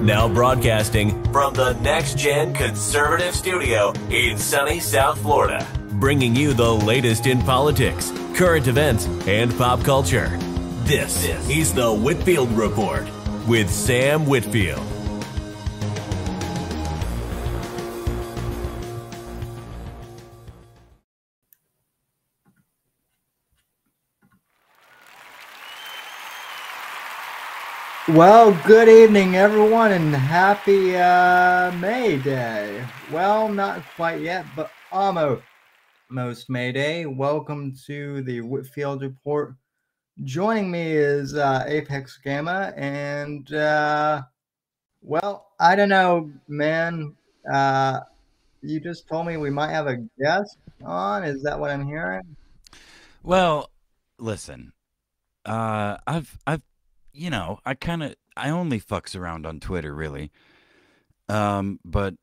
Now broadcasting from the Next Gen Conservative Studio in sunny South Florida, bringing you the latest in politics, current events, and pop culture. This is the Whitfield Report with Sam Whitfield. Well, good evening, everyone, and happy May Day. Well, not quite yet, but almost May Day. Welcome to the Whitfield Report. Joining me is Apex Gamma, and, well, I don't know, man. You just told me we might have a guest on. Is that what I'm hearing? Well, listen, I only fucks around on Twitter, really. But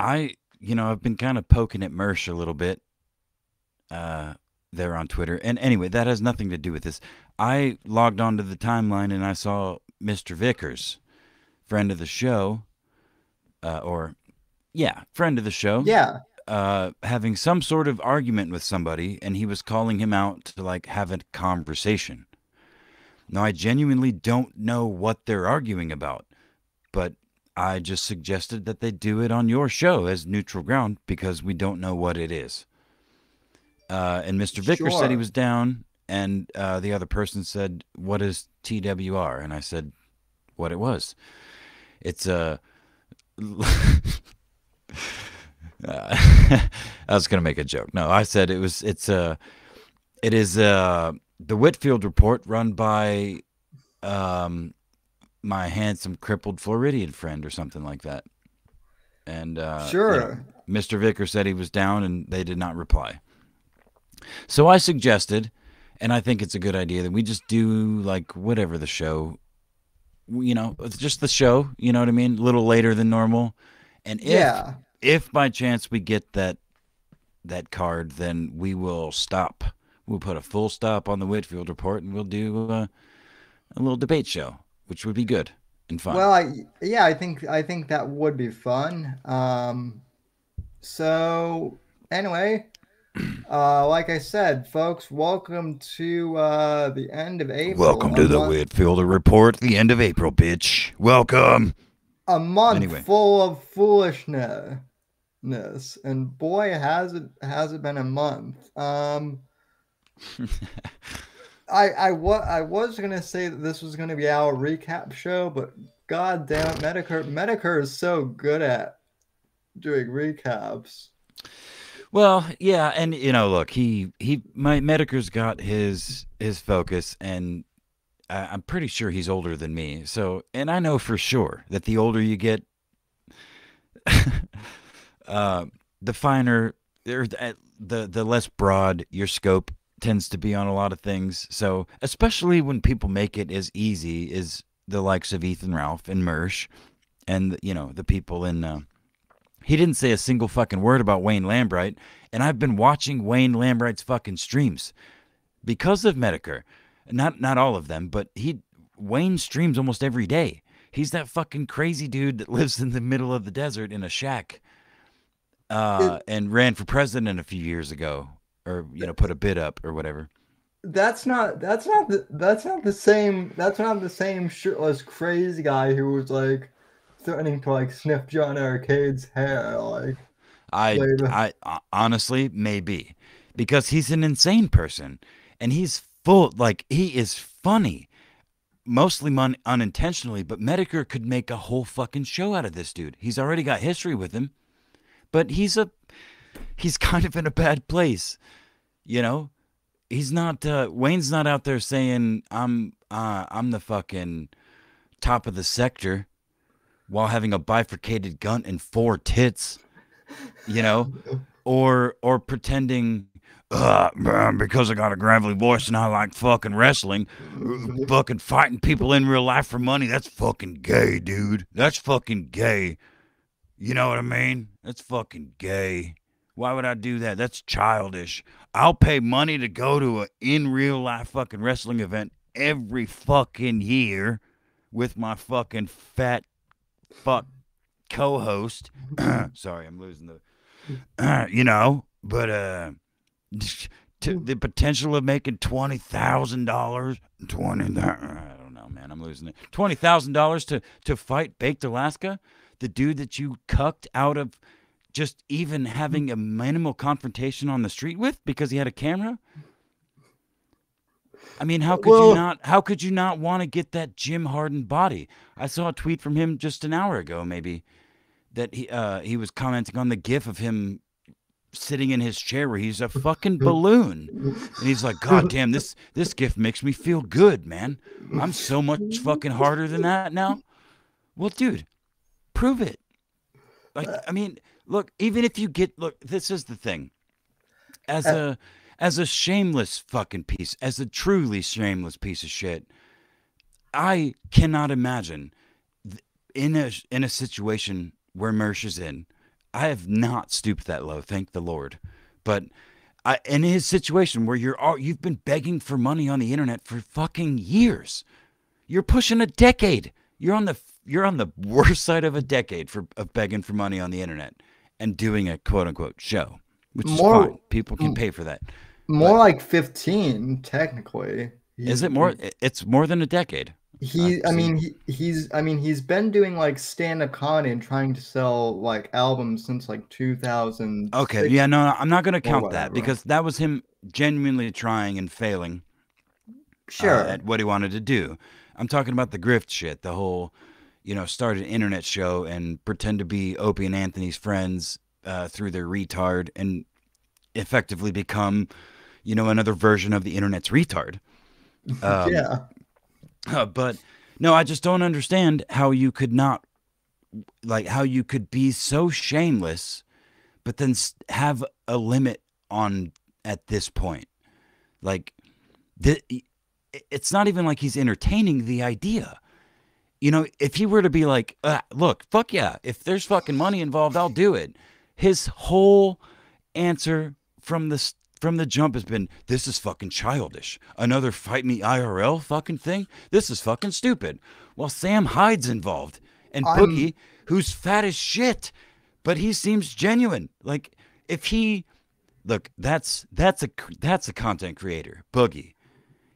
I've been kind of poking at Mersh a little bit, there on Twitter. And anyway, that has nothing to do with this. I logged onto the timeline and I saw Mr. Vickers, friend of the show, friend of the show. Yeah. Having some sort of argument with somebody, and he was calling him out to, like, have a conversation. Now, I genuinely don't know what they're arguing about, but I just suggested that they do it on your show as neutral ground because we don't know what it is. And Mr. Vickers said he was down, and the other person said, "What is TWR?" And I said what it was. It's a... I was going to make a joke. No, I said it is the Whitfield Report, run by my handsome crippled Floridian friend or something like that. And sure. Mr. Vickers said he was down and they did not reply. So I suggested, and I think it's a good idea, that we just do, like, whatever the show, just the show, you know what I mean? A little later than normal. And if by chance we get that card, then we will stop. We'll put a full stop on the Whitfield Report, and we'll do a little debate show, which would be good and fun. Well, I think that would be fun. So anyway, like I said, folks, welcome to the end of April. Welcome to the Whitfield Report, the end of April, bitch. Welcome. A month full of foolishness, and boy, has it been a month. I was gonna say that this was gonna be our recap show, but god damn it, Medicare is so good at doing recaps. Well, yeah, and look, my Medicare's got his focus, and I'm pretty sure he's older than me. So, and I know for sure that the older you get, the finer, or the less broad your scope tends to be on a lot of things. So, especially when people make it as easy as the likes of Ethan Ralph and Mersh, and the people in. He didn't say a single fucking word about Wayne Lambright, and I've been watching Wayne Lambright's fucking streams because of Medicare. Not all of them, but Wayne streams almost every day. He's that fucking crazy dude that lives in the middle of the desert in a shack, and ran for president a few years ago, or put a bid up or whatever. That's not the same shirtless crazy guy who was, like, threatening to, like, sniff John Arcade's hair. Like, I honestly, maybe, because he's an insane person, and he's full, like, he is funny, mostly unintentionally, but Medicare could make a whole fucking show out of this dude. He's already got history with him, but he's kind of in a bad place, He's not, Wayne's not out there saying, I'm the fucking top of the sector while having a bifurcated gun and 4 tits, or pretending, man, because I got a gravelly voice and I like fucking wrestling, fucking fighting people in real life for money. That's fucking gay, dude. That's fucking gay. You know what I mean? That's fucking gay. Why would I do that? That's childish. I'll pay money to go to a in real life fucking wrestling event every fucking year with my fucking fat fuck co-host. Sorry, I'm losing the. You know, but the potential of making $20,000, I don't know, man. I'm losing it. $20,000 to fight Baked Alaska, the dude that you cucked out of just even having a minimal confrontation on the street with because he had a camera. I mean, how could you not? How could you not want to get that Jim Harden body? I saw a tweet from him just an hour ago, maybe, that he was commenting on the GIF of him sitting in his chair where he's a fucking balloon, and he's like, "God damn, this GIF makes me feel good, man. I'm so much fucking harder than that now." Well, dude, prove it. Like, I mean, look, even if you look, this is the thing. As a shameless fucking piece, as a truly shameless piece of shit, I cannot imagine in a situation where Mersh is in. I have not stooped that low, thank the Lord. But in his situation where you've been begging for money on the internet for fucking years, you're pushing a decade. You're on the worst side of a decade of begging for money on the internet and doing a quote unquote show, which is fine. People can pay for that. More like 15, technically. Is it more? It's more than a decade. He's been doing like stand-up comedy and trying to sell like albums since like 2000. Okay, yeah, no, I'm not gonna count that because that was him genuinely trying and failing. Sure. At what he wanted to do. I'm talking about the grift shit, the whole, start an internet show and pretend to be Opie and Anthony's friends through their retard and effectively become, another version of the internet's retard. Yeah. But no, I just don't understand how you could be so shameless, but then have a limit on at this point. Like, it's not even like he's entertaining the idea. If he were to be like, look, fuck yeah, if there's fucking money involved, I'll do it. His whole answer from the jump has been, this is fucking childish. Another fight me IRL fucking thing? This is fucking stupid. Well, Sam Hyde's involved. And Boogie, who's fat as shit. But he seems genuine. Like, if he... Look, that's a content creator. Boogie.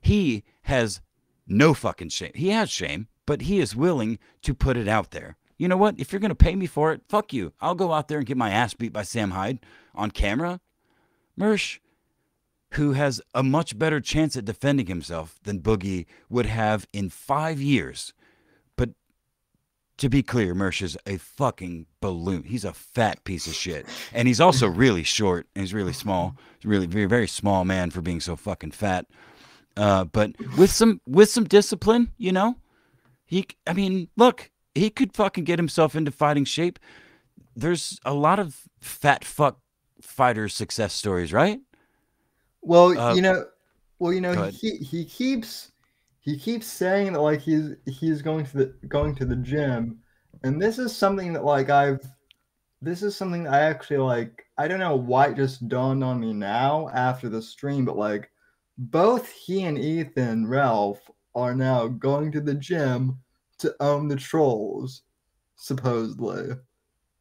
He has no fucking shame. He has shame, but he is willing to put it out there. You know what? If you're going to pay me for it, fuck you. I'll go out there and get my ass beat by Sam Hyde on camera. Mersh, who has a much better chance at defending himself than Boogie would have in 5 years. But to be clear, Mersh is a fucking balloon. He's a fat piece of shit. And he's also really short, and he's really small. He's really very, very small man for being so fucking fat. But with some discipline, look, he could fucking get himself into fighting shape. There's a lot of fat fuck fighter success stories, right? Well, he keeps saying that like he's going to the gym, and this is something that I actually like. I don't know why it just dawned on me now after the stream, but like both he and Ethan Ralph are now going to the gym to own the trolls, supposedly,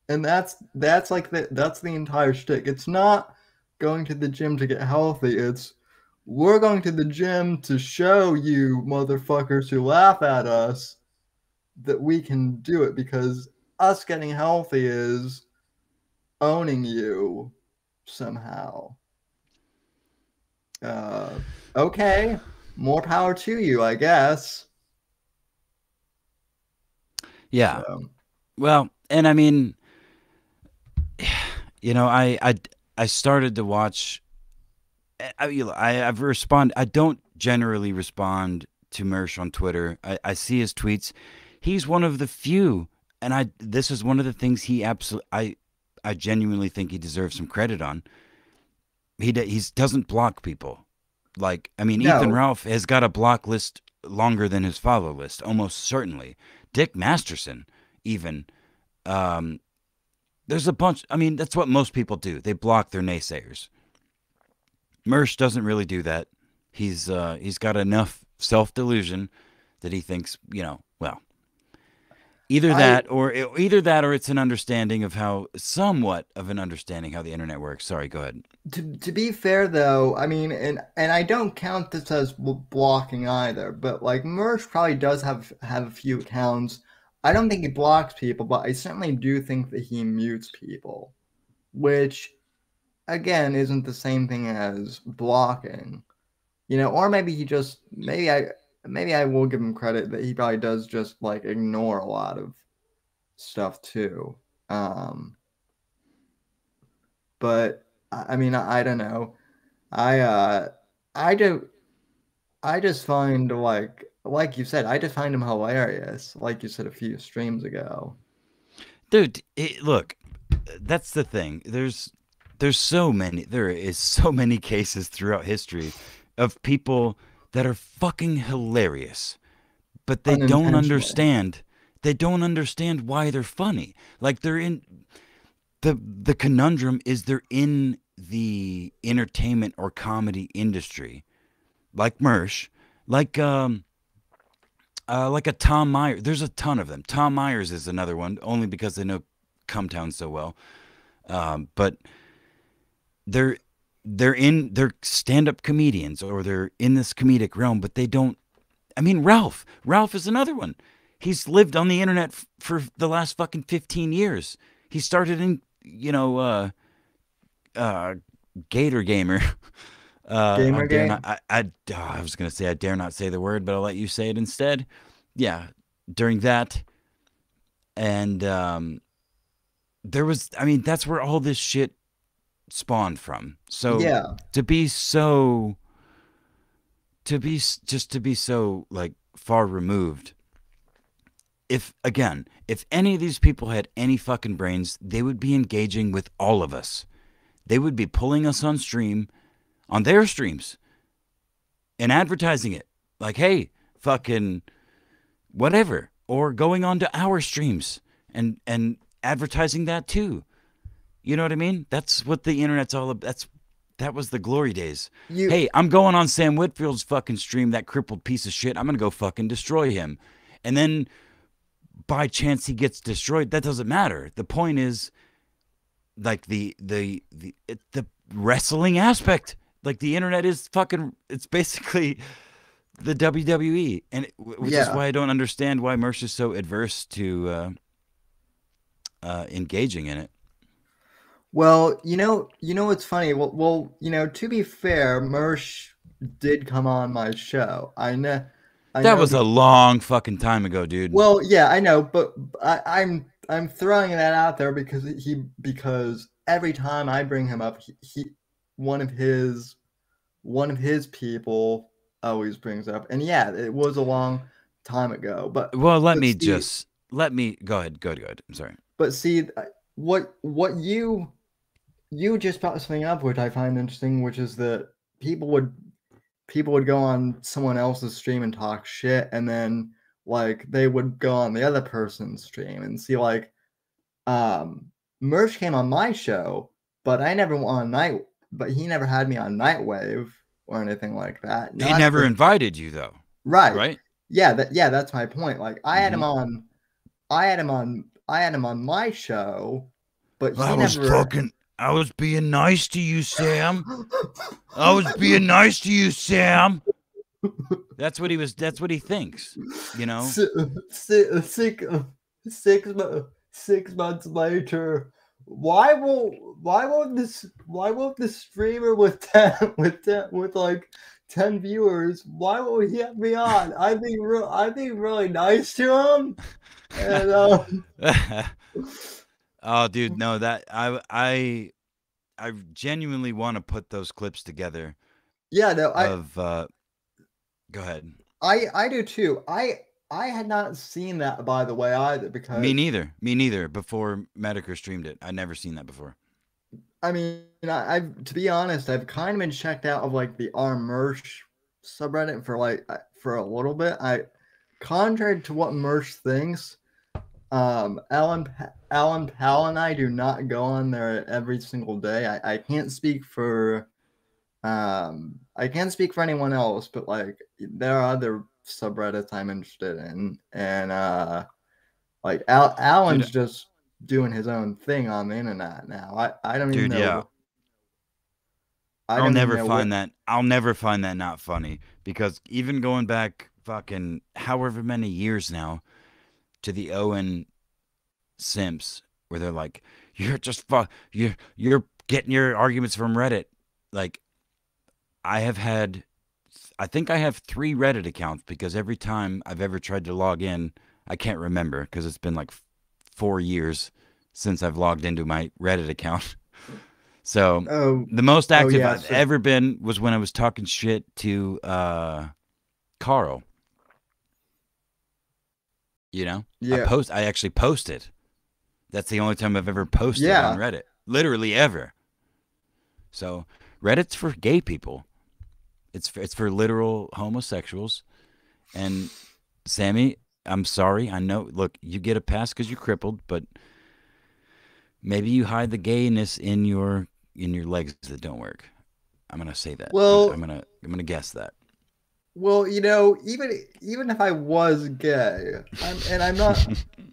and that's the entire shtick. It's not going to the gym to get healthy. It's we're going to the gym to show you motherfuckers who laugh at us that we can do it, because us getting healthy is owning you somehow. Okay, more power to you, I guess. Yeah. So. Well, and I mean, I started to watch. I've responded. I don't generally respond to Mersh on Twitter. I see his tweets. He's one of the few, and this is one of the things he absolutely. I genuinely think he deserves some credit on. He doesn't block people. Like, I mean, no. Ethan Ralph has got a block list longer than his follow list, almost certainly. Dick Masterson, even. There's a bunch. I mean, that's what most people do. They block their naysayers. Mersh doesn't really do that. He's got enough self-delusion that he thinks, well, Either that, or it's an understanding of how, somewhat of an understanding how the internet works. Sorry, go ahead. To be fair though, I mean, and I don't count this as blocking either, but like Mersh probably does have a few accounts. I don't think he blocks people, but I certainly do think that he mutes people, which again isn't the same thing as blocking. Or maybe he just maybe I will give him credit that he probably does just like ignore a lot of stuff too. But I mean, I don't know. I I do I just find like you said, I just find him hilarious. Like you said a few streams ago. Dude, look, that's the thing. There is so many cases throughout history of people that are fucking hilarious, but they don't Unintentionally. understand. They don't understand why they're funny. Like they're in the conundrum is they're in the entertainment or comedy industry, like Mersh, like like a Tom Myers. There's a ton of them. Tom Myers is another one, only because they know Cumtown so well. But they're they're stand-up comedians, or they're in this comedic realm, but they don't. I mean, Ralph is another one. He's lived on the internet for the last fucking 15 years. He started in, Gator Gamer. I dare Gamergate? not. I was gonna say I dare not say the word, but I'll let you say it instead. Yeah, during that, and there was. I mean, that's where all this shit spawned from. So Yeah. to be so, to be so like far removed. If any of these people had any fucking brains, they would be engaging with all of us. They would be pulling us on stream, on their streams, and advertising it. Like, hey, fucking whatever. Or going on to our streams and advertising that too. You know what I mean? That's what the internet's all about. That was the glory days. You Hey, I'm going on Sam Whitfield's fucking stream, that crippled piece of shit. I'm going to go fucking destroy him. And then by chance he gets destroyed, that doesn't matter. The point is like the wrestling aspect. Like the internet is fucking, it's basically the WWE, and which is yeah. why I don't understand why Mersh is so adverse to engaging in it. Well, what's funny? To be fair, Mersh did come on my show. I That know was a long fucking time ago, dude. Well, yeah, I know, but I'm throwing that out there because every time I bring him up, he one of his people always brings up, and yeah, it was a long time ago, Well, see, let me go ahead. Go ahead. I'm sorry. but see, what you just brought something up which I find interesting, which is that people would go on someone else's stream and talk shit, and then like they would go on the other person's stream and see like Merch came on my show, but I never went on night but he never had me on Nightwave or anything like that. He Not never for invited you though, right. right? Yeah, that's my point. Like Mm-hmm. I had him on my show, but I he was never fucking. I was being nice to you, Sam. I was being nice to you, Sam. That's what he was. That's what he thinks. You know. si- si- six, 6 months later, why won't the streamer with 10 with like 10 viewers, why won't he have me on? I'd be really nice to him, and Oh, dude, no. That I genuinely want to put those clips together. yeah, no, Of go ahead. I do too. I had not seen that, by the way, either, Me because neither. Me neither. Before Medicare streamed it, I'd never seen that before. I mean, I've to be honest, I've kind of been checked out of like the R Merch subreddit for for a little bit. Contrary to what Merch thinks, Alan Powell and I do not go on there every single day. I can't speak for anyone else, but like there are other subreddits I'm interested in, and Like Dude, Alan's just doing his own thing on the internet now. I don't even dude, yeah. know. I don't even know what. I'll never find that not funny because even going back fucking however many years now to the Owen Simps where they're like, you're just you're getting your arguments from Reddit. Like I have had I think I have 3 Reddit accounts because every time I've ever tried to log in, I can't remember because it's been like 4 years since I've logged into my Reddit account. So Oh, the most oh active yeah. I've So ever been was when I was talking shit to Carl. You know, yeah, I actually posted. That's the only time I've ever posted on yeah. Reddit, literally ever. So Reddit's for gay people. It's for literal homosexuals. And Sammy, I'm sorry. I know. Look, you get a pass because you're crippled, but maybe you hide the gayness in your legs that don't work. I'm gonna say that. Well, I'm gonna guess that. well, even if I was gay,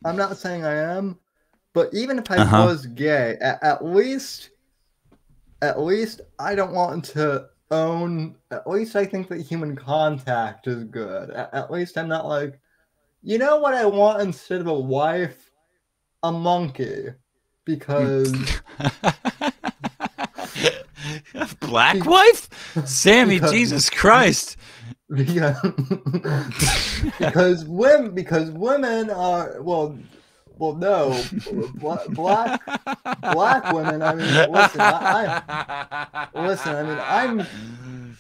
I'm not saying I am, but even if I Uh huh. was gay, at least I don't want to own. At least I think that human contact is good. At least I'm not like, you know what I want instead of a wife, a monkey, because Black be, wife, Sammy. because Jesus Christ. because because women are well no black women. I mean, listen, I listen. I mean, I'm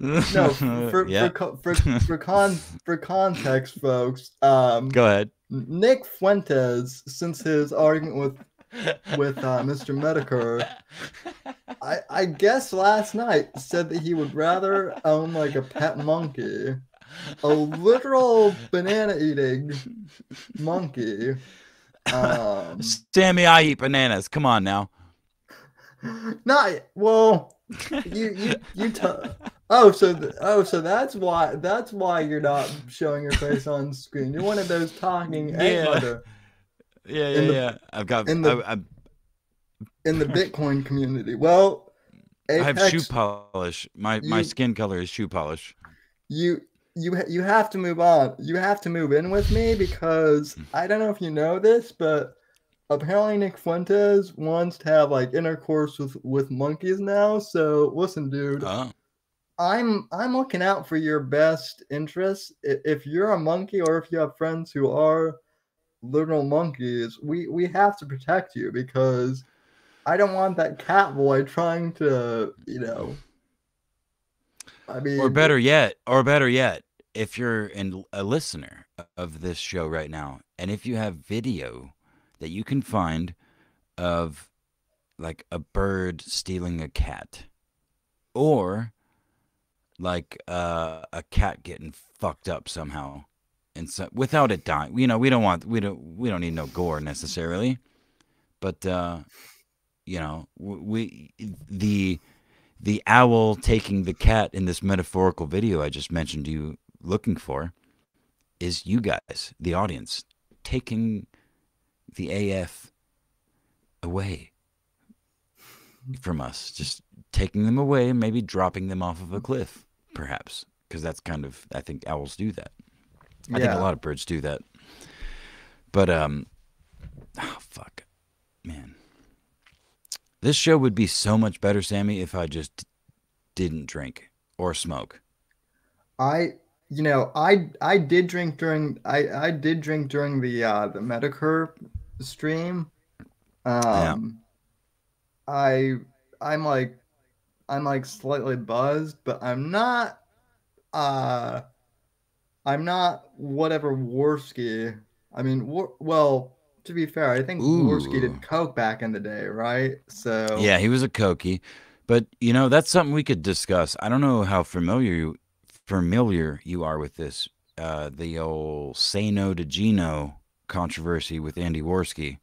no Yeah. for context, folks. Go ahead. Nick Fuentes, since his argument with Mr. Medicare, I guess last night said that he would rather own like a pet monkey, a literal banana eating monkey. Um, Sammy, I eat bananas. Come on now. not well. You oh so that's why you're not showing your face on screen. You're one of those talking egg Yeah. hunter Yeah, yeah, in the yeah. I've got in the in the Bitcoin community. Well, I have shoe Apex, polish. My you skin color is shoe polish. you you have to move on. You have to move in with me because I don't know if you know this, but apparently Nick Fuentes wants to have like intercourse with monkeys now. So listen, dude, Oh. I'm looking out for your best interests. If you're a monkey or if you have friends who are literal monkeys, we have to protect you because I don't want that cat boy trying to, I mean, Or better yet, if you're a listener of this show right now, and if you have video that you can find of like a bird stealing a cat, or like a cat getting fucked up somehow, and so without it dying, we don't need no gore necessarily, but the owl taking the cat in this metaphorical video I just mentioned you looking for is you guys, the audience, taking the AF away from us, just taking them away and maybe dropping them off of a cliff, perhaps, because that's kind of, I think owls do that. I think a yeah. lot of birds do that. But oh fuck, man, this show would be so much better, Sammy, if I just didn't drink or smoke. I I did drink during I did drink during the Medicare stream. Yeah. Um I I'm like I'm like slightly buzzed, but uh I'm not whatever Worski. I mean, well, to be fair, I think Worski Ooh. did coke back in the day, right? So, Yeah, he was a Koki. But that's something we could discuss. I don't know how familiar you are with this. The old say no to Gino controversy with Andy Worski.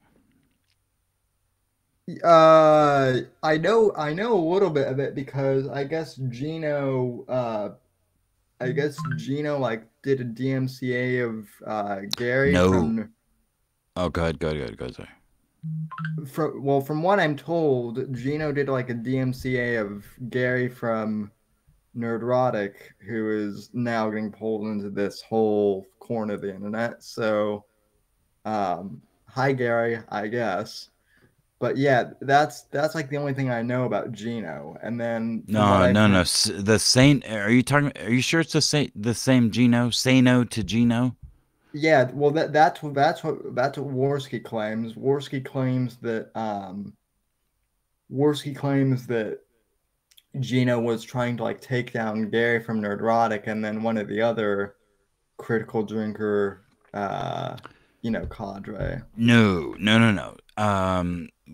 I know a little bit of it because I guess Gino like did a DMCA of Gary No. from Oh, go ahead. Sorry. From what I'm told, Gino did like a DMCA of Gary from Nerdrotic, who is now getting pulled into this whole corner of the internet. So, hi Gary, I guess. But yeah, that's like the only thing I know about Gino. And then from what I've No. The Saint. Are you talking? Are you sure it's the same Gino? Say no to Gino. Yeah, well that's what Worski claims. Worski claims that Gino was trying to like take down Gary from Nerdrotic, and then one of the other critical drinker cadre. No.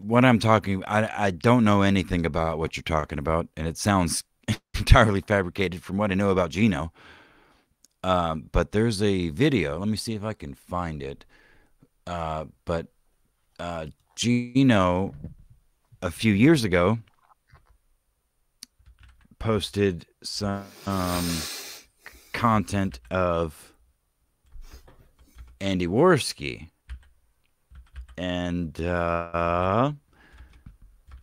What I'm talking, I don't know anything about what you're talking about, and it sounds entirely fabricated from what I know about Gino. But there's a video. Let me see if I can find it. But Gino, a few years ago, posted some content of Andy Worski, and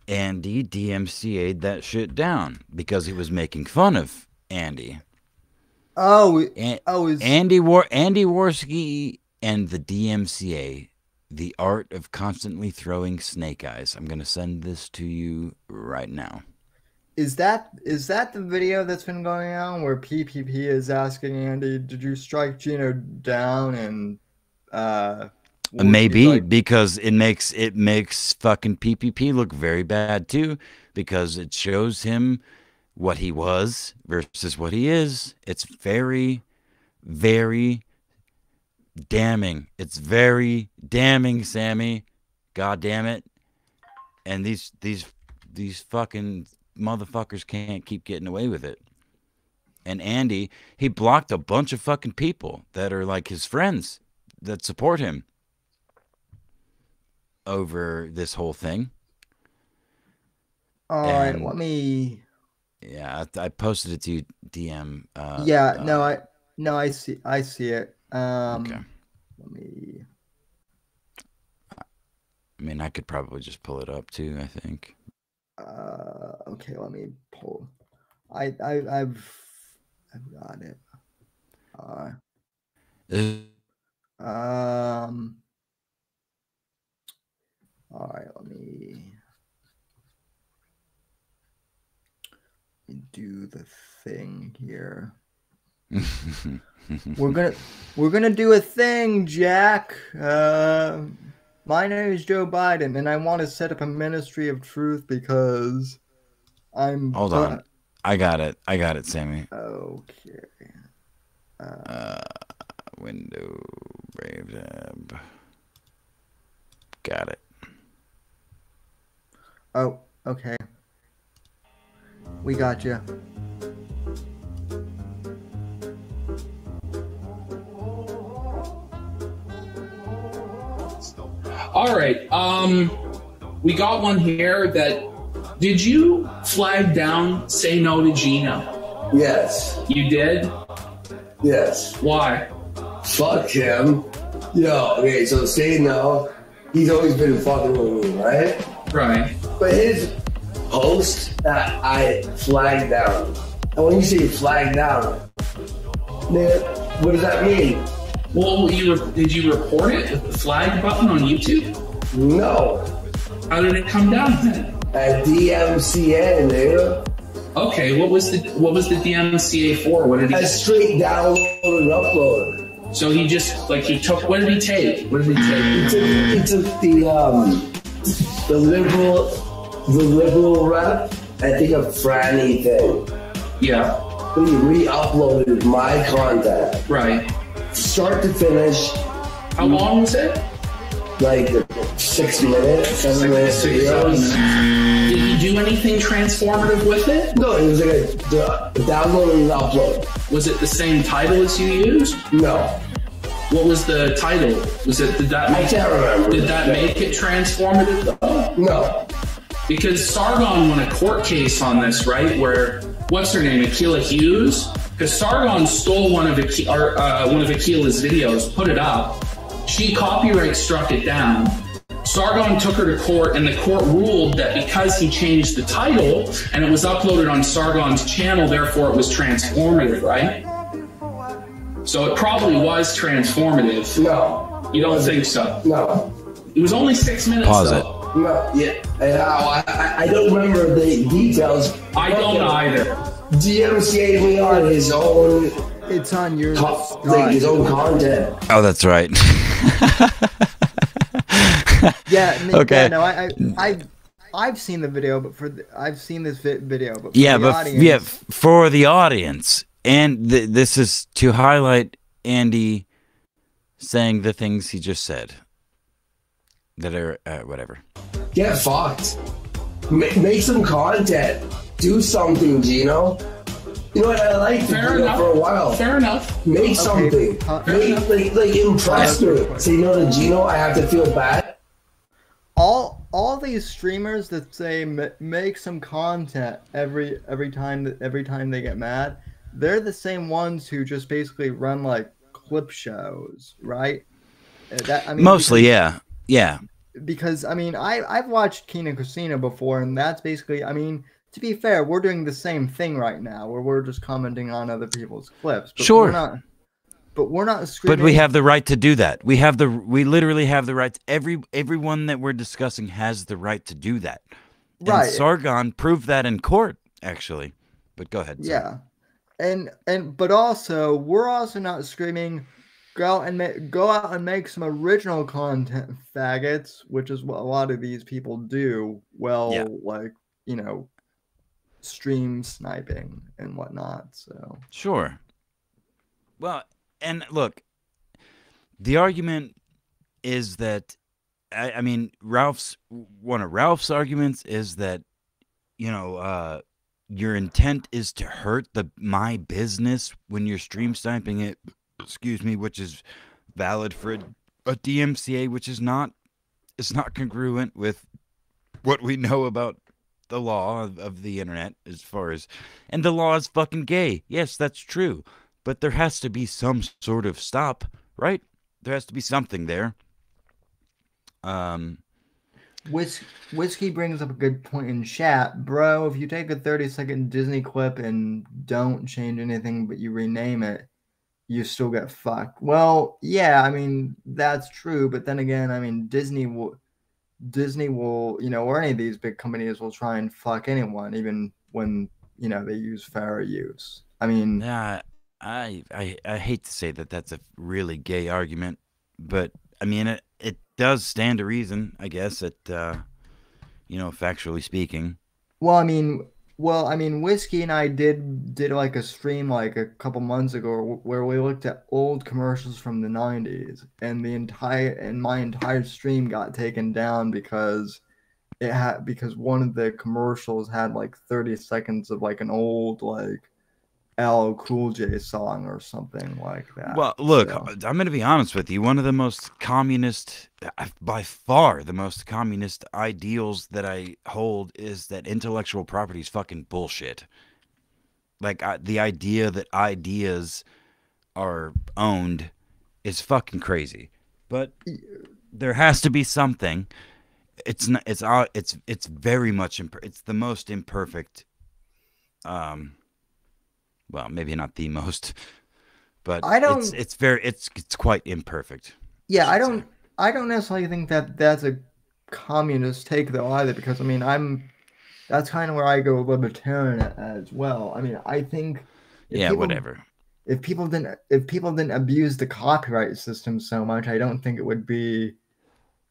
Andy DMCA'd that shit down because he was making fun of Andy. Andy Worski and the DMCA, the art of constantly throwing snake eyes. I'm gonna send this to you right now. Is that the video that's been going on where PPP is asking Andy, "Did you strike Gino down?" And maybe because it makes fucking PPP look very bad too, because it shows him what he was versus what he is. It's very, very damning. It's very damning, Sammy. God damn it! And these fucking motherfuckers can't keep getting away with it. And Andy, he blocked a bunch of fucking people that are like his friends that support him over this whole thing. All right, let me. Yeah, I posted it to you, DM. I see it. Okay. Let me. I mean, I could probably just pull it up too, I think. Okay, let me pull. I've got it. All right, let me do the thing here. We're gonna do a thing, Jack. My name is Joe Biden, and I want to set up a ministry of truth because I'm. Hold on, I got it, Sammy. Okay. Window Brave tab. Got it. Oh, okay. We got you. All right. We got one here that. Did you flag down Say No to Gino? Yes. You did? Yes. Why? Fuck him. Yo, okay, so Say No, he's always been fucking with me, right? Right. But his post that I flagged down, and when you say flag down, man, what does that mean? Well, did you report it with the flag button on YouTube? No. How did it come down then? At DMCA, nigga. Okay, what was the DMCA for? What did he? I straight download and upload. So he just he took. What did he take? What did he take? He took the liberal rap. I think a franny thing. Yeah. But he re-uploaded my content. Right. Start to finish. How long was it? Like 6 minutes, 7 minutes videos. Did he do anything transformative with it? No, it was like a download and upload. Was it the same title as you used? No. What was the title? I can't remember. Did that make it transformative though? No. Because Sargon won a court case on this, right? Where, what's her name, Akilah Hughes? Because Sargon stole one of Akila's videos, put it up, She copyright struck it down. Sargon took her to court, and the court ruled that because he changed the title and it was uploaded on Sargon's channel, therefore it was transformative, right? So it probably was transformative. No. You don't think so? No. It was only 6 minutes, Pause though. it. No, yeah. I don't remember the details. I don't either. DMCA me on his own. It's on your like his own content. Oh, that's right. Yeah. Okay. Yeah, no, I've seen the video, but I've seen this video, but for Yeah, the but audience, for the audience, and this is to highlight Andy saying the things he just said that are whatever. Get fucked. Make some content. Do something, Gino. You know what? I like to do that for a while. Fair enough. Make something. Like impress me. Say, you know, to Gino, I have to feel bad. all these streamers that say make some content every time they get mad, they're the same ones who just basically run like clip shows, right? Mostly, yeah. Because I mean, I've watched Kina Casino before, and that's basically, I mean, to be fair, we're doing the same thing right now, where we're just commenting on other people's clips. But sure. We're not screaming. But we have the right to do that. We literally have the right. Everyone that we're discussing has the right to do that. Right. And Sargon proved that in court, actually. But go ahead. Sorry. Yeah. But also, we're also not screaming, go out and make some original content, faggots, which is what a lot of these people do. Well, yeah. Like, you know, stream sniping and whatnot. So sure. Well, and look, the argument is that I mean, one of Ralph's arguments is that, you know, your intent is to hurt my business when you're stream sniping it. Excuse me, which is valid for a DMCA, which is not congruent with what we know about the law of the internet, as far as, and the law is fucking gay. Yes, that's true, but there has to be some sort of stop, right? There has to be something there. Whiskey brings up a good point in chat, bro. If you take a 30-second Disney clip and don't change anything, but you rename it, you still get fucked. Well, yeah, I mean, that's true, but then again, I mean, Disney will, you know, or any of these big companies will try and fuck anyone, even when, you know, they use fair use. I mean, yeah, I hate to say that that's a really gay argument, but I mean, it does stand to reason, I guess, you know, factually speaking. Well, I mean, Whiskey and I did like a stream like a couple months ago where we looked at old commercials from the 90s, and my entire stream got taken down because one of the commercials had like 30 seconds of like an old like LL Cool J song or something like that. Well, look, so I'm going to be honest with you. One of the most communist, by far the most communist ideals that I hold is that intellectual property is fucking bullshit. Like, the idea that ideas are owned is fucking crazy. But there has to be something. It's not, it's very much, it's the most imperfect, well, maybe not the most, but it's quite imperfect. Yeah, I don't necessarily think that that's a communist take though either, because I mean that's kind of where I go libertarian as well. I mean, I think whatever. If people didn't abuse the copyright system so much, I don't think it would be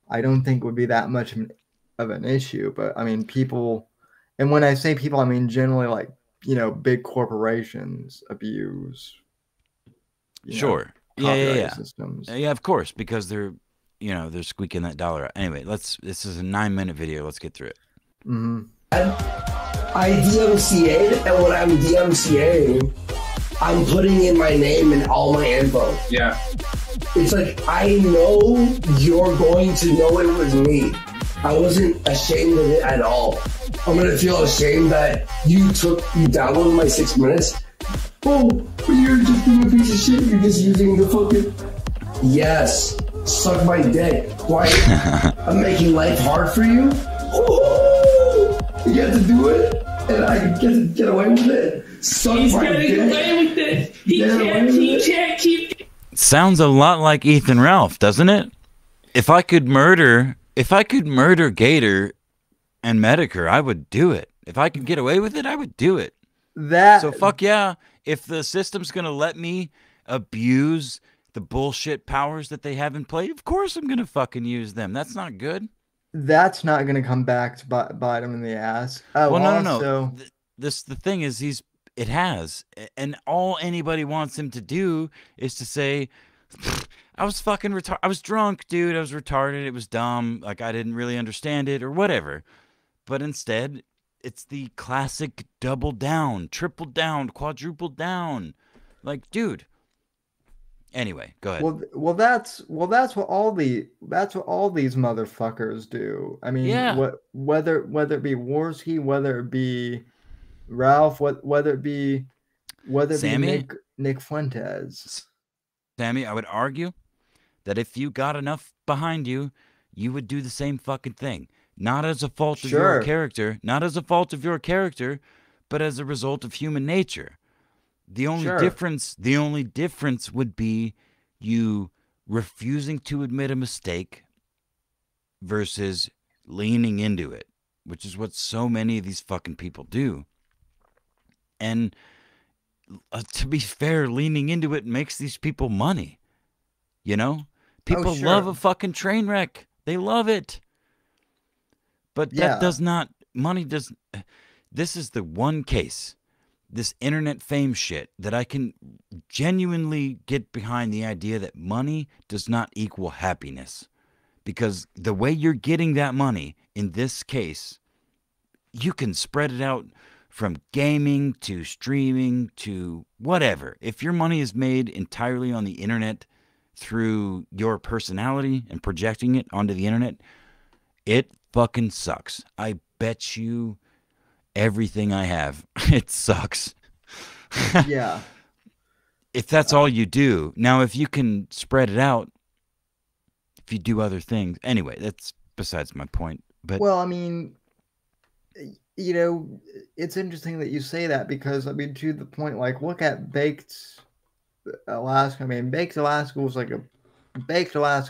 that much of an issue. But I mean, people, and when I say people, I mean generally like, you know, big corporations abuse. Sure. Copyright systems. Yeah, of course, because they're squeaking that dollar out. Anyway, this is a 9-minute video. Let's get through it. Mm-hmm. I DMCA'd, and when I'm DMCA'ing, I'm putting in my name and all my info. Yeah. It's like, I know you're going to know it was me. I wasn't ashamed of it at all. I'm gonna feel ashamed that you downloaded my 6 minutes. Oh, but you're just being a piece of shit. You're just using the fucking. Yes, Suck my dick. Why? I'm making life hard for you? Ooh, you get to do it, and I get to get away with it. Suck He's my getting dick. away with it. He can't keep. Sounds a lot like Ethan Ralph, doesn't it? If I could murder Gator and Medicare, I would do it. If I could get away with it, I would do it. So fuck yeah. If the system's gonna let me abuse the bullshit powers that they have in play, of course I'm gonna fucking use them. That's not good. That's not going to come back to bite him in the ass. Oh, Well, no. also, The thing is, it has, and all anybody wants him to do is to say, I was fucking retarded. I was drunk, dude. I was retarded. It was dumb. Like, I didn't really understand it or whatever. But instead, it's the classic double down, triple down, quadruple down. Like, dude. Anyway, go ahead. well, that's what all these motherfuckers do. I mean, Yeah. whether it be Worski, whether it be Ralph, whether it be Sammy? Nick Fuentes. Sammy, I would argue that if you got enough behind you, you would do the same fucking thing. Not as a fault of your character, but as a result of human nature. The only difference would be you refusing to admit a mistake versus leaning into it, which is what so many of these fucking people do. And to be fair, leaning into it makes these people money. You know? People love a fucking train wreck. They love it. But that does not, this is the one case, this internet fame shit, that I can genuinely get behind the idea that money does not equal happiness. Because the way you're getting that money, in this case, you can spread it out from gaming to streaming to whatever. If your money is made entirely on the internet through your personality and projecting it onto the internet, it fucking sucks. I bet you everything I have, it sucks. Yeah. If that's all you do. Now, if you can spread it out, if you do other things. Anyway, that's besides my point. But well, I mean, you know, it's interesting that you say that because, I mean, to the point, like, look at Baked Alaska. I mean, Baked Alaska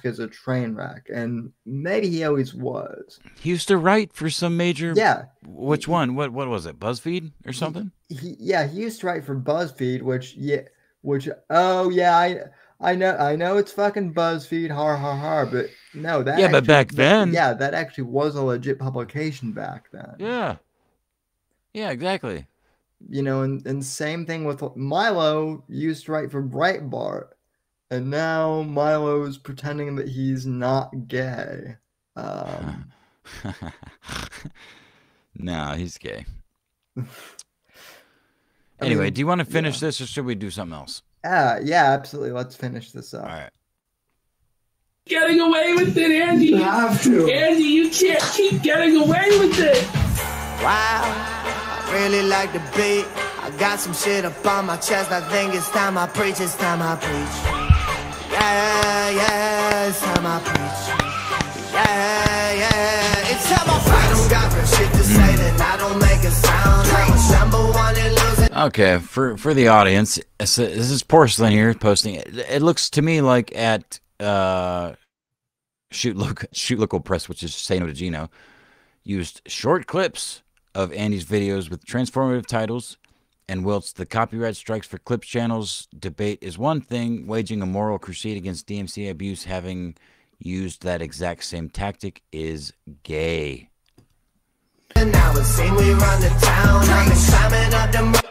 is a train wreck, and maybe he always was. He used to write for some major. Yeah. Which one? What was it? BuzzFeed or something? He used to write for BuzzFeed, I know it's fucking BuzzFeed, har har har, but no, that but back then, that actually was a legit publication back then. Yeah, exactly. You know, and same thing with Milo used to write for Breitbart, and now Milo's pretending that he's not gay. No, he's gay. Anyway, do you want to finish this, or should we do something else? Yeah, absolutely. Let's finish this up. All right. Getting away with it, Andy. You have to. Andy, you can't keep getting away with it. Wow, I really like the beat. I got some shit up on my chest. I think it's time I preach. It's time I preach. Yeah, it's time I preach. Yeah, it's time I preach. I don't got no shit to say, then I don't make a sound. I was number one and losing. Okay, for the audience, this is Porcelain here posting it. It looks to me like at Shoot Local Press, which is Say No to Gino, used short clips of Andy's videos with transformative titles, and whilst the copyright strikes for clips channels debate is one thing, waging a moral crusade against DMCA abuse having used that exact same tactic is gay. Now it's seen we run the town. I've been climbing up the.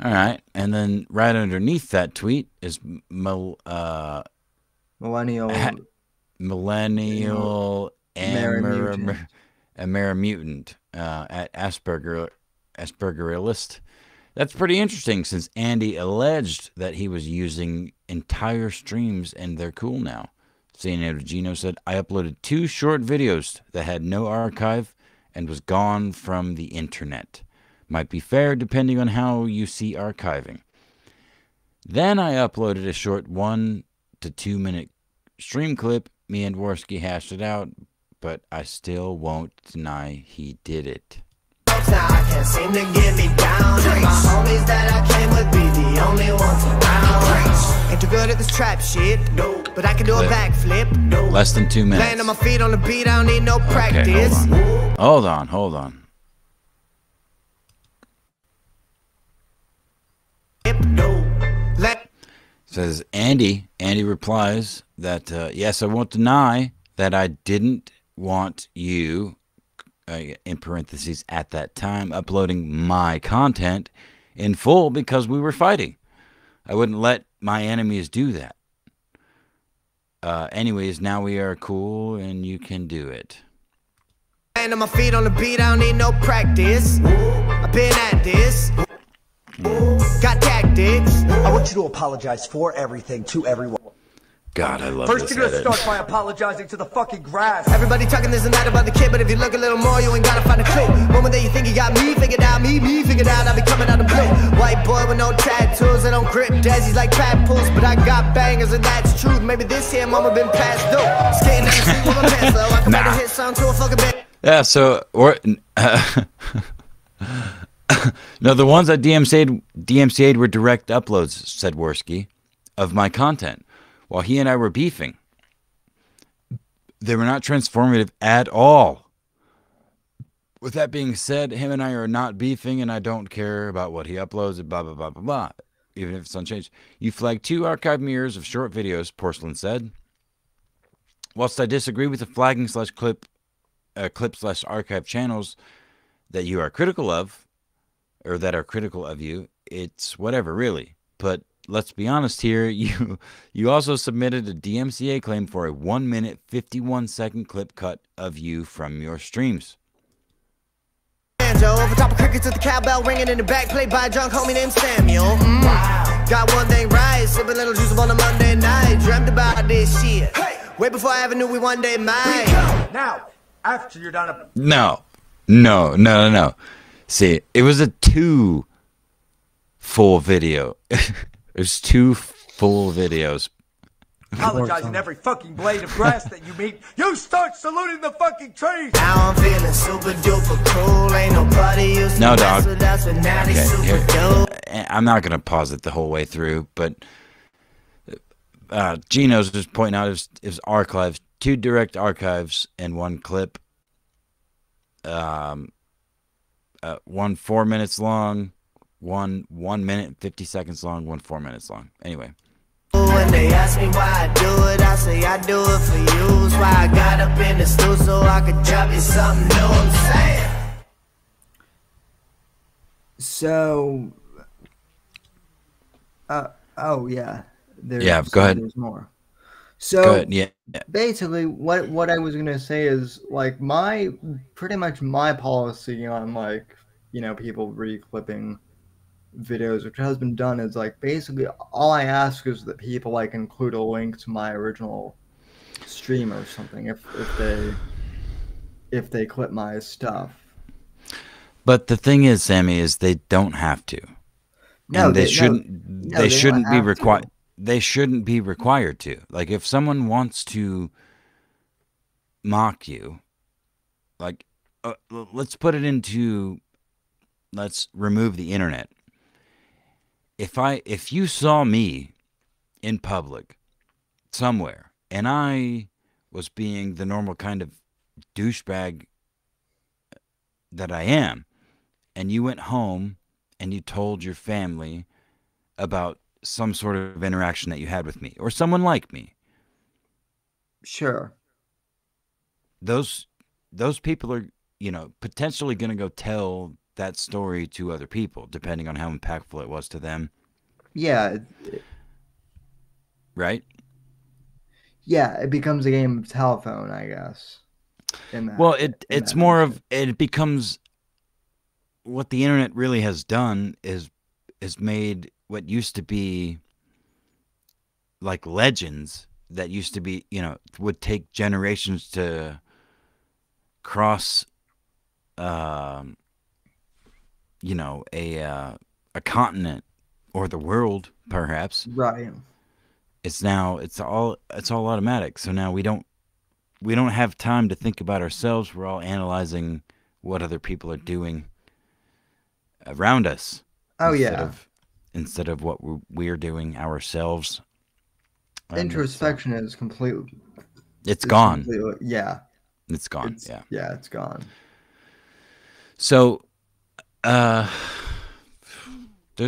All right, and then right underneath that tweet is Millennial Mutant at Aspergerilist. That's pretty interesting, since Andy alleged that he was using entire streams and they're cool now. CNN Gino said, I uploaded 2 short videos that had no archive and was gone from the internet. Might be fair depending on how you see archiving. Then I uploaded a short 1 to 2 minute stream clip, me and Dworsky hashed it out, but I still won't deny he did it. Now I can't seem to get me down. And my homies that I came with be the only ones around. Ain't too good at this trap shit, no, but I can do a backflip. No. Less than 2 minutes. Land on my feet on the beat, I don't need no practice. Okay, hold on. Says Andy. Andy replies that, yes, I won't deny that I didn't want you, in parentheses, at that time, uploading my content in full because we were fighting. I wouldn't let my enemies do that. Anyways, now we are cool and you can do it. Land on my feet on the beat, I don't need no practice. I've been at this. Got tactics. I want you to apologize for everything to everyone. God, I love First, this you're gonna edit. start by apologizing to the fucking grass. Everybody talking this and that about the kid, but if you look a little more, you ain't gotta find a clue. Moment that you think you got me figured out, me figured out, I be coming out of blue. White boy with no tattoos, I don't grip daisies like papoose, but I got bangers and that's truth. Maybe this here moment been passed through. Skating down the street with my pants low, I can make a hit song to a fucking band. Yeah, so no, the ones that DMCA'd were direct uploads, said Dworsky, of my content, while he and I were beefing. They were not transformative at all. With that being said, him and I are not beefing, and I don't care about what he uploads, and blah, blah, blah, blah, blah, even if it's unchanged. You flagged 2 archive mirrors of short videos, Porcelain said. Whilst I disagree with the flagging / clip/archive channels that you are critical of, or that are critical of you, it's whatever, really. But let's be honest here, you also submitted a DMCA claim for a 1 minute 51-second clip cut of you from your streams. Over top of crickets with the cowbell ringing in the back, played by a drunk homie named Samuel. Got one thing right, sipping little juice on a Monday night. Dreamt about this shit way before I ever knew we one day might. Now, after you're done. No. See, it was a 2 full video. There's 2 full videos. Apologizing every fucking blade of grass that you meet. You start saluting the fucking trees. Now I'm feeling super duper cool. Ain't nobody used to No, mess dog. with us, but now they super dope. I'm not going to pause it the whole way through, but Gino's just pointing out it was archives, 2 direct archives and 1 clip. One 4 minutes long, one 1 minute 50 seconds long, one 4 minutes long. Anyway. When they ask me why I do it, I say I do it for you. That's why I got up in the stool so I could drop you something new. I'm saying. So, oh yeah, Yeah, go ahead. There's more. So Go ahead. Yeah. basically, what I was gonna say is like pretty much my policy on like people reclipping videos, which has been done, is like basically all I ask is that people like include a link to my original stream or something if they clip my stuff. But the thing is, Sammy, is they don't have to. No, and they shouldn't. no, they they shouldn't don't be have to. required. They shouldn't be required to. Like, if someone wants to mock you, like, let's remove the internet. If you saw me in public somewhere and I was being the normal kind of douchebag that I am, and you went home and you told your family about some sort of interaction that you had with me or someone like me, Sure. those people are, potentially going to go tell that story to other people, depending on how impactful it was to them. Yeah. Right? Yeah, it becomes a game of telephone, I guess. Well, it's more of, it becomes, what the internet really has done is made what used to be like legends that used to be, would take generations to cross, a continent or the world, perhaps. Right. it's all automatic. So now we don't have time to think about ourselves. We're all analyzing what other people are doing around us. Oh yeah. Instead of what we're doing ourselves. Introspection is completely. It's gone. Yeah. It's gone. Yeah. Yeah, it's gone. So, there's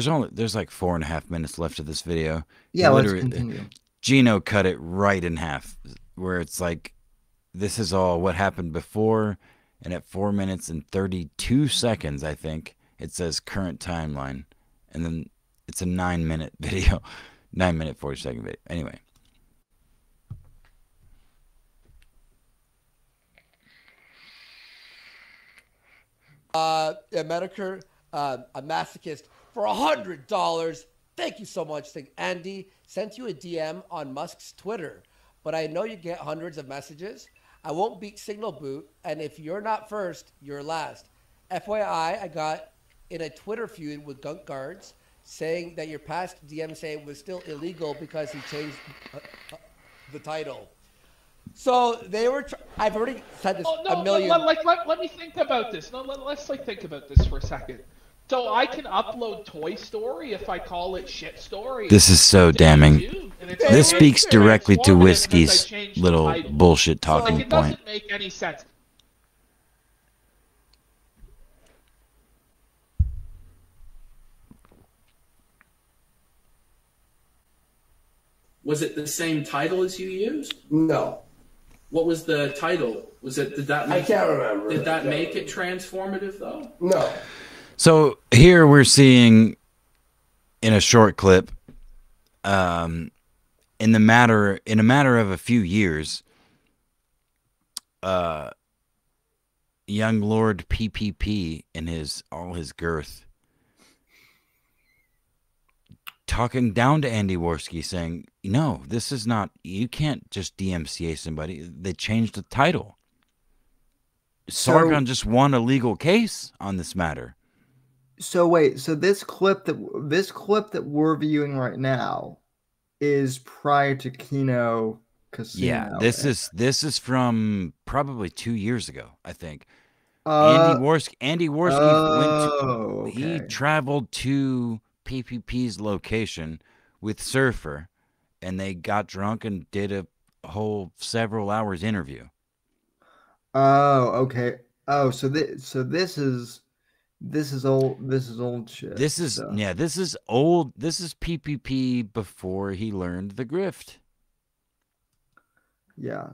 like 4.5 minutes left of this video. Yeah, let's continue. Gino cut it right in half, where it's like, this is all what happened before, and at 4 minutes and 32 seconds, I think, it says current timeline, and then it's a 9-minute video, 9-minute 40-second video. Anyway. Medicare, a masochist for $100. Thank you so much. Thank Andy. Sent you a DM on Musk's Twitter, but I know you get hundreds of messages. I won't beat Signal Boot, and if you're not first, you're last. FYI, I got in a Twitter feud with Gunk Guards saying that your past DM say was still illegal because he changed the title. So they were. I've already said this a million. Let me think about this. No, let's think about this for a second. So I can upload Toy Story if I call it Shit Story. This is so damning. This speaks directly to Whiskey's little bullshit talking point. It doesn't make any sense. Was it the same title as you used? No. What was the title? Did that I can't remember. Did that make it transformative though? No. So here we're seeing in a short clip, in a matter of a few years, young Lord PPP in all his girth, talking down to Andy Worski, saying, no, this is not, you can't just DMCA somebody. They changed the title. Sargon just won a legal case on this matter. So wait, so this clip that we're viewing right now is prior to Kino Casino. Yeah, this is from probably 2 years ago, I think. Andy Worski he traveled to PPP's location with Surfer, and they got drunk and did a whole several hours interview. Oh, okay. Oh, so this is old shit. This is old. This is PPP before he learned the grift. Yeah.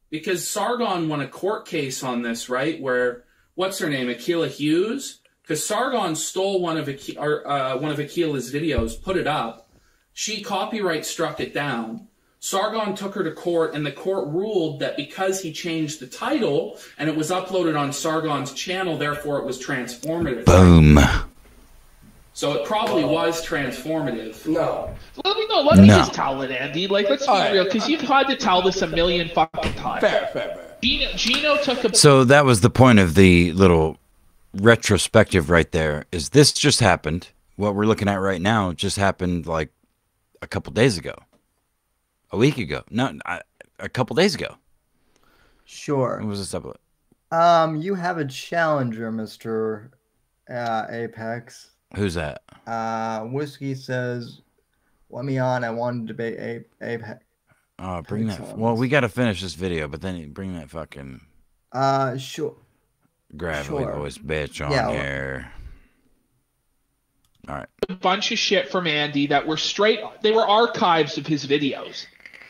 Because Sargon won a court case on this, right? Where what's her name, Akilah Hughes? Because Sargon stole one of Akilah's videos, put it up. She copyright struck it down. Sargon took her to court, and the court ruled that because he changed the title and it was uploaded on Sargon's channel, therefore it was transformative. Boom. So it probably was transformative. No. Let me just tell it, Andy. Let's be real, because you've had to tell this a million fucking times. Fair. Gino took a... So that was the point of the little retrospective right there, is this just happened. What we're looking at right now just happened like a couple days ago. A week ago. No, a couple days ago. Sure. What was this up? You have a challenger, Mr. Apex. Who's that? Whiskey says, let me on. I want to debate Apex. Oh, bring that. Well, we got to finish this video, but then bring that fucking... Sure. Gravelly voice bitch on here. All right. A bunch of shit from Andy that were they were archives of his videos.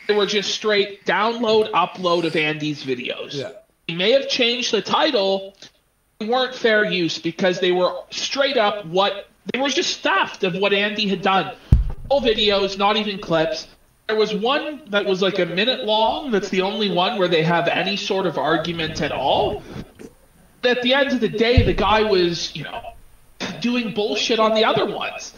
They were just straight download, upload of Andy's videos. Yeah. He may have changed the title. They weren't fair use because they were straight up they were just stuffed of what Andy had done. Full videos, not even clips. There was one that was like a minute long. That's the only one where they have any sort of argument at all. At the end of the day, the guy was, doing bullshit on the other ones.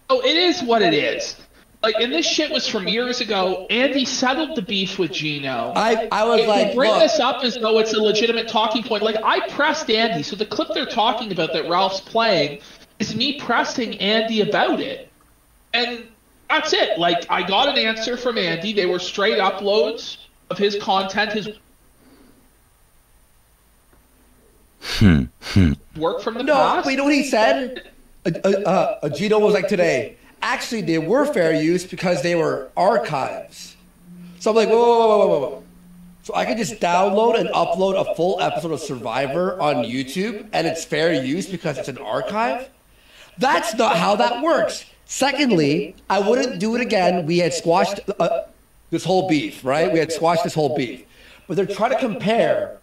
So it is what it is. And this shit was from years ago. Andy settled the beef with Gino. I was like, bring this up as though it's a legitimate talking point. I pressed Andy. So the clip they're talking about that Ralph's playing is me pressing Andy about it. And That's it. Like, I got an answer from Andy. They were straight uploads of his content, his work from the past. No, you know what he said? Gino was like today. Actually, they were fair use because they were archives. So I'm like, whoa. So I could just download and upload a full episode of Survivor on YouTube, and it's fair use because it's an archive? That's not how that works. Secondly, I wouldn't do it again. We had squashed this whole beef, right? We had squashed this whole beef. But they're trying to compare.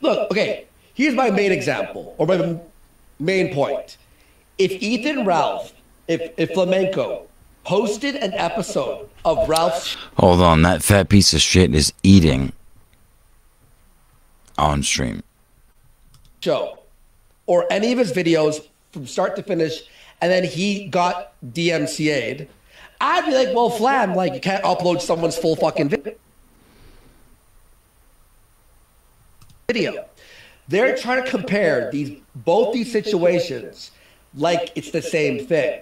Look, okay, here's my main example, or my main point. If Ethan Ralph, if Flamenco posted an episode of Ralph's... Hold on, that fat piece of shit is eating on stream. ...show, or any of his videos from start to finish, and then he got DMCA'd, I'd be like, well, Flam, like, you can't upload someone's full fucking video. They're trying to compare both these situations like it's the same thing.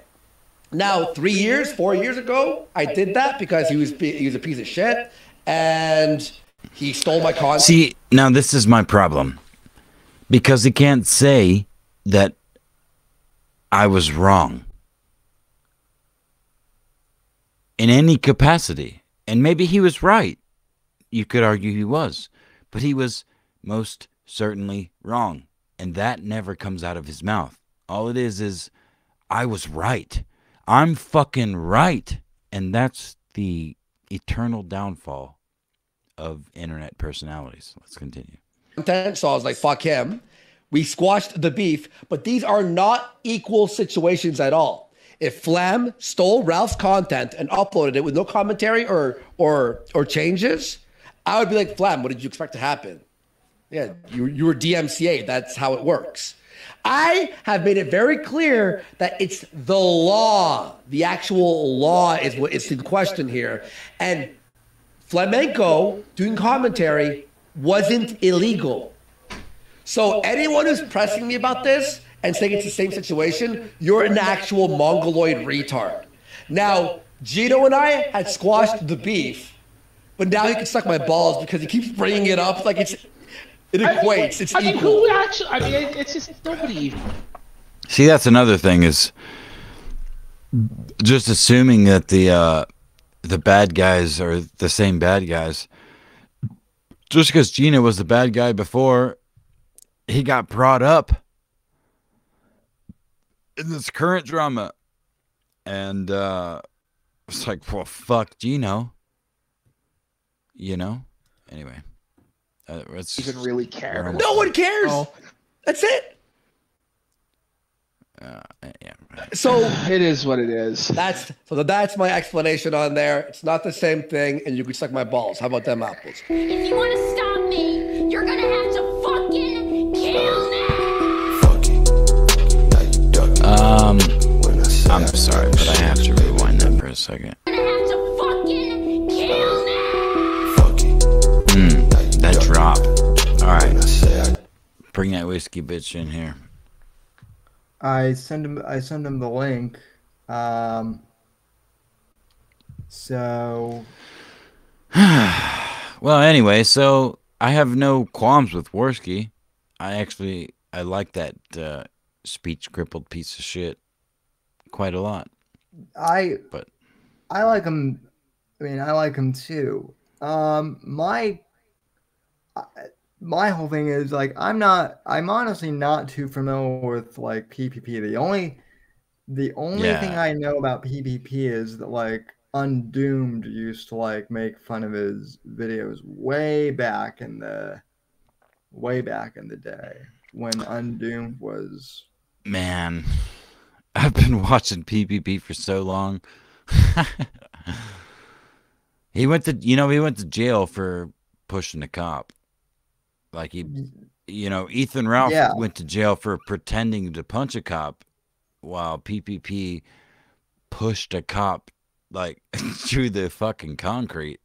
Now, 4 years ago, I did that because he was a piece of shit, and he stole my content. See, now this is my problem. Because he can't say that I was wrong in any capacity. And maybe he was right. You could argue he was. But he was most certainly wrong. And that never comes out of his mouth. All it is I was right. I'm fucking right. And that's the eternal downfall of internet personalities. Let's continue. So I was like, fuck him. We squashed the beef, but these are not equal situations at all. If Flam stole Ralph's content and uploaded it with no commentary or changes, I would be like, Flam, what did you expect to happen? Yeah, you were DMCA. That's how it works. I have made it very clear that it's the law. The actual law is what is in question here. And Flamenco doing commentary wasn't illegal. So anyone who's pressing me about this and saying it's the same situation, you're an actual mongoloid retard. Now, Gino and I had squashed the beef, but now he can suck my balls because he keeps bringing it up like it equates. It's equal. Who actually? I mean, it's just nobody. See, that's another thing is just assuming that the bad guys are the same bad guys. Just because Gina was the bad guy before, he got brought up in this current drama. And it's like, well, fuck Gino. You know? Anyway. It's Even really care. No one cares. Oh. That's it. Yeah. So it is what it is. That's my explanation on there. It's not the same thing, and you can suck my balls. How about them apples? If you want to stop me, you're gonna have to fucking kill me. I'm sorry, but I have to rewind that for a second. You're gonna have to fucking kill me. That drop. All right. Bring that whiskey bitch in here. I send him the link. So well, anyway, so I have no qualms with Worski. I like that speech crippled piece of shit quite a lot. I like him. I mean, I like him too. My whole thing is like I'm honestly not too familiar with like PPP. The only thing I know about PPP is that like Undoomed used to like make fun of his videos way back in the day when Undoomed was. Man, I've been watching PPP for so long. He went to jail for pushing a cop. Like Ethan Ralph went to jail for pretending to punch a cop while PPP pushed a cop like through the fucking concrete.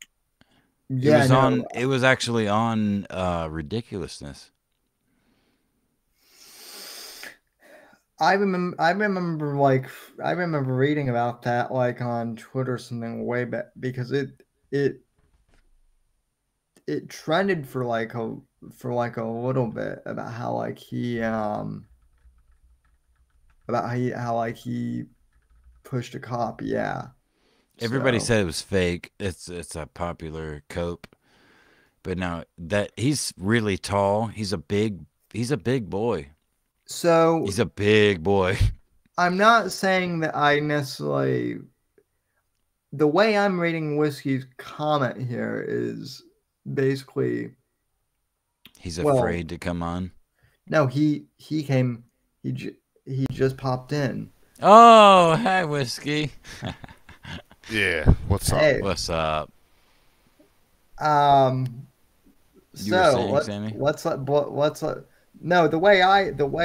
Yeah, it was actually on Ridiculousness. I remember reading about that like on Twitter or something way back because it trended for like a little bit about how like he how like he pushed a cop. Yeah. Everybody So said it was fake. It's a popular cope. But now that he's really tall, he's a big boy. so He's a big boy. I'm not saying that I necessarily. The way I'm reading Whiskey's comment here is basically, He's well, afraid to come on. no, he came, he just popped in. Oh, hi, Whiskey. Yeah, what's up? Hey, What's up? You were so saying, Sammy? no, the way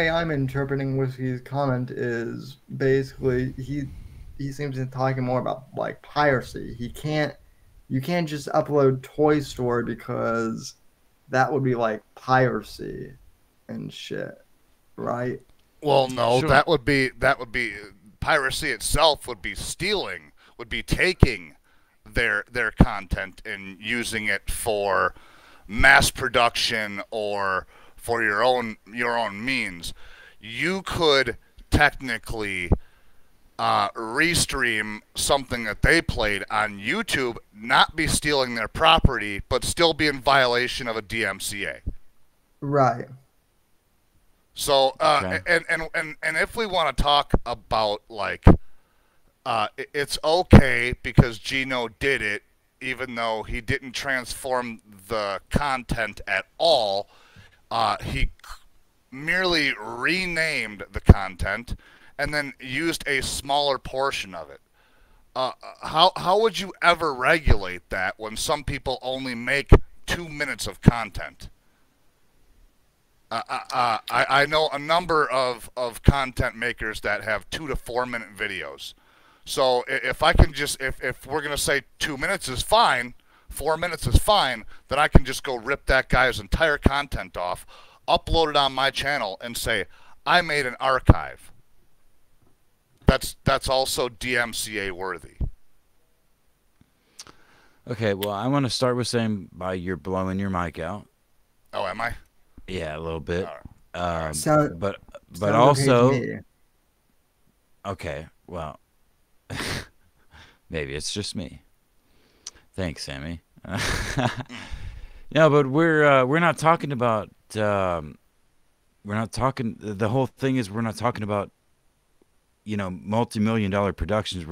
I'm interpreting Whiskey's comment is basically he seems to be talking more about like piracy. You can't just upload Toy Story because that would be like piracy and shit, right? Well, no, Sure. that would be piracy itself would be stealing, would be taking their content and using it for mass production or for your own means. You could technically restream something that they played on YouTube, not be stealing their property, but still be in violation of a DMCA. Right. So, Okay. and if we want to talk about like, it's okay because Gino did it, even though he didn't transform the content at all. He merely renamed the content and then used a smaller portion of it. How would you ever regulate that when some people only make 2 minutes of content? I know a number of content makers that have 2 to 4 minute videos. So if I can just, if we're going to say 2 minutes is fine, 4 minutes is fine, then I can just go rip that guy's entire content off, upload it on my channel, and say, I made an archive. That's also DMCA worthy. Okay, well, I want to start with saying you're blowing your mic out. Oh, am I? Yeah, a little bit. Sound- But Sounds okay to also, me. okay, well, maybe it's just me. Thanks, Sammy. Yeah, but we're not talking about we're not talking. The whole thing is we're not talking about multi-million-dollar productions.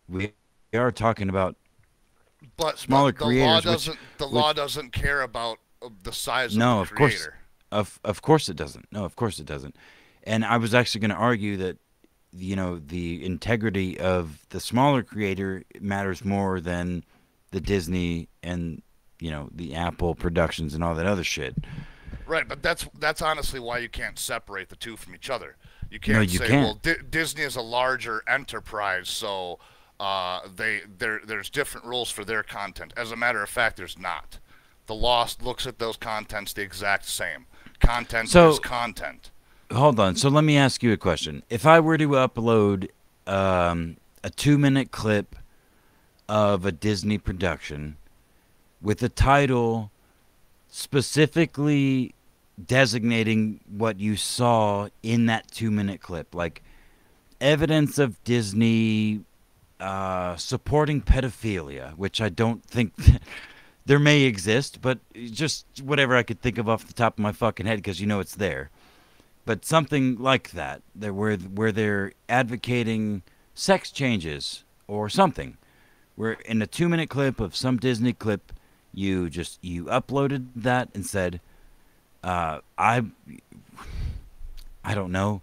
We are talking about But smaller the creators. law doesn't care about the size No, of the of course. creator. Of course it doesn't. No, of course it doesn't. And I was actually going to argue that the integrity of the smaller creator matters more than the Disney and the Apple productions and all that other shit. Right, but that's honestly why you can't separate the two from each other. You No, can't you say, can't. well, Disney is a larger enterprise, so there's different rules for their content. As a matter of fact, there's not. The law looks at those contents the exact same. Content is content. Hold on. So let me ask you a question. If I were to upload a 2-minute clip of a Disney production with a title specifically designating what you saw in that 2-minute clip, like evidence of Disney supporting pedophilia, which I don't think there may exist, but just whatever I could think of off the top of my fucking head, because it's there. But something like that, where they're advocating sex changes or something, where in a 2-minute clip of some Disney clip, you uploaded that and said, I don't know.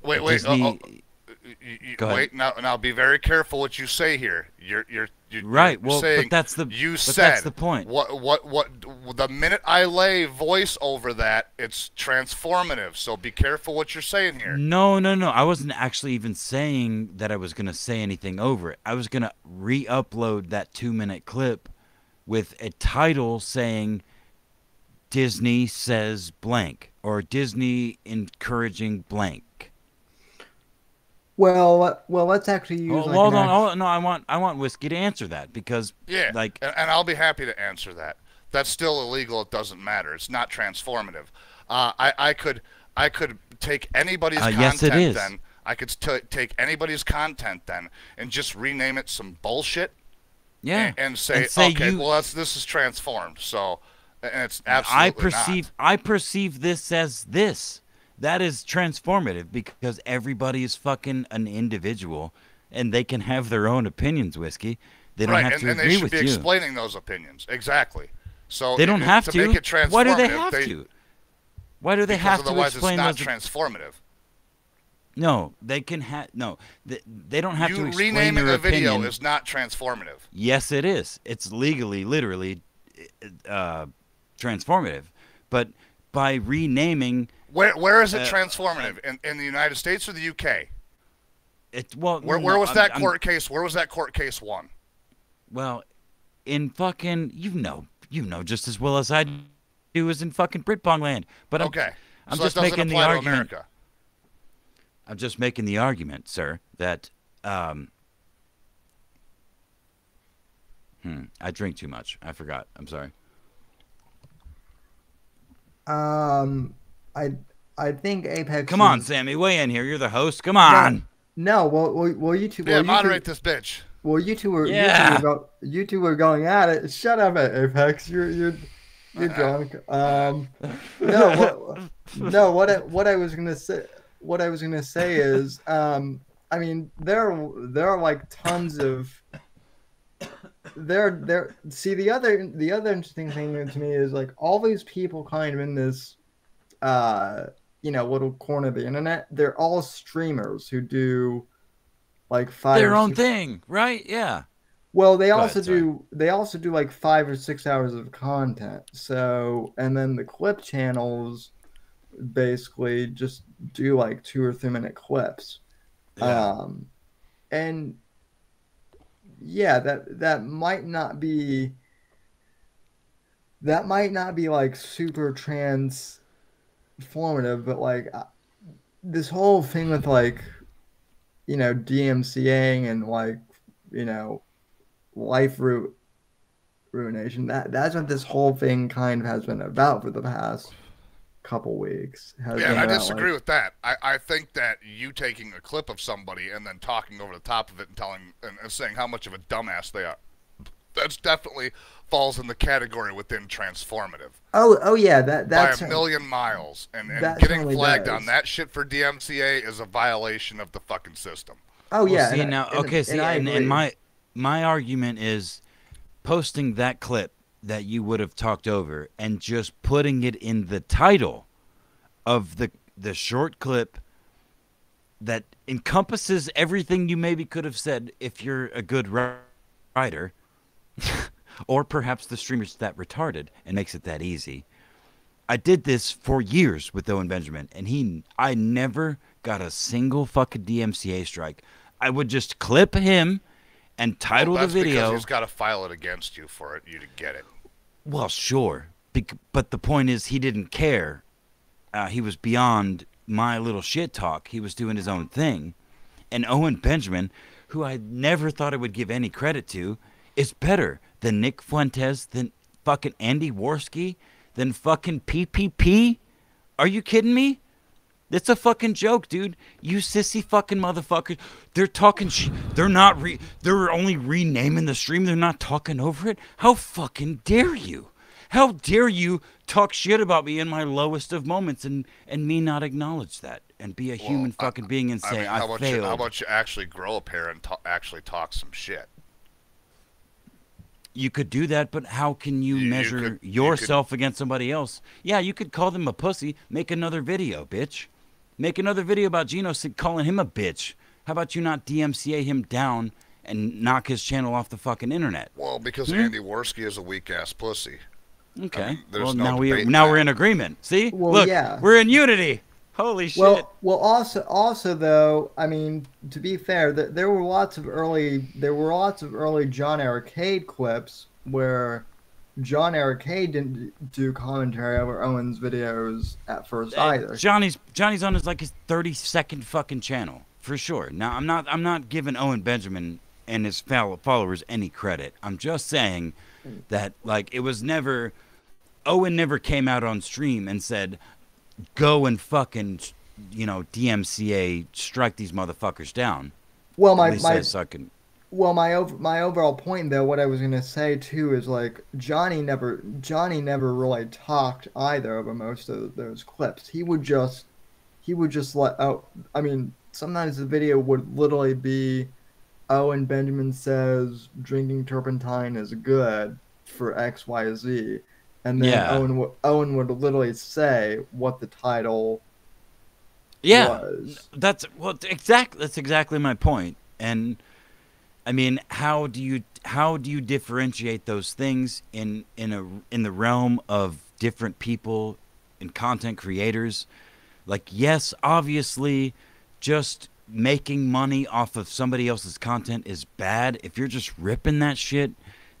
Wait, Disney, Go ahead. wait. Now, be very careful what you say here. You're right. Well, saying but that's the point. What? The minute I lay voice over that, it's transformative. So be careful what you're saying here. No. I wasn't actually even saying that I was going to say anything over it. I was going to re-upload that 2-minute clip with a title saying Disney says blank or Disney encouraging blank. Well, let's actually use. Well, hold on. No, I want Whiskey to answer that because like, and I'll be happy to answer that. That's still illegal. It doesn't matter. It's not transformative. I could take anybody's content yes, it is. then. I could take anybody's content then and just rename it some bullshit. Yeah. And say okay, well this is transformed. So, and it's absolutely not. I perceive this as this. That is transformative because everybody is fucking an individual, and they can have their own opinions. Whiskey, they don't have to agree with you. And they should be explaining those opinions exactly. So they don't have to. Make it transformative, why do they have to? Why do they have to otherwise explain it's not those? transformative. No, they can have no. They don't have to explain renaming their a video opinion. is not transformative. Yes, it is. It's legally, literally, transformative. But by renaming, where is it transformative in the United States or the UK? Where was that court case? Where was that court case won? Well, in fucking you know just as well as I do as in fucking Britpong land. But I'm just making the argument. I'm just making the argument, sir, that I drink too much. I forgot. I'm sorry. I think Apex. Come on, Sammy, weigh in here. You're the host. Come on. No, well, you two. Yeah, moderate this bitch. Well, you two were going at it. Shut up, Apex. You're drunk. No, what I was gonna say. What I was gonna say is, I mean, there are like tons of. See, the other interesting thing to me is like all these people kind of in this, little corner of the internet. They're all streamers who do, like their own thing, right? Yeah. Well, they also do like 5 or 6 hours of content. So, and then the clip channels basically just do like 2 or 3 minute clips. Yeah. And yeah, that might not be like super transformative, but like this whole thing with like, DMCAing and like, life ruination, that's what this whole thing kind of has been about for the past couple weeks. I disagree with that. I think that you taking a clip of somebody and then talking over the top of it and telling and saying how much of a dumbass they are, that's definitely falls in the category within transformative. Oh yeah, that's by a million miles, and getting flagged on that shit for DMCA is a violation of the fucking system. Oh yeah. And my argument is posting that clip that you would have talked over and just putting it in the title of the short clip that encompasses everything you maybe could have said if you're a good writer, or perhaps the streamer's that retarded and makes it that easy. I did this for years with Owen Benjamin, and I never got a single fucking DMCA strike. I would just clip him and title the video. Because he's got to file it against you for you to get it. Well, sure, but the point is he didn't care. He was beyond my little shit talk. He was doing his own thing. And Owen Benjamin, who I never thought I would give any credit to, is better than Nick Fuentes, than fucking Andy Worski, than fucking PPP. Are you kidding me? It's a fucking joke, dude. You sissy fucking motherfuckers. They're talking they're only renaming the stream. They're not talking over it. How fucking dare you? How dare you talk shit about me in my lowest of moments and me not acknowledge that and be a human fucking being and say I failed. How about you actually grow a pair and actually talk some shit? You could do that, but how can you measure yourself against somebody else? Yeah, you could call them a pussy. Make another video, bitch. Make another video about Gino calling him a bitch. How about you not DMCA him down and knock his channel off the fucking internet? Well, because Andy Worski is a weak-ass pussy. Okay. Well, now we're in agreement. See? Well, look, yeah. We're in unity. Holy shit. Well, also though, I mean, to be fair, there were lots of early John Arcade clips where John Arcade didn't do commentary over Owen's videos at first either. Johnny's on his 30-second fucking channel. for sure. Now, I'm not giving Owen Benjamin and his followers any credit. I'm just saying that, like, it was never, Owen never came out on stream and said, go and fucking, DMCA, strike these motherfuckers down. Well, my overall point, though, what I was gonna say too is, like, Johnny never really talked either over most of those clips. He would just let out. I mean, sometimes the video would literally be, Owen Benjamin says drinking turpentine is good for XYZ, and then Owen would literally say what the title was. That's exactly my point. And I mean, how do you differentiate those things in the realm of different people and content creators? Like, yes, obviously, just making money off of somebody else's content is bad. If you're just ripping that shit,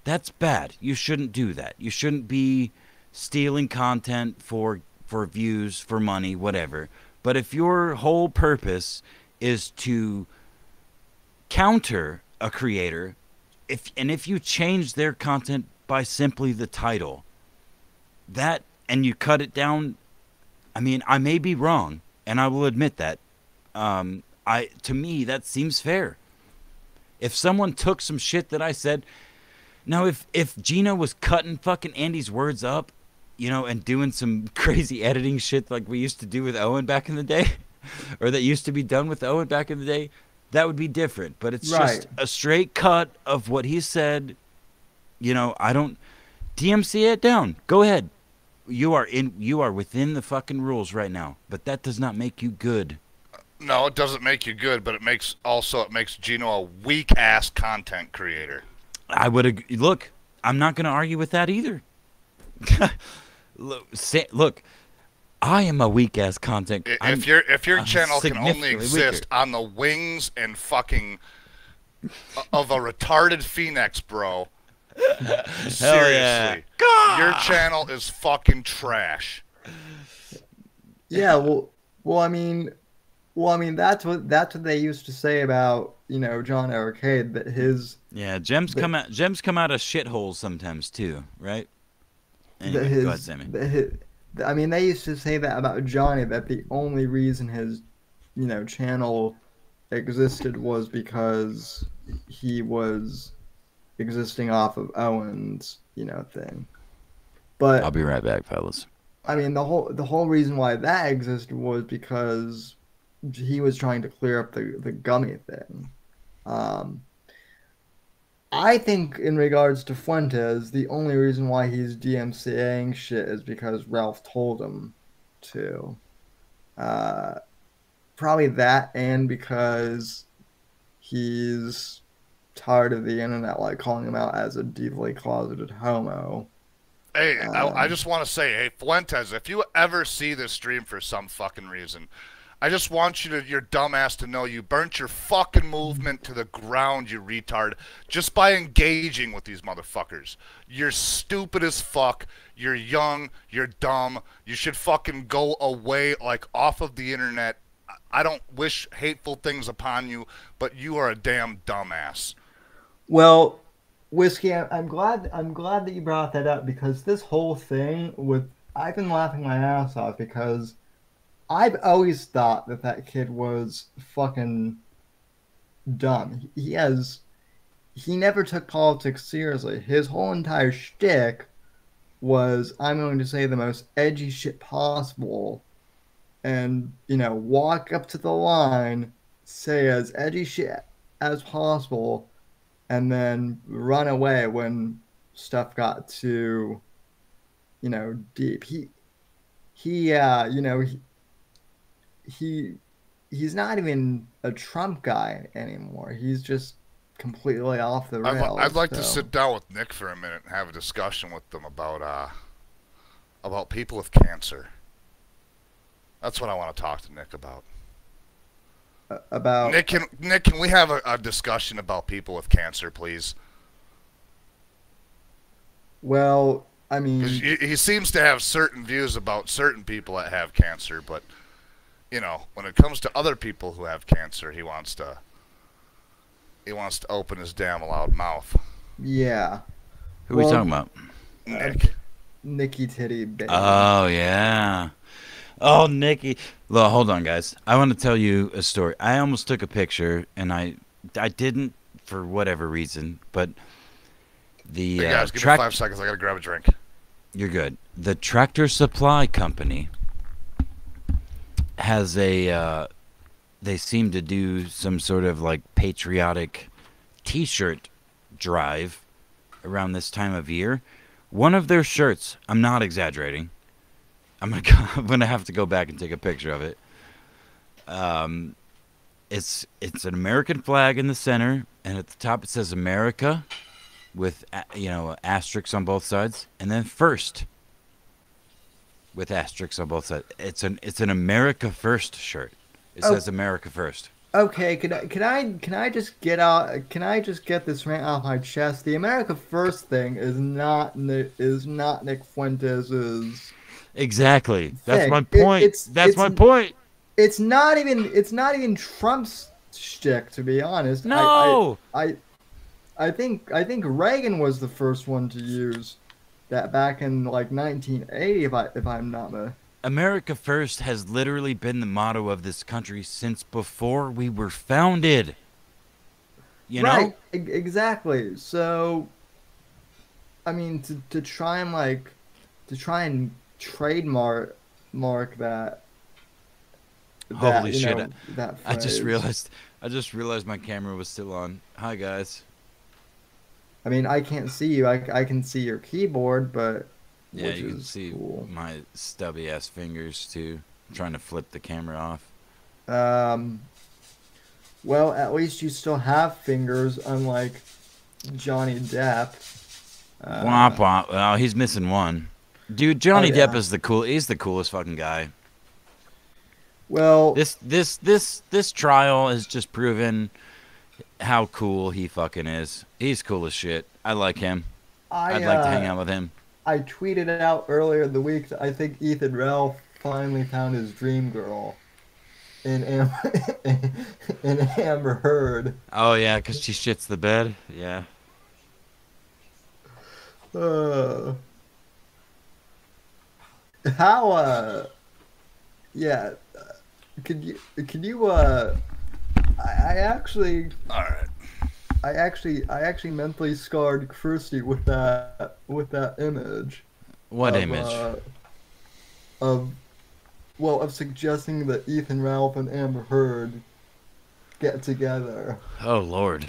that's bad. You shouldn't do that. You shouldn't be stealing content for views, for money, whatever. But if your whole purpose is to counter a creator, if you change their content by simply the title, and you cut it down, I mean, I may be wrong, and I will admit that. To me, that seems fair. If someone took some shit that I said, now if Gino was cutting fucking Andy's words up, and doing some crazy editing shit like we used to do with Owen back in the day, or that used to be done with Owen back in the day, that would be different. But it's just a straight cut of what he said. I don't DMCA it down. Go ahead. You are within the fucking rules right now, but that does not make you good. No, it doesn't make you good, but it makes Gino a weak-ass content creator. I would look. I'm not going to argue with that either. Look, I am a weak-ass content. If your channel can only exist on the wings and fucking of a retarded phoenix, bro. Seriously, your channel is fucking trash. Yeah, well, I mean, that's what they used to say about John Arcade, that his gems come out of shitholes sometimes too, right? Anyway, go ahead, Sammy. I mean, they used to say that about Johnny, that the only reason his channel existed was because he was existing off of Owen's thing. But I'll be right back, fellas. I mean, the whole reason why that existed was because he was trying to clear up the gummy thing. I think in regards to Fuentes, the only reason why he's DMCAing shit is because Ralph told him to. Probably that, and because he's tired of the internet calling him out as a deeply closeted homo. Hey, I just want to say, hey, Fuentes, if you ever see this stream for some fucking reason, I just want your dumbass to know you burnt your fucking movement to the ground, you retard, just by engaging with these motherfuckers. You're stupid as fuck. You're young. You're dumb. You should fucking go away, off of the internet. I don't wish hateful things upon you, but you are a damn dumbass. Well, Whiskey, I'm glad that you brought that up, because this whole thing I've been laughing my ass off, because I've always thought that kid was fucking dumb. He never took politics seriously. His whole entire shtick was, I'm going to say the most edgy shit possible, and walk up to the line, say as edgy shit as possible, and then run away when stuff got too deep. He's not even a Trump guy anymore. He's just completely off the rails. I'd like to sit down with Nick for a minute and have a discussion with them about people with cancer. That's what I want to talk to Nick about. Nick, can we have a discussion about people with cancer, please? Well, I mean, he seems to have certain views about certain people that have cancer, but you know, when it comes to other people who have cancer, he wants to open his damn loud mouth. Yeah. Who are we talking about? Nick. Nikki Titty Baby. Oh, yeah. Oh, Nikki. Well, hold on, guys. I want to tell you a story. I almost took a picture, and I didn't for whatever reason, but the hey guys, give me 5 seconds. I got to grab a drink. You're good. The Tractor Supply Company has they seem to do some sort of like patriotic t-shirt drive around this time of year. One of their shirts, I'm not exaggerating, I'm gonna have to go back and take a picture of it. It's an American flag in the center, and at the top it says America with asterisks on both sides, and then first with asterisks on both sides. It's an America First shirt. It says America First. Okay, can I just get this rant off my chest? The America First thing is not Nick Fuentes'. Exactly. That's thing. my point. That's my point. It's not even Trump's shtick, to be honest. No. I think Reagan was the first one to use that back in like 1980, if I'm not mistaken. America First has literally been the motto of this country since before we were founded. You know? Right, exactly. So, I mean, to try and trademark that. Holy shit! That I just realized my camera was still on. Hi guys. I mean, I can't see you. I can see your keyboard, but yeah, you can see cool. My stubby ass fingers too. I'm trying to flip the camera off. Well, at least you still have fingers, unlike Johnny Depp. Womp womp. Well, he's missing one. Dude, Johnny Depp is the cool. He's the coolest fucking guy. Well, this trial has just proven how cool he fucking is. He's cool as shit. I like him. I'd like to hang out with him. I tweeted out earlier in the week that I think Ethan Ralph finally found his dream girl in Amber Heard. Oh yeah, because she shits the bed. Yeah. Yeah. Could you I actually mentally scarred Kirsty with that image. What image? Of suggesting that Ethan Ralph and Amber Heard get together. Oh Lord.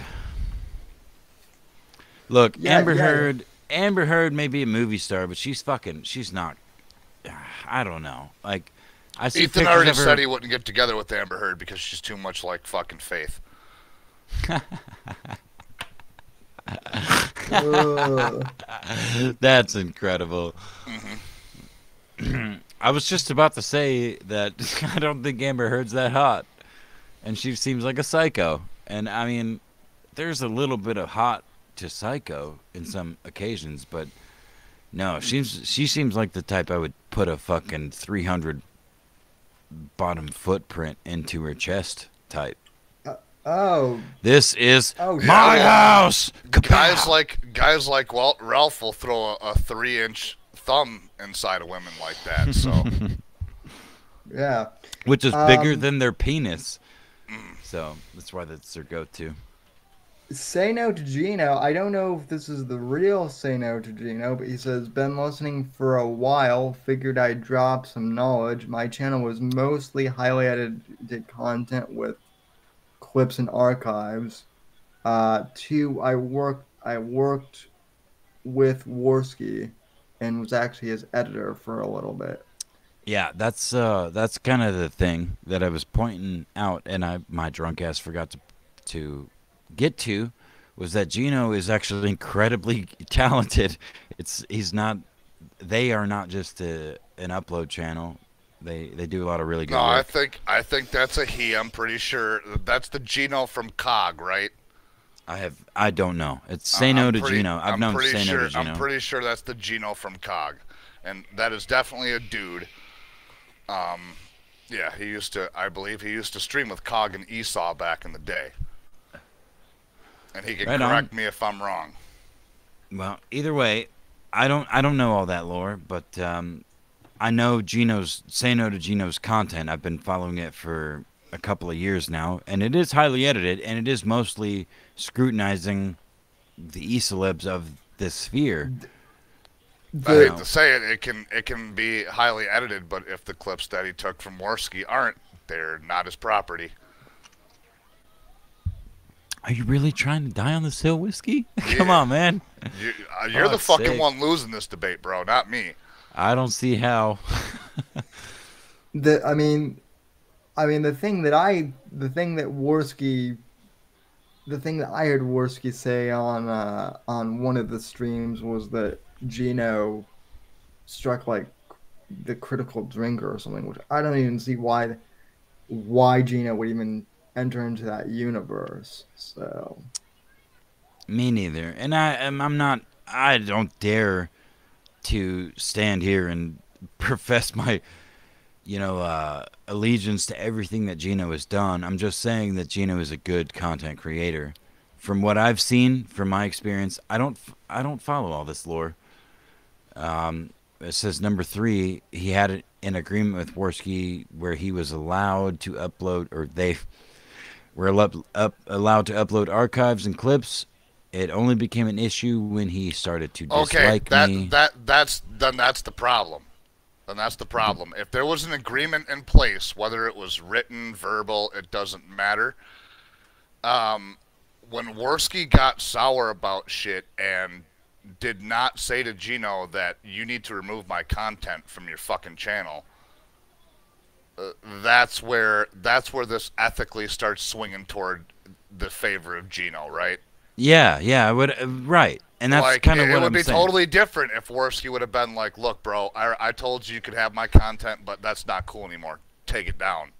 Look, Amber Heard may be a movie star, but she's not. I don't know. Like, I see Ethan already said he wouldn't get together with Amber Heard because she's too much like fucking Faith. That's incredible. Mm-hmm. I was just about to say that I don't think Amber Heard's that hot, and she seems like a psycho. And I mean, there's a little bit of hot to psycho in some occasions, but no, she seems like the type I would put a fucking 300 bottom footprint into her chest type. This is my house. Guys like Ralph will throw a 3-inch thumb inside of women like that. So yeah, which is bigger than their penis. So that's why that's their go-to. Say No to Gino. I don't know if this is the real Say No to Gino, but he says, been listening for a while, figured I'd drop some knowledge. My channel was mostly highly edited content with clips and archives. 2, I worked with Worski and was actually his editor for a little bit. Yeah, that's kind of the thing that I was pointing out, and my drunk ass forgot to get to, was that Gino is actually incredibly talented. They are not just an upload channel. They do a lot of really good work. I think that's a he. I'm pretty sure that's the Gino from COG, right? I don't know. It's Say No to Gino. I've known Say No to Gino. I'm pretty sure that's the Gino from COG, and that is definitely a dude. Yeah, he used to. I believe he used to stream with Cog and Esau back in the day. And he can correct me if I'm wrong. Well, either way, I don't know all that lore, but I know Gino's Say No to Gino's content. I've been following it for a couple of years now, and it is highly edited, and it is mostly scrutinizing the e-celebs of this sphere. I hate to say it, it can be highly edited, but if the clips that he took from Worski aren't, they're not his property. Are you really trying to die on this hill, Whiskey? Yeah. Come on, man. You're the fucking one losing this debate, bro, not me. I don't see how. The thing that I heard Worski say on one of the streams was that Gino struck like the critical drinker or something, which I don't even see why Gino would even enter into that universe. So me neither. And I don't dare to stand here and profess my allegiance to everything that Gino has done. I'm just saying that Gino is a good content creator. From what I've seen, from my experience, I don't follow all this lore. It says number 3, he had an agreement with Worski where he was allowed to upload, or they were allowed to upload archives and clips. It only became an issue when he started to dislike me. That's the problem. Then that's the problem. If there was an agreement in place, whether it was written, verbal, it doesn't matter. When Worski got sour about shit and did not say to Gino that you need to remove my content from your fucking channel, that's where this ethically starts swinging toward the favor of Gino, right? Yeah, I would, right. And that's like, kind of what I'm saying. It would be totally different if Worski would have been like, look, bro, I told you could have my content, but that's not cool anymore. Take it down.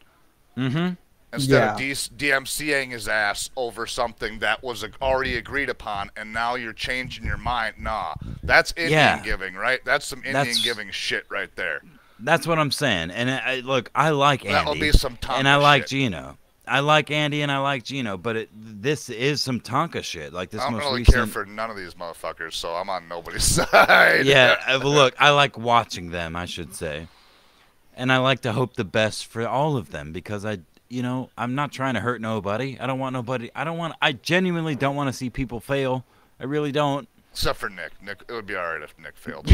Mm-hmm. Instead of DMCAing his ass over something that was already agreed upon, and now you're changing your mind. Nah, that's Indian giving, right? That's some Indian giving shit right there. That's what I'm saying. And look, I like Andy. That would be some Tonka and I like shit. Gino. I like Andy and I like Gino, but this is some Tonka shit. Like this I don't most really recent... care for none of these motherfuckers, so I'm on nobody's side. Yeah, but look, I like watching them, I should say. And I like to hope the best for all of them because I'm not trying to hurt nobody. I genuinely don't want to see people fail. I really don't. Except for Nick. It would be alright if Nick failed.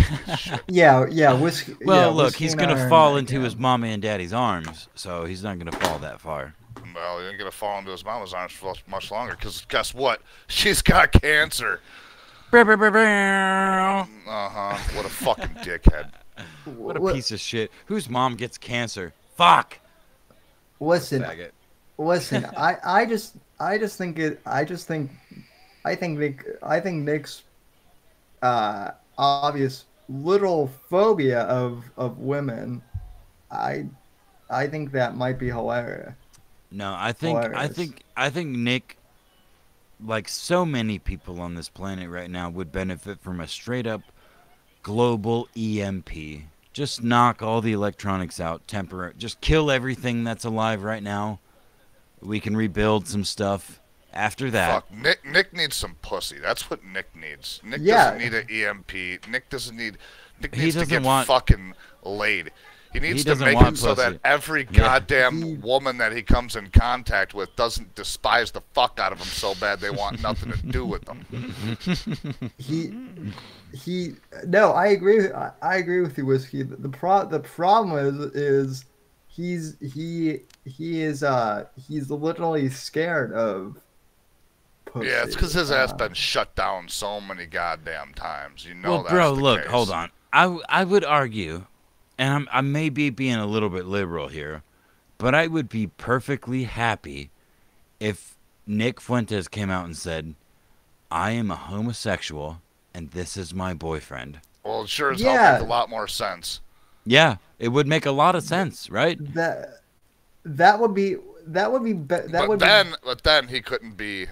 Yeah, Whiskey. Well, look, he's going to fall into his mommy and daddy's arms, so he's not going to fall that far. Well, he ain't going to fall into his mama's arms for much longer, because guess what? She's got cancer. What a fucking dickhead. What a piece of shit. Whose mom gets cancer? Fuck. Listen, I think Nick's obvious little phobia of women, I think that might be hilarious. No, I think Nick, like so many people on this planet right now, would benefit from a straight up global EMP. Just knock all the electronics out, just kill everything that's alive right now. We can rebuild some stuff after that. Fuck, Nick needs some pussy. That's what Nick needs. Nick doesn't need an EMP. Nick needs to get fucking laid. He needs to make it so that every goddamn woman that he comes in contact with doesn't despise the fuck out of him so bad they want nothing to do with him. No, I agree. I agree with you, Whiskey. The problem is he's literally scared of pussy. Yeah, it's because his ass been shut down so many goddamn times. Well, that's bro, the look, case. Hold on. I would argue, and I may be being a little bit liberal here, but I would be perfectly happy if Nick Fuentes came out and said, I am a homosexual and this is my boyfriend. Well, it sure as hell makes a lot more sense. Yeah, it would make a lot of sense, right? That would be But then he couldn't be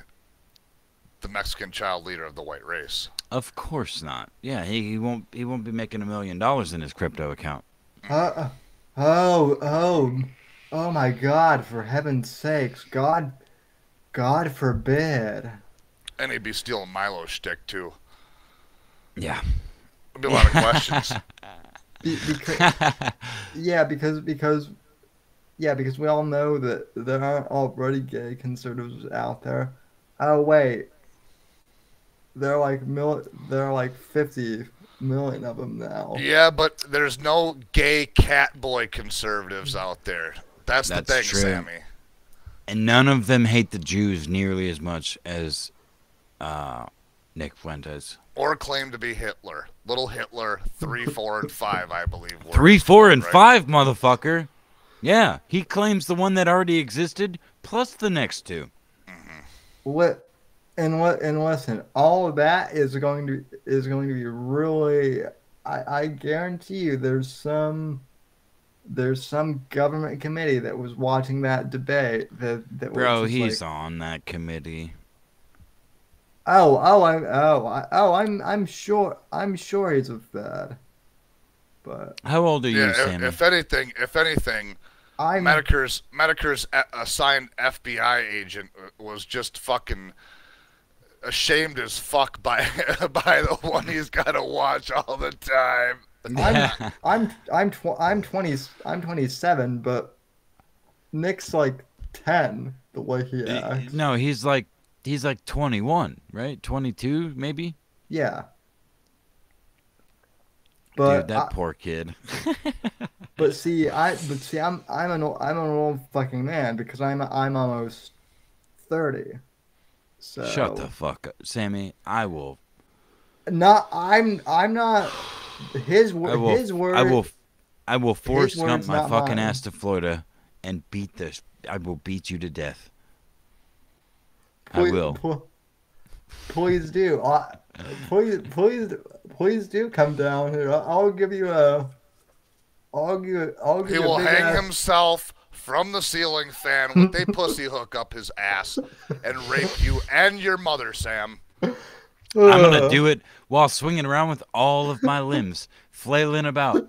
the Mexican child leader of the white race. Of course not. Yeah, he won't be making $1 million in his crypto account. Oh my God! For heaven's sakes, God forbid. And he'd be stealing Milo's shtick too. Yeah. There'd be a lot of questions. Because we all know that there aren't already gay conservatives out there. Oh wait, there are like 50 million of them now. Yeah, but there's no gay cat boy conservatives out there. That's the thing, true. Sammy. And none of them hate the Jews nearly as much as Nick Fuentes. Or claim to be Hitler. Little Hitler, 3, 4, and 5, I believe. 3, 4, and 5, motherfucker. Yeah, he claims the one that already existed, plus the next two. And listen, all of that is going to be really. I guarantee you, there's some government committee that was watching that debate that Bro, was he's on that committee. I'm sure he's a Fed. But how old are you, Sammy? If anything, Medicare's assigned FBI agent was just fucking ashamed as fuck by the one he's got to watch all the time. I'm 27, but Nick's like 10 the way he acts. No, he's like 21, right? 22 maybe? Yeah. But dude, that poor kid. I'm an old fucking man because I'm almost 30. So shut the fuck up, Sammy. I will. I'm not. His word. I will force Gump my fucking mine. ass to Florida and I will beat you to death. Please, I will. Please do. Please do come down here. I'll give you a. He will hang himself from the ceiling fan with a pussy hook up his ass and rape you and your mother, Sam. I'm gonna do it while swinging around with all of my limbs, flailing about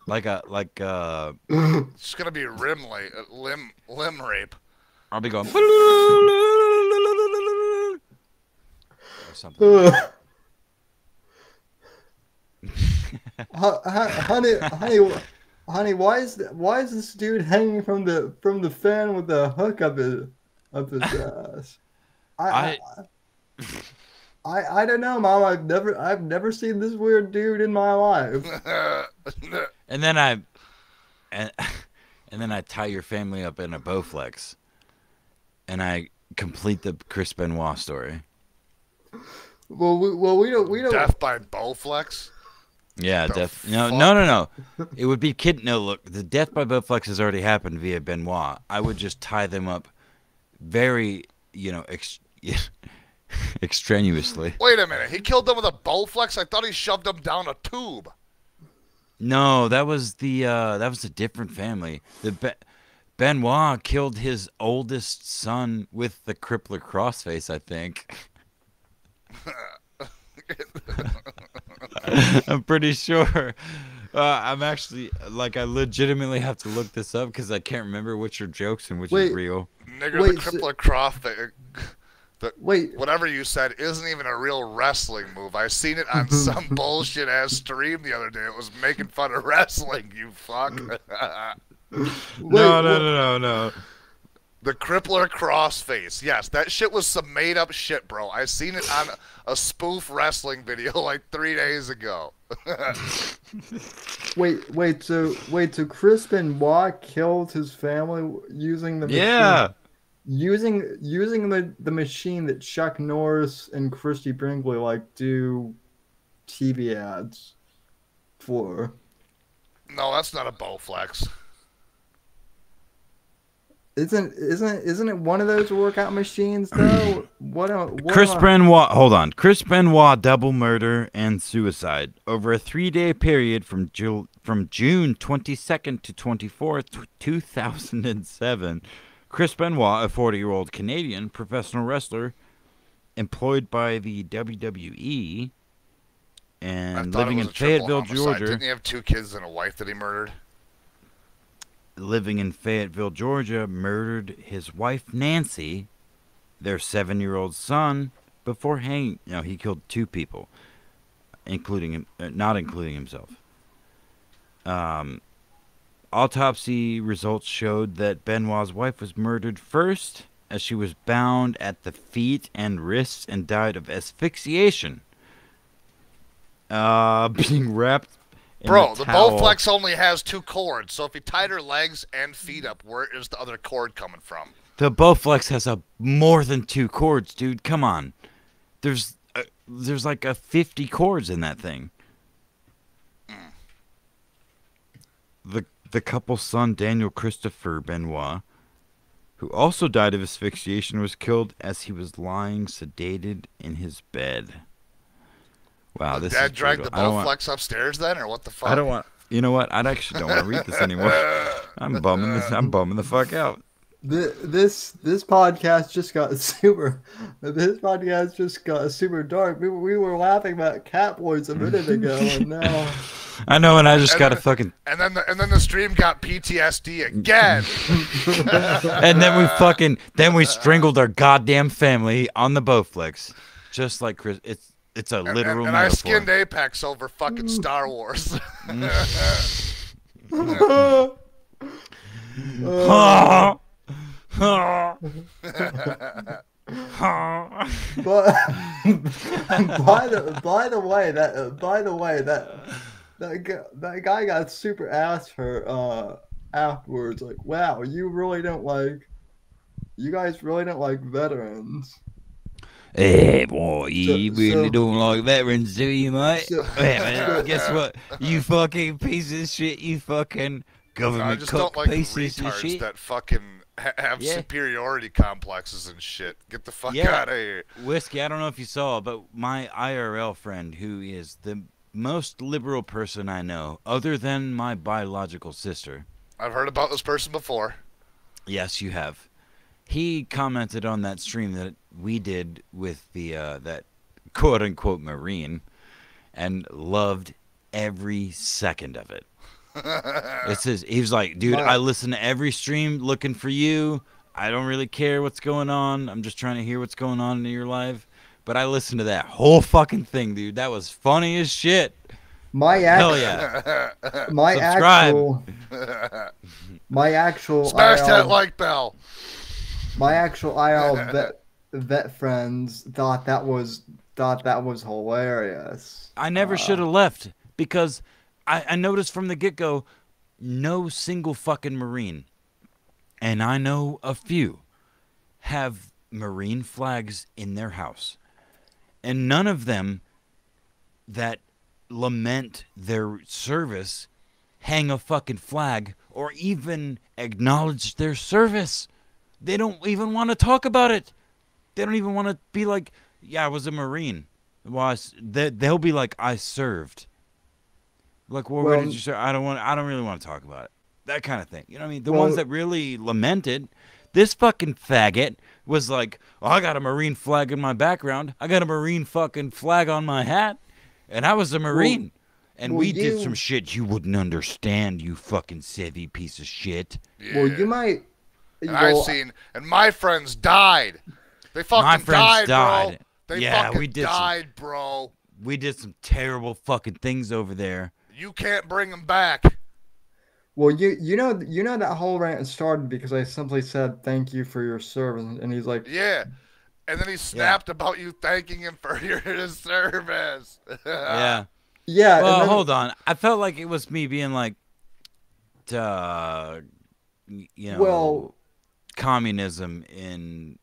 like It's gonna be limb rape. I'll be going or something. Honey, why is this dude hanging from the fan with the hook up his ass? I don't know, Mom. I've never seen this weird dude in my life. And then I tie your family up in a Bowflex, and I complete the Chris Benoit story. Well, we don't. Death by Bowflex. Yeah, death. No. It would be kid. No, look, the death by Bowflex has already happened via Benoit. I would just tie them up, very, extraneously. Wait a minute, he killed them with a Bowflex? I thought he shoved them down a tube. No, that was a different family. Benoit killed his oldest son with the crippler crossface, I think. I'm pretty sure. I'm actually I legitimately have to look this up because I can't remember which are jokes and which is real. Nigger, the crippler crossface. Whatever you said isn't even a real wrestling move. I seen it on some bullshit ass stream the other day. It was making fun of wrestling. You fuck. No. The crippler crossface. Yes, that shit was some made up shit, bro. I seen it on a spoof wrestling video like 3 days ago. Wait. So Chris Benoit killed his family using the machine. Yeah. Using the machine that Chuck Norris and Christy Brinkley do TV ads for. No, that's not a Bowflex. Isn't it one of those workout machines though? Benoit. Hold on. Chris Benoit double murder and suicide over a 3-day period from June 22nd to 24th, 2007. Chris Benoit, a 40-year-old Canadian professional wrestler employed by the WWE and living in Fayetteville, Georgia. Didn't he have 2 kids and a wife that he murdered? living in Fayetteville, Georgia, murdered his wife, Nancy, their 7-year-old son, before hanging. No, he killed 2 people, including him, not including himself. Autopsy results showed that Benoit's wife was murdered first, as she was bound at the feet and wrists and died of asphyxiation. Being wrapped in Bro, the towel. Bowflex only has 2 cords, so if he tied her legs and feet up, where is the other cord coming from? The Bowflex has more than 2 cords, dude. Come on. There's like 50 cords in that thing. The couple's son, Daniel Christopher Benoit, who also died of asphyxiation, was killed as he was lying sedated in his bed. Wow, this Dad is dragged the brutal. Bowflex upstairs then, or what the fuck? I don't want. You know what? I actually don't want to read this anymore. I'm bumming the fuck out. This podcast just got super. This podcast just got super dark. We were laughing about cat boys a minute ago, and now. I know, and I just got to fucking. And then the stream got PTSD again. And then we strangled our goddamn family on the Bowflex, just like Chris. It's a literal and I metaphor. skinned Apex over fucking Star Wars. But by the way, that guy got super ass hurt afterwards. Like, wow, you guys really don't like veterans. Hey, boy, you really don't like veterans, do you, mate? Guess what? You fucking piece of shit, you fucking government I just don't like retards that fucking have superiority complexes and shit. Get the fuck out of here. Whiskey, I don't know if you saw, but my IRL friend, who is the most liberal person I know, other than my biological sister. I've heard about this person before. Yes, you have. He commented on that stream that we did with the that quote-unquote Marine and loved every second of it. He was like, dude, I listen to every stream looking for you. I don't really care what's going on. I'm just trying to hear what's going on in your life. But I listened to that whole fucking thing, dude. That was funny as shit. Hell yeah. My actual smash IL, that like bell. My actual IL vet friends thought that was hilarious. I never should have left because I noticed from the get-go, no single fucking Marine, and I know a few, have Marine flags in their house. And none of them that lament their service hang a fucking flag or even acknowledge their service. They don't even want to talk about it. They don't even want to be like, yeah, I was a Marine. Well, they'll be like, I served. Like, well, where did you serve? I don't really want to talk about it. That kind of thing. You know what I mean? The ones that really lamented, this fucking faggot was like, oh, I got a Marine flag in my background. I got a Marine fucking flag on my hat. And I was a Marine. We did some shit you wouldn't understand, you fucking savvy piece of shit. Yeah. Well, you might. And my friends died. They fucking died, bro. They fucking died, bro. We did some terrible fucking things over there. You can't bring them back. Well, you know that whole rant started because I simply said thank you for your service, and he's like, yeah, and then he snapped about you thanking him for your service. Yeah. Well, hold on. I felt like it was me being like, communism in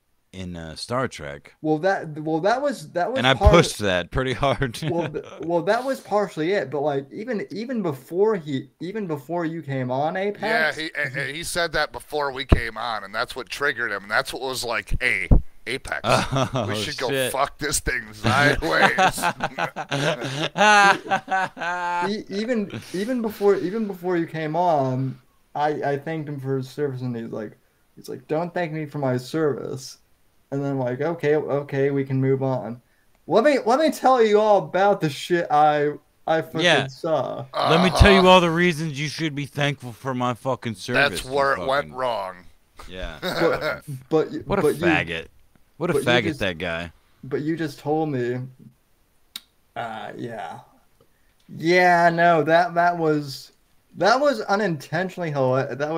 Star Trek. Well, that was. And I pushed that pretty hard. well, that was partially it. But like even before you came on, Apex. Yeah, he said that before we came on, and that's what triggered him, and that's what was like, hey, Apex, we should go fuck this thing sideways. even before you came on, I thanked him for his service, and he's like, don't thank me for my service. And then I'm like, okay, we can move on. Let me tell you all about the shit I I fucking saw. Let me tell you all the reasons you should be thankful for my fucking service. That's where it went wrong. Yeah. But what a faggot. What a faggot that guy. But you just told me. Yeah. Yeah, no, that was unintentionally hilarious. That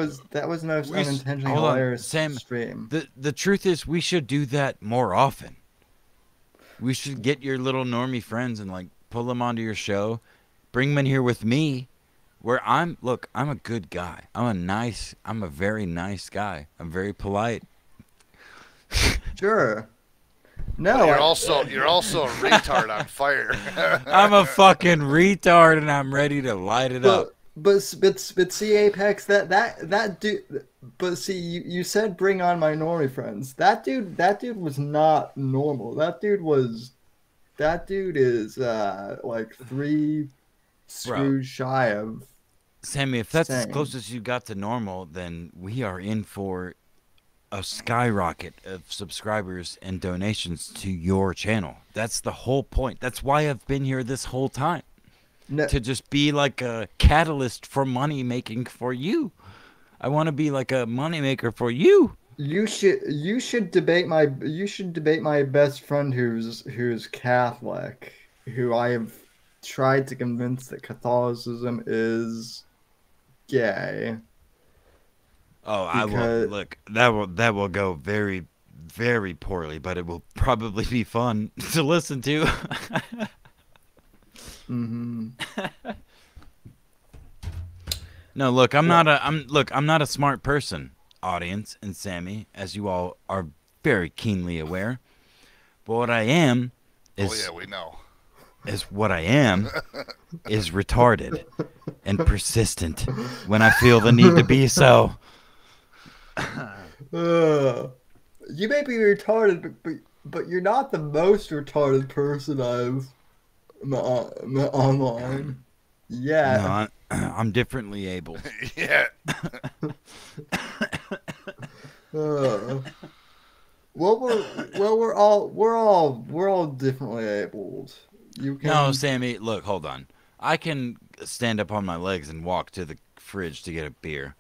was the most unintentionally hilarious stream. The truth is, we should do that more often. We should get your little normie friends and like pull them onto your show, bring them in here with me, where I'm a good guy. I'm a very nice guy. I'm very polite. Sure. No, but you're also a retard on fire. I'm a fucking retard and I'm ready to light it up. But see, Apex, that dude. But see, you said bring on my normie friends. That dude was not normal. That dude is like 3 screws shy of. Sammy, if that's as close as you got to normal, then we are in for a skyrocket of subscribers and donations to your channel. That's the whole point. That's why I've been here this whole time. No. To just be like a catalyst for money making for you. I want to be like a money maker for you. You should debate my best friend who's Catholic, who I have tried to convince that Catholicism is gay. Oh, I will look. That will go very, very poorly, but it will probably be fun to listen to. Mm-hmm. No, look, I'm not a smart person, audience and Sammy, as you all are very keenly aware. But what I am is we know. What I am is retarded and persistent when I feel the need to be so. You may be retarded, but you're not the most retarded person I've met online. Yeah. No, I'm differently able. Yeah. We're all differently abled. You can... No, Sammy, look, hold on. I can stand up on my legs and walk to the fridge to get a beer,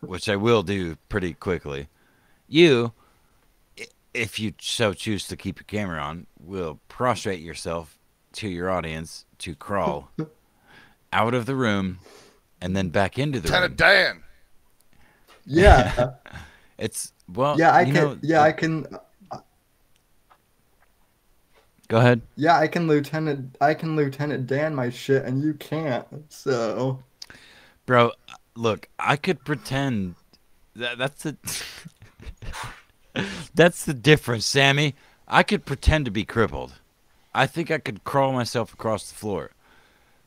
which I will do pretty quickly. You, if you so choose to keep your camera on, will prostrate yourself to your audience to crawl out of the room and then back into the Lieutenant room. Dan. Yeah. It's well. Yeah, I can. Go ahead. Yeah, I can Lieutenant Dan my shit, and you can't. So, bro, look, I could pretend that's the that's the difference, Sammy. I could pretend to be crippled. I think I could crawl myself across the floor,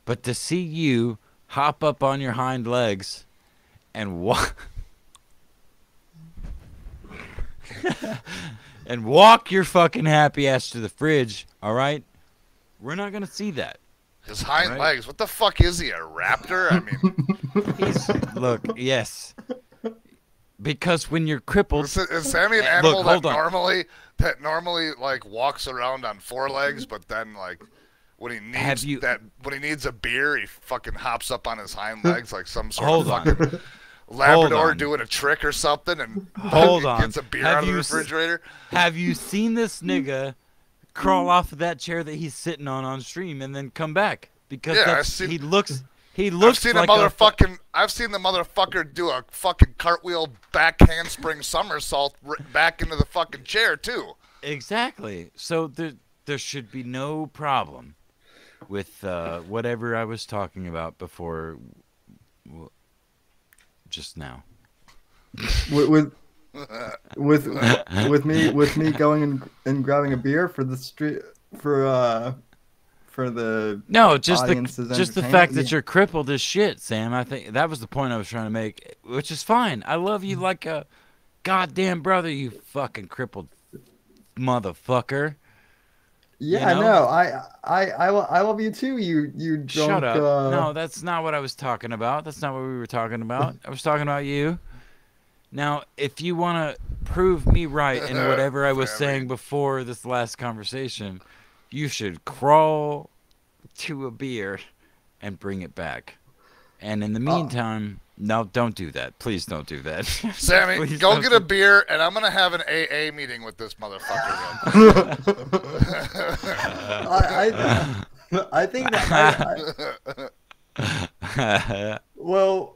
but to see you hop up on your hind legs and walk. And walk your fucking happy ass to the fridge, all right? We're not going to see that. His hind legs. What the fuck is he, a raptor? I mean... Look, yes. Because when you're crippled... Is Sammy an animal that normally like walks around on 4 legs, but then like when he needs a beer, he fucking hops up on his hind legs like some sort of fucking... Labrador doing a trick or something and gets a beer out of the refrigerator. Have you seen this nigga crawl off of that chair that he's sitting on stream and then come back? Because he looks I've seen like I've seen the motherfucker do a fucking cartwheel back handspring somersault back into the fucking chair too. Exactly. So there should be no problem with whatever I was talking about before. Just now, with me going and grabbing a beer for the street for the just the fact that you're crippled as shit, Sam. I think that was the point I was trying to make, which is fine. I love you like a goddamn brother, you fucking crippled motherfucker. Yeah, no, I love you too. You drunk. Shut up. No, that's not what I was talking about. That's not what we were talking about. I was talking about you. Now, if you want to prove me right in whatever I was saying before this last conversation, you should crawl to a beer and bring it back. And in the meantime, no, don't do that. Please don't do that. Sammy, Please go don't get do- a beer, and I'm gonna have an AA meeting with this motherfucker. I think that well,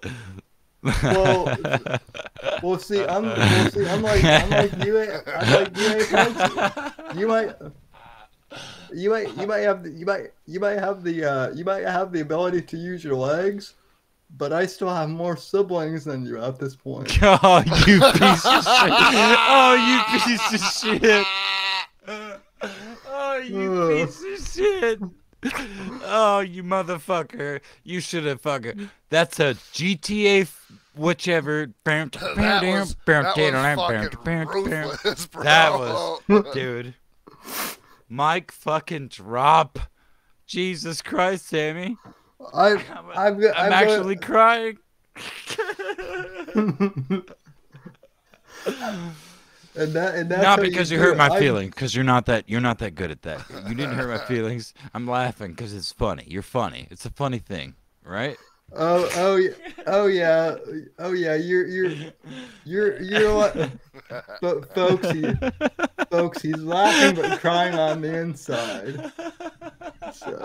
see, unlike you, you might have the ability to use your legs, but I still have more siblings than you at this point. Oh, you piece of shit! Oh, you piece of shit! Oh, you piece of shit! Oh, you motherfucker! You should have fucking. That's a GTA, whichever. That was fucking ruthless, bro. That was, dude. Mike, fucking drop. Jesus Christ, Sammy. I'm actually crying. And that's Not how because you do hurt it. my feelings, because you're not that good at that. You didn't hurt my feelings. I'm laughing because it's funny. You're funny. It's a funny thing, right? Oh yeah. You're what? But folks, he's laughing but crying on the inside. So.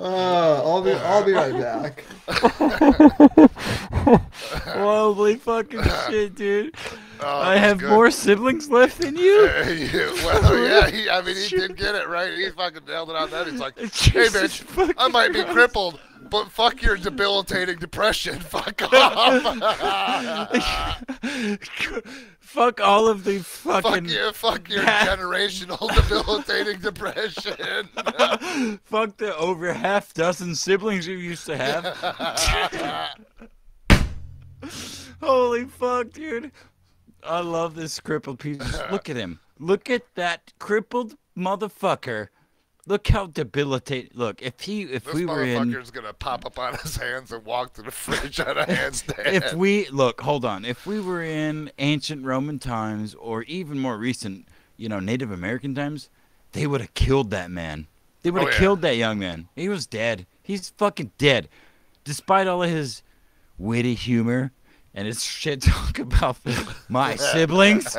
I'll be right back. Holy fucking shit, dude. Oh, I have good. more siblings left than you? Well, yeah, he did get it right. He fucking nailed it on that. He's like, hey, bitch, I might be crippled, but fuck your debilitating depression. Fuck off. Fuck all of the fucking... Fuck your generational debilitating depression. Fuck the over half dozen siblings you used to have. Holy fuck, dude. I love this crippled piece. Look at him. Look at that crippled motherfucker. Look how debilitated. Look, if we were in... This motherfucker's gonna pop up on his hands and walk to the fridge on a handstand. Hold on. If we were in ancient Roman times, or even more recent, Native American times, they would have killed that man. They would have killed that young man. He was dead. He's fucking dead. Despite all of his witty humor and his shit talk about my siblings,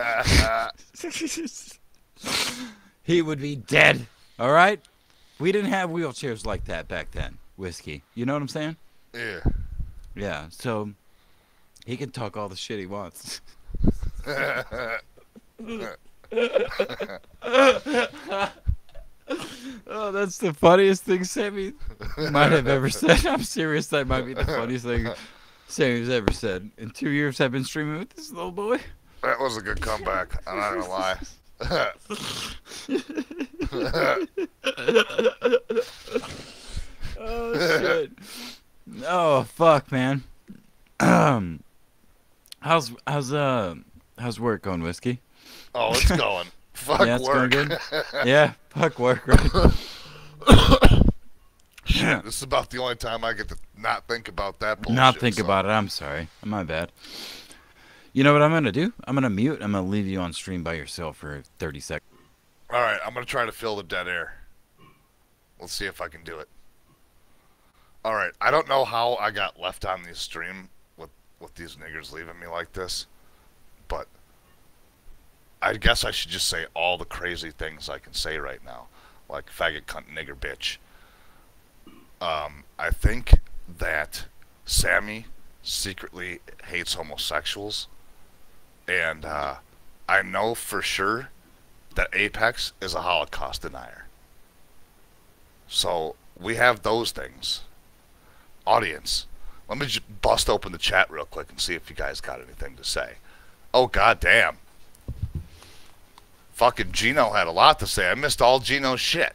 he would be dead. All right? We didn't have wheelchairs like that back then, Whiskey. You know what I'm saying? Yeah. Yeah, so he can talk all the shit he wants. Oh, that's the funniest thing Sammy might have ever said. I'm serious, that might be the funniest thing Sammy's ever said. In 2 years I've been streaming with this little boy. That was a good comeback. I'm not gonna lie. Oh shit. Oh fuck, man. How's work going, Whiskey? Oh, it's going. Fuck yeah, it's work. Going good? Yeah, fuck work, right? Shit, this is about the only time I get to not think about that bullshit. Not think about it. I'm sorry. My bad. You know what I'm going to do? I'm going to mute. I'm going to leave you on stream by yourself for 30 seconds. All right, I'm going to try to fill the dead air. Let's see if I can do it. All right, I don't know how I got left on this stream with these niggers leaving me like this, but I guess I should just say all the crazy things I can say right now, like faggot, cunt, nigger, bitch. I think that Sammy secretly hates homosexuals, and I know for sure that Apex is a Holocaust denier. So we have those things. Audience, let me just bust open the chat real quick and see if you guys got anything to say. Oh, goddamn. Fucking Gino had a lot to say. I missed all Gino's shit.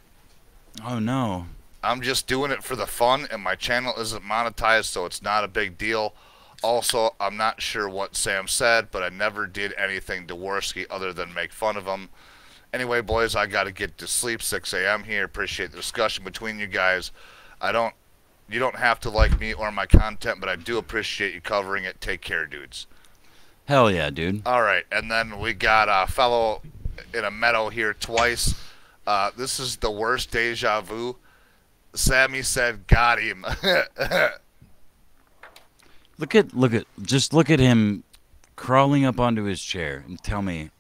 Oh, no. I'm just doing it for the fun, and my channel isn't monetized, so it's not a big deal. Also, I'm not sure what Sam said, but I never did anything to Worski other than make fun of him. Anyway, boys, I gotta get to sleep. 6 a.m. here. Appreciate the discussion between you guys. You don't have to like me or my content, but I do appreciate you covering it. Take care, dudes. Hell yeah, dude. All right, and then we got a fellow in a meadow here twice. This is the worst deja vu. Sammy said, "Got him." Look at him crawling up onto his chair and tell me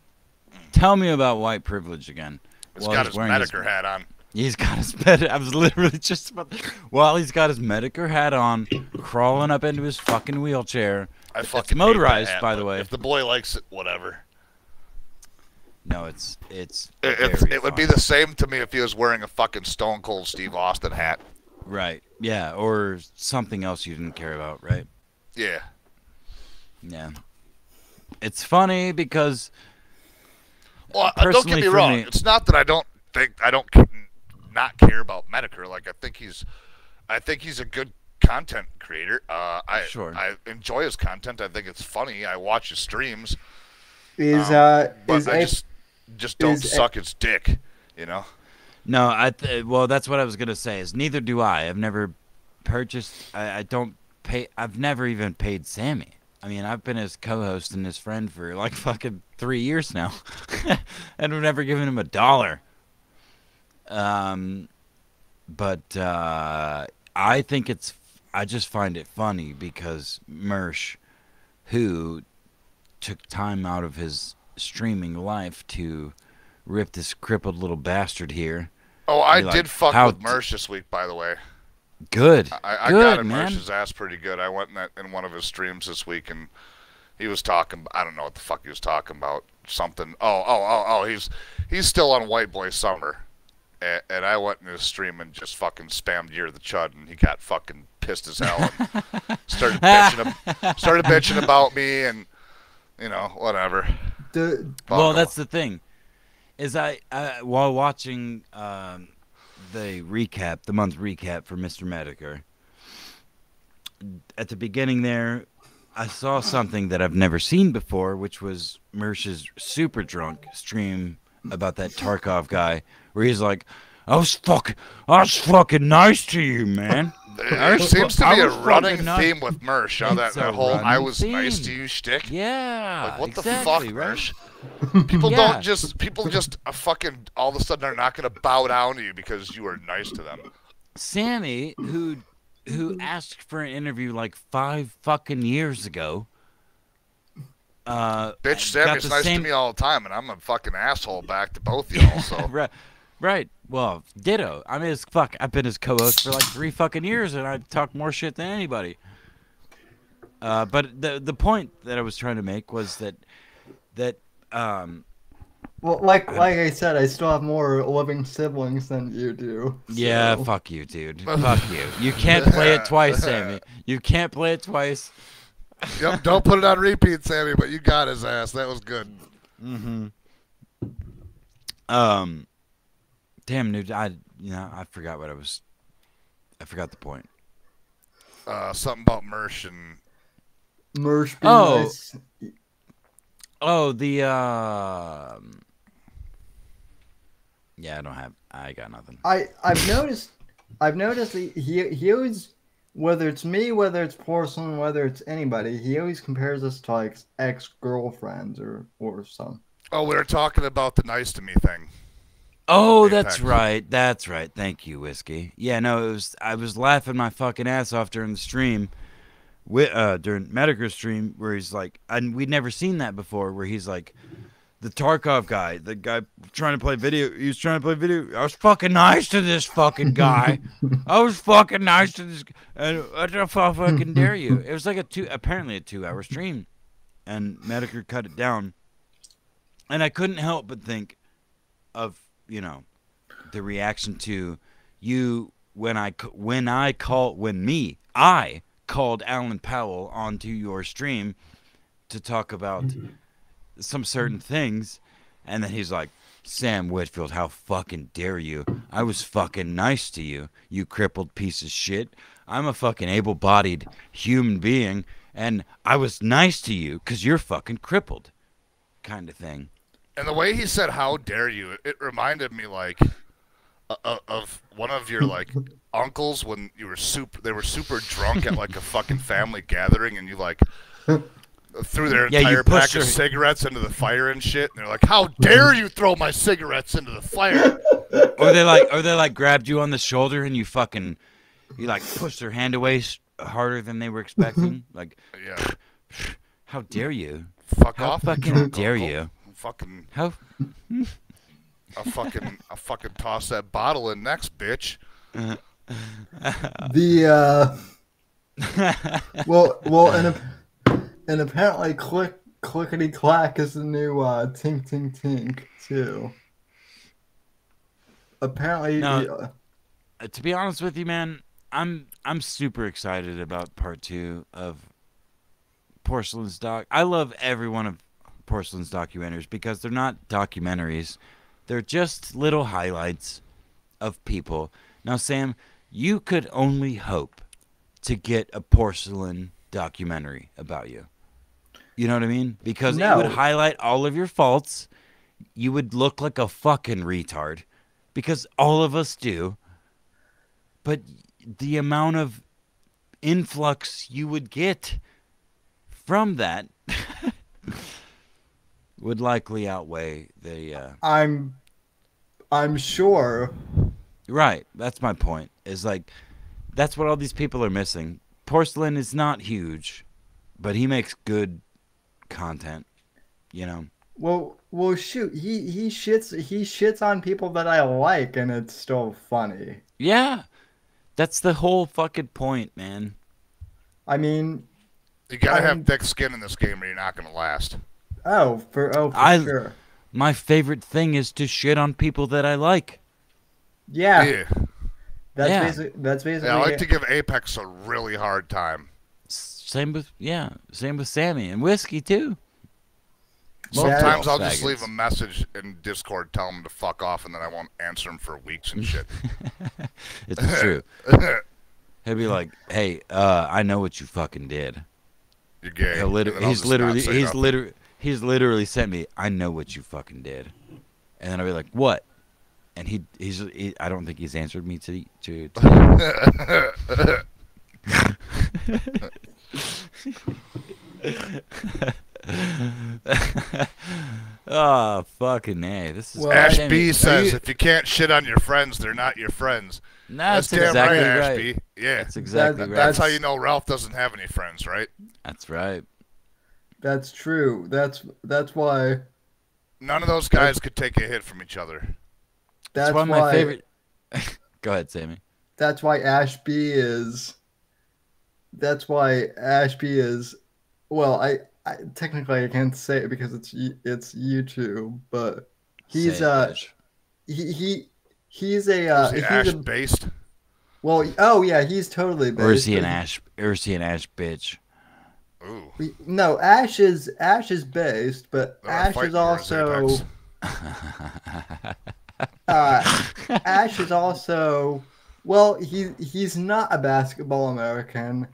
about white privilege again. He's got his Medicare hat on. He's got his Medicare. I was literally just about. While he's got his Medicare hat on, crawling up into his fucking wheelchair. It's motorized, by the way. If the boy likes it, whatever. No, it would be the same to me if he was wearing a fucking Stone Cold Steve Austin hat. Right. Yeah, or something else you didn't care about, right? Yeah. Yeah. It's funny because. Well, don't get me wrong. It's not that I don't not care about Medicare. Like I think he's a good content creator. I enjoy his content. I think it's funny. I watch his streams. Just don't suck its dick, you know. No, well, that's what I was gonna say. Is neither do I. I've never purchased. I don't pay. I've never even paid Sammy. I mean, I've been his co-host and his friend for like fucking 3 years now, and we've never given him $1. But I think I just find it funny because Mersh, who took time out of his streaming life to rip this crippled little bastard here. Oh, I did fuck with Mersh this week, by the way. Good. I got in Mersh's ass pretty good. I went in one of his streams this week, and he was talking. I don't know what the fuck he was talking about. Something. Oh. He's still on White Boy Summer, and I went in his stream and just fucking spammed "You're the Chud," and he got fucking pissed as hell and started bitching about me, and you know, whatever. Well, that's the thing, is I while watching the month recap for Mr. Medicare, at the beginning there, I saw something that I've never seen before, which was Mersh's super drunk stream about that Tarkov guy, where he's like, I was fucking nice to you, man. There seems to be a running theme with Mersh. That whole "I was nice to you" shtick. Yeah. Like, what the fuck, Mersh? People just fucking all of a sudden are not going to bow down to you because you are nice to them. Sammy, who asked for an interview like 5 fucking years ago. Bitch, Sammy's nice to me all the time, and I'm a fucking asshole back to both y'all. So. Right. Well, ditto. I mean, I've been his co-host for like 3 fucking years, and I talk more shit than anybody. But the point that I was trying to make was that. Well, like I said, I still have more living siblings than you do. So. Yeah, fuck you, dude. Fuck you. You can't play it twice, Sammy. You can't play it twice. Yep, don't put it on repeat, Sammy, but you got his ass. That was good. Mm-hmm. Damn, dude, I forgot what I forgot the point. Something about Mersh and... Mersh being nice. Oh, yeah, I got nothing. I've noticed he always, whether it's me, whether it's Porcelain, whether it's anybody, he always compares us to like ex-girlfriends or something. Oh, we were talking about the nice to me thing. Oh, that's right. That's right. Thank you, Whiskey. Yeah, no, I was laughing my fucking ass off during the stream, during Medicare's stream, where he's like, and we'd never seen that before, where he's like, the Tarkov guy, the guy trying to play video, he was trying to play video. I was fucking nice to this fucking guy. I was fucking nice to this, and what the fucking dare you? It was like apparently a 2-hour stream, and Medicare cut it down, and I couldn't help but think of, you know, the reaction to you when I called Alan Powell onto your stream to talk about some certain things, and then he's like, Sam Whitfield, how fucking dare you? I was fucking nice to you, you crippled piece of shit. I'm a fucking able-bodied human being, and I was nice to you because you're fucking crippled, kind of thing. And the way he said, how dare you, it reminded me, like, of one of your, like, uncles when they were super drunk at, like, a fucking family gathering, and you, like, threw their entire pack of cigarettes into the fire and shit, and they're like, how dare you throw my cigarettes into the fire? or they like grabbed you on the shoulder and you like pushed their hand away harder than they were expecting. Like, Yeah. how dare you? Fuck How off. fucking dare you? Fucking. How? I fucking toss that bottle in next, bitch. And apparently clickety clack is the new tink tink tink too. Apparently, No, to be honest with you, man, I'm super excited about part 2 of Porcelain's doc. I love every one of Porcelain's documentaries because they're not documentaries. They're just little highlights of people. Now, Sam, you could only hope to get a Porcelain documentary about you. You know what I mean? Because it would highlight all of your faults. You would look like a fucking retard. Because all of us do. But the amount of influx you would get from that would likely outweigh the I'm sure. Right, that's my point. Is like that's what all these people are missing. Porcelain is not huge, but he makes good content, you know. Well shoot, he shits on people that I like and it's still funny. Yeah. That's the whole fucking point, man. I mean, you gotta have thick skin in this game or you're not gonna last. For sure. My favorite thing is to shit on people that I like. Yeah. That's basically I like to give Apex a really hard time. Same with Sammy and Whiskey too. Sometimes I'll just leave a message in Discord telling him to fuck off and then I won't answer him for weeks and shit. It's true. He'll be like, "Hey, I know what you fucking did." You're gay. He's literally sent me, "I know what you fucking did," and then I'll be like, "What?" And he's I don't think he's answered me to Oh, fucking A. This is Ash B says, if you can't shit on your friends, they're not your friends. That's damn exactly right, Ash right. B. Yeah. That's exactly right. That's how you know Ralph doesn't have any friends, right? That's right. That's true. That's why none of those guys could take a hit from each other. That's why my favorite. Go ahead, Sammy. That's why Ashby is. That's why Ashby is. Well, I technically I can't say it because it's YouTube, but he's he's Ash based. Well, oh yeah, he's totally based. Or is he an Ash bitch? Ooh. No, Ash is based, but Ash is also. Ash is also. Well, he's not a basketball American,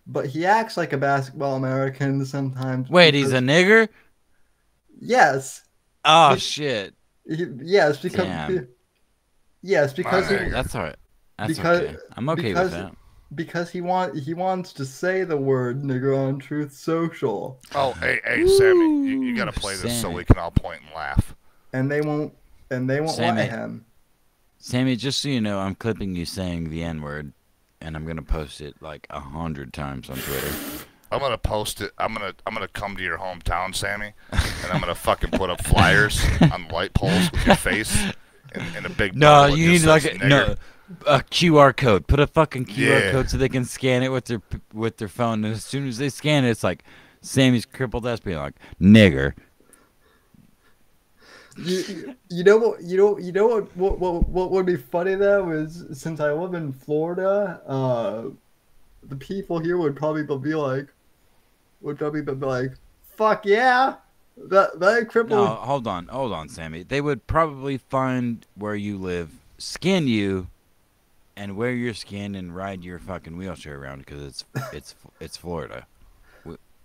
but he acts like a basketball American sometimes. Wait, he's a nigger? Yes. Oh shit. Yes, because. Damn. Yes, because that's all right. That's okay. I'm okay with that. Because he wants to say the word nigger on Truth Social. Oh, hey, Sammy, you gotta play this so we can all point and laugh. And they won't let him. Sammy, just so you know, I'm clipping you saying the N-word, and I'm gonna post it like 100 times on Twitter. I'm gonna post it. I'm gonna come to your hometown, Sammy, and I'm gonna fucking put up flyers on light poles with your face in a big. No, you need like a QR code. Put a fucking QR code so they can scan it with their phone. And as soon as they scan it, it's like Sammy's crippled ass being like nigger. You know what would be funny though is since I live in Florida, the people here would probably be like, fuck yeah, that crippled. No, hold on, Sammy. They would probably find where you live, scan you, and wear your skin and ride your fucking wheelchair around because it's Florida.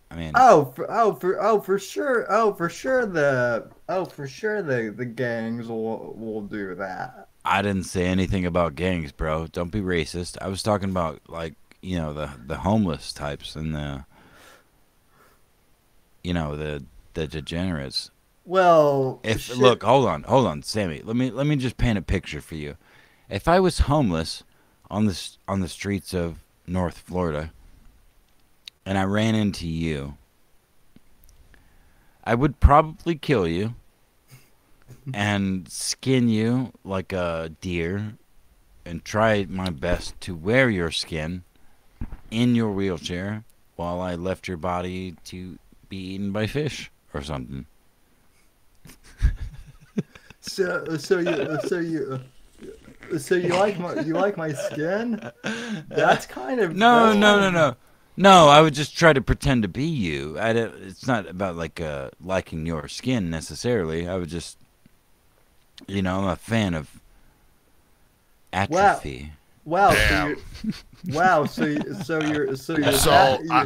I mean, for sure the gangs will do that. I didn't say anything about gangs, bro. Don't be racist. I was talking about like the homeless types and the degenerates. Well, Look, hold on, Sammy. Let me just paint a picture for you. If I was homeless on the streets of North Florida and I ran into you, I would probably kill you and skin you like a deer and try my best to wear your skin in your wheelchair while I left your body to be eaten by fish or something. So you like my skin? That's kind of No. I would just try to pretend to be you. It's not about liking your skin necessarily. I would just, I'm a fan of atrophy. Wow. Damn. So you're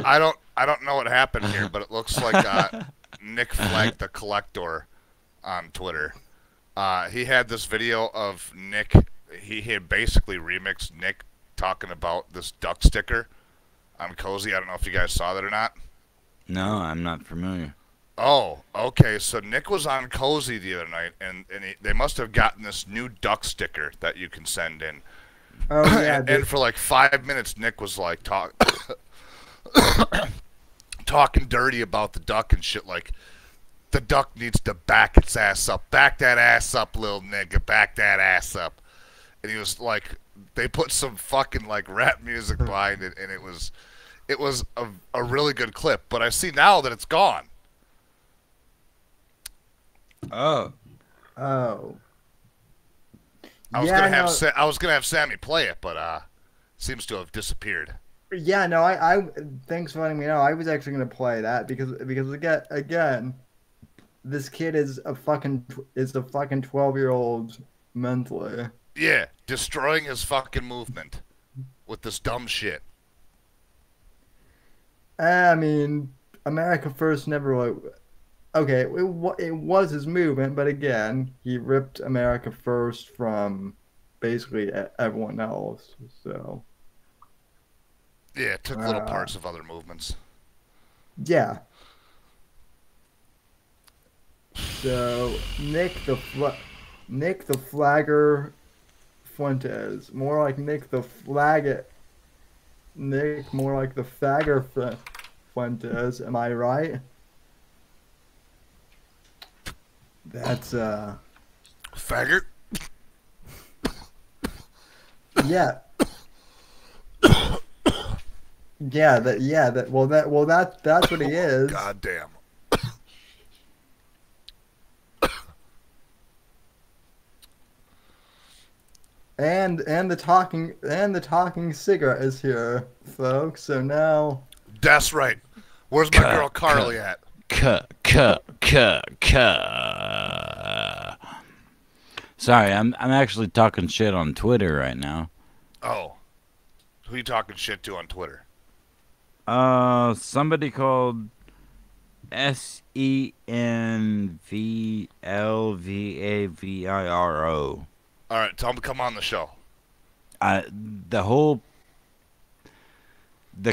I don't know what happened here, but it looks like Nick flagged the collector on Twitter. He had this video of Nick. He had basically remixed Nick talking about this duck sticker on Cozy. I don't know if you guys saw that or not. No, I'm not familiar. Oh, okay. So Nick was on Cozy the other night, and they must have gotten this new duck sticker that you can send in. Oh yeah. And for like 5 minutes, Nick was like talking dirty about the duck and shit. Like, the duck needs to back its ass up. Back that ass up, little nigga. Back that ass up. And he was like, they put some fucking like rap music behind it, and it was a really good clip. But I see now that it's gone. Oh. I was gonna have Sammy play it, but seems to have disappeared. Yeah, no, I thanks for letting me know. I was actually gonna play that because again, this kid is a fucking 12-year-old mentally. Yeah, destroying his fucking movement with this dumb shit. I mean, America First never like. Okay, it was his movement, but again, he ripped America First from basically everyone else. So. Yeah, it took little parts of other movements. Yeah. So Nick the Flagger Fuentes, more like Nick the Flagger. Nick, more like the Fagger Fuentes. Am I right? That's Faggot. Yeah. That's what he is. God damn. And the talking cigarette is here, folks. So now. That's right. Where's my girl Carly at? Sorry, I'm actually talking shit on Twitter right now. Oh. Who you talking shit to on Twitter? Somebody called SENVLVAVIRO. All right, tell him to come on the show. The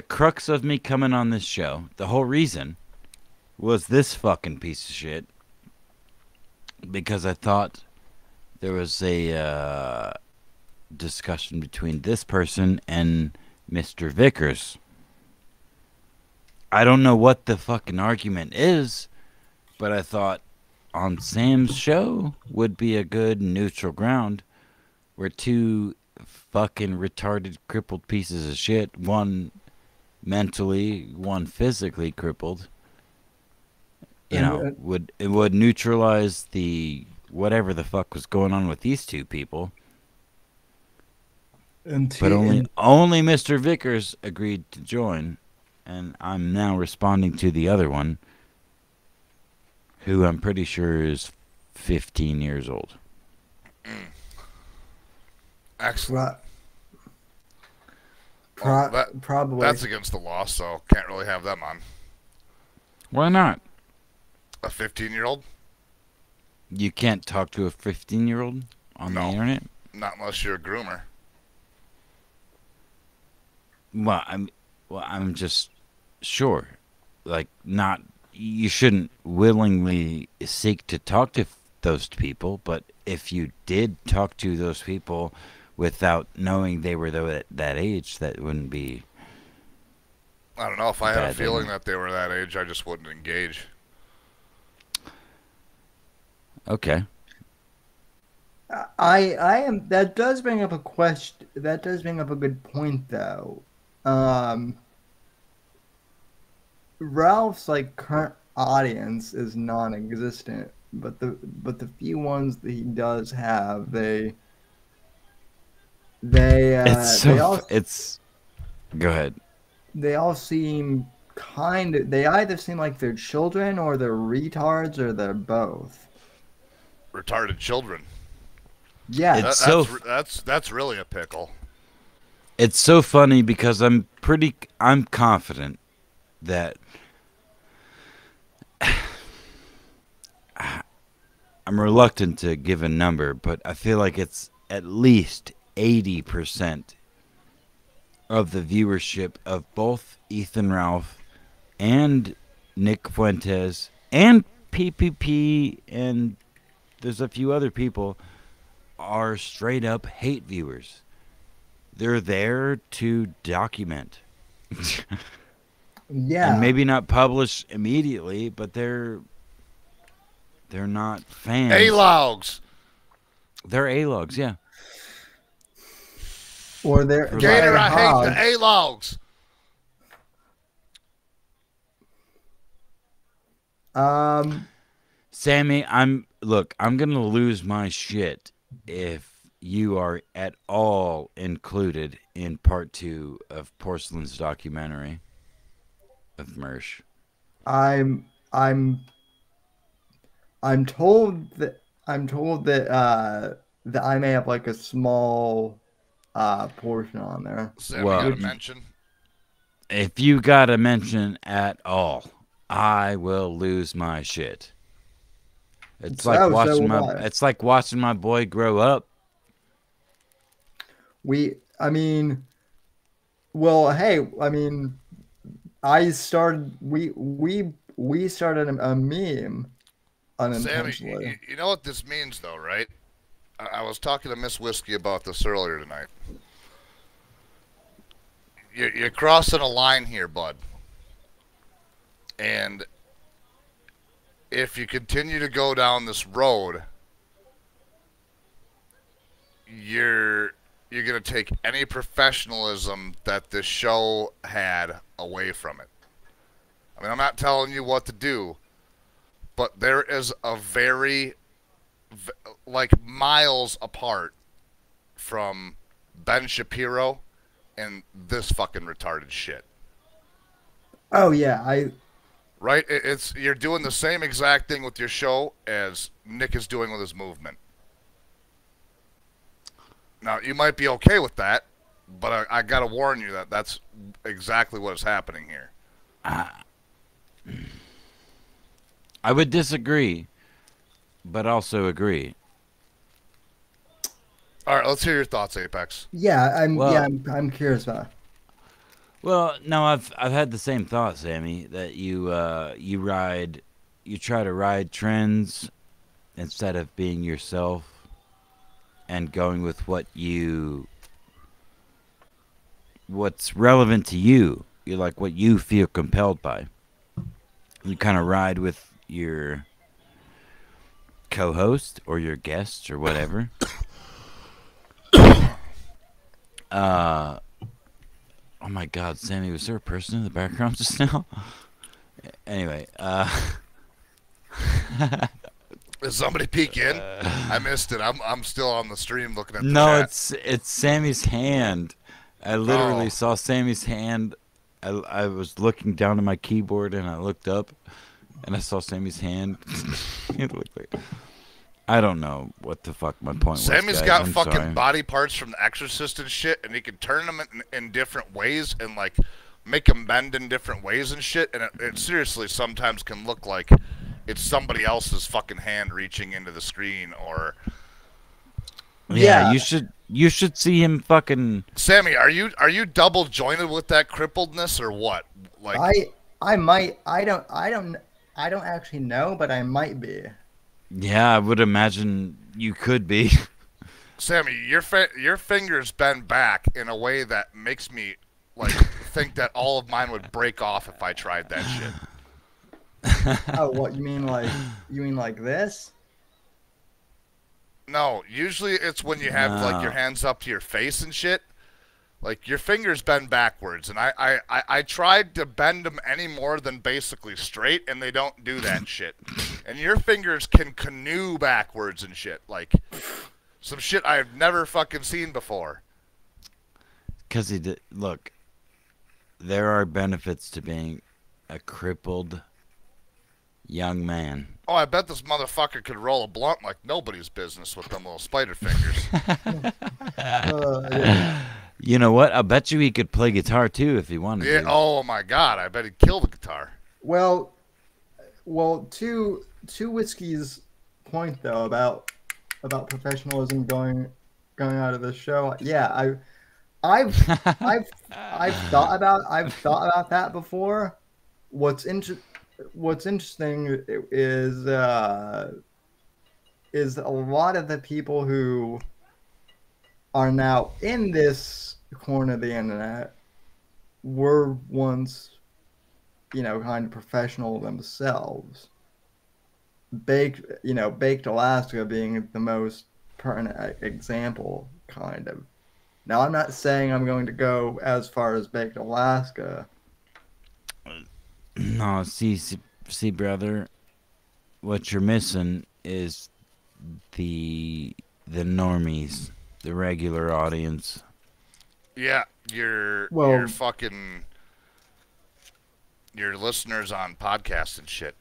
crux of me coming on this show, the whole reason, was this fucking piece of shit. Because I thought there was a discussion between this person and Mr. Vickers. I don't know what the fucking argument is, but I thought on Sam's show would be a good neutral ground where two fucking retarded, crippled pieces of shit, one mentally, one physically crippled, would neutralize the whatever the fuck was going on with these two people. But only Mr. Vickers agreed to join, and I'm now responding to the other one, who I'm pretty sure is 15 years old. Excellent. Probably. That's against the law, so can't really have them on. Why not? A 15-year-old? You can't talk to a 15-year-old on the internet? Not unless you're a groomer. Well, I'm just sure, like not you shouldn't willingly seek to talk to those people, but if you did talk to those people without knowing they were that age, that wouldn't be. I don't know. If I had a feeling that they were that age, I just wouldn't engage. Okay. I am. That does bring up a question. That does bring up a good point, though. Ralph's like current audience is non-existent, but the few ones that he does have, they it's go ahead. They all seem they either seem like they're children or they're retards or they're both. Retarded children. Yeah, that's really a pickle. It's so funny because I'm confident that I'm reluctant to give a number, but I feel like it's at least 80% of the viewership of both Ethan Ralph and Nick Fuentes and PPP, and there's a few other people, are straight up hate viewers. They're there to document. Yeah. And maybe not publish immediately, but they're not fans. A-logs. They're A-logs, yeah. Or they're Gator, I hate the A-logs. Sammy, I'm gonna lose my shit if you are at all included in part 2 of Porcelain's documentary of Mersh. I'm told that that I may have like a small portion on there. Sam, well, you got a mention? If you got a mention at all, I will lose my shit. It's like watching my boy grow up. I started we started a meme unintentionally. Sammy, you know what this means though, right? I was talking to Miss Whiskey about this earlier tonight. You're crossing a line here, bud. And if you continue to go down this road, you're going to take any professionalism that this show had away from it. I mean, I'm not telling you what to do, but there is a very, like, miles apart from Ben Shapiro and this fucking retarded shit. Oh, yeah, Right? You're doing the same exact thing with your show as Nick is doing with his movement. Now, you might be okay with that, but I got to warn you that that's exactly what is happening here. I would disagree, but also agree. All right, let's hear your thoughts, Apex. Yeah, I'm curious about it. Well, no, I've had the same thought, Sammy, that you try to ride trends instead of being yourself and going with what's relevant to you. You're like what you feel compelled by. You kind of ride with your co-host or your guest or whatever. Oh my God, Sammy, was there a person in the background just now? Anyway, Did somebody peek in? I missed it. I'm still on the stream looking at the chat. It's Sammy's hand. I literally saw Sammy's hand. I was looking down at my keyboard and I looked up and I saw Sammy's hand. It looked like, I don't know what the fuck my point was. Sammy's got fucking body parts from The Exorcist and shit, and he can turn them in different ways and like make them bend in different ways and shit. And it seriously sometimes can look like it's somebody else's fucking hand reaching into the screen, or yeah. You should see him fucking. Sammy, are you double jointed with that crippledness or what? Like I might. I don't. I don't actually know, but I might be. Yeah, I would imagine you could be. Sammy, your fingers bend back in a way that makes me like think that all of mine would break off if I tried that shit. Oh, what you mean like this? No, usually it's when you have like your hands up to your face and shit. Like your fingers bend backwards, and I tried to bend them any more than basically straight, and they don't do that shit. And your fingers can canoe backwards and shit, like some shit I've never fucking seen before. Because look, there are benefits to being a crippled young man. Oh, I bet this motherfucker could roll a blunt like nobody's business with them little spider fingers. Yeah. You know what? I bet you he could play guitar too if he wanted Yeah. to. Oh my God, I bet he'd kill the guitar. Well, to Whiskey's point though about professionalism going out of the show. Yeah, I've thought about that before. What's interesting is a lot of the people who are now in this corner of the internet were once, kind of professional themselves. Baked Alaska being the most pertinent example, kind of. Now, I'm not saying I'm going to go as far as Baked Alaska. No, see, brother, what you're missing is the normies, the regular audience. Yeah, your fucking your listeners on podcasts and shit.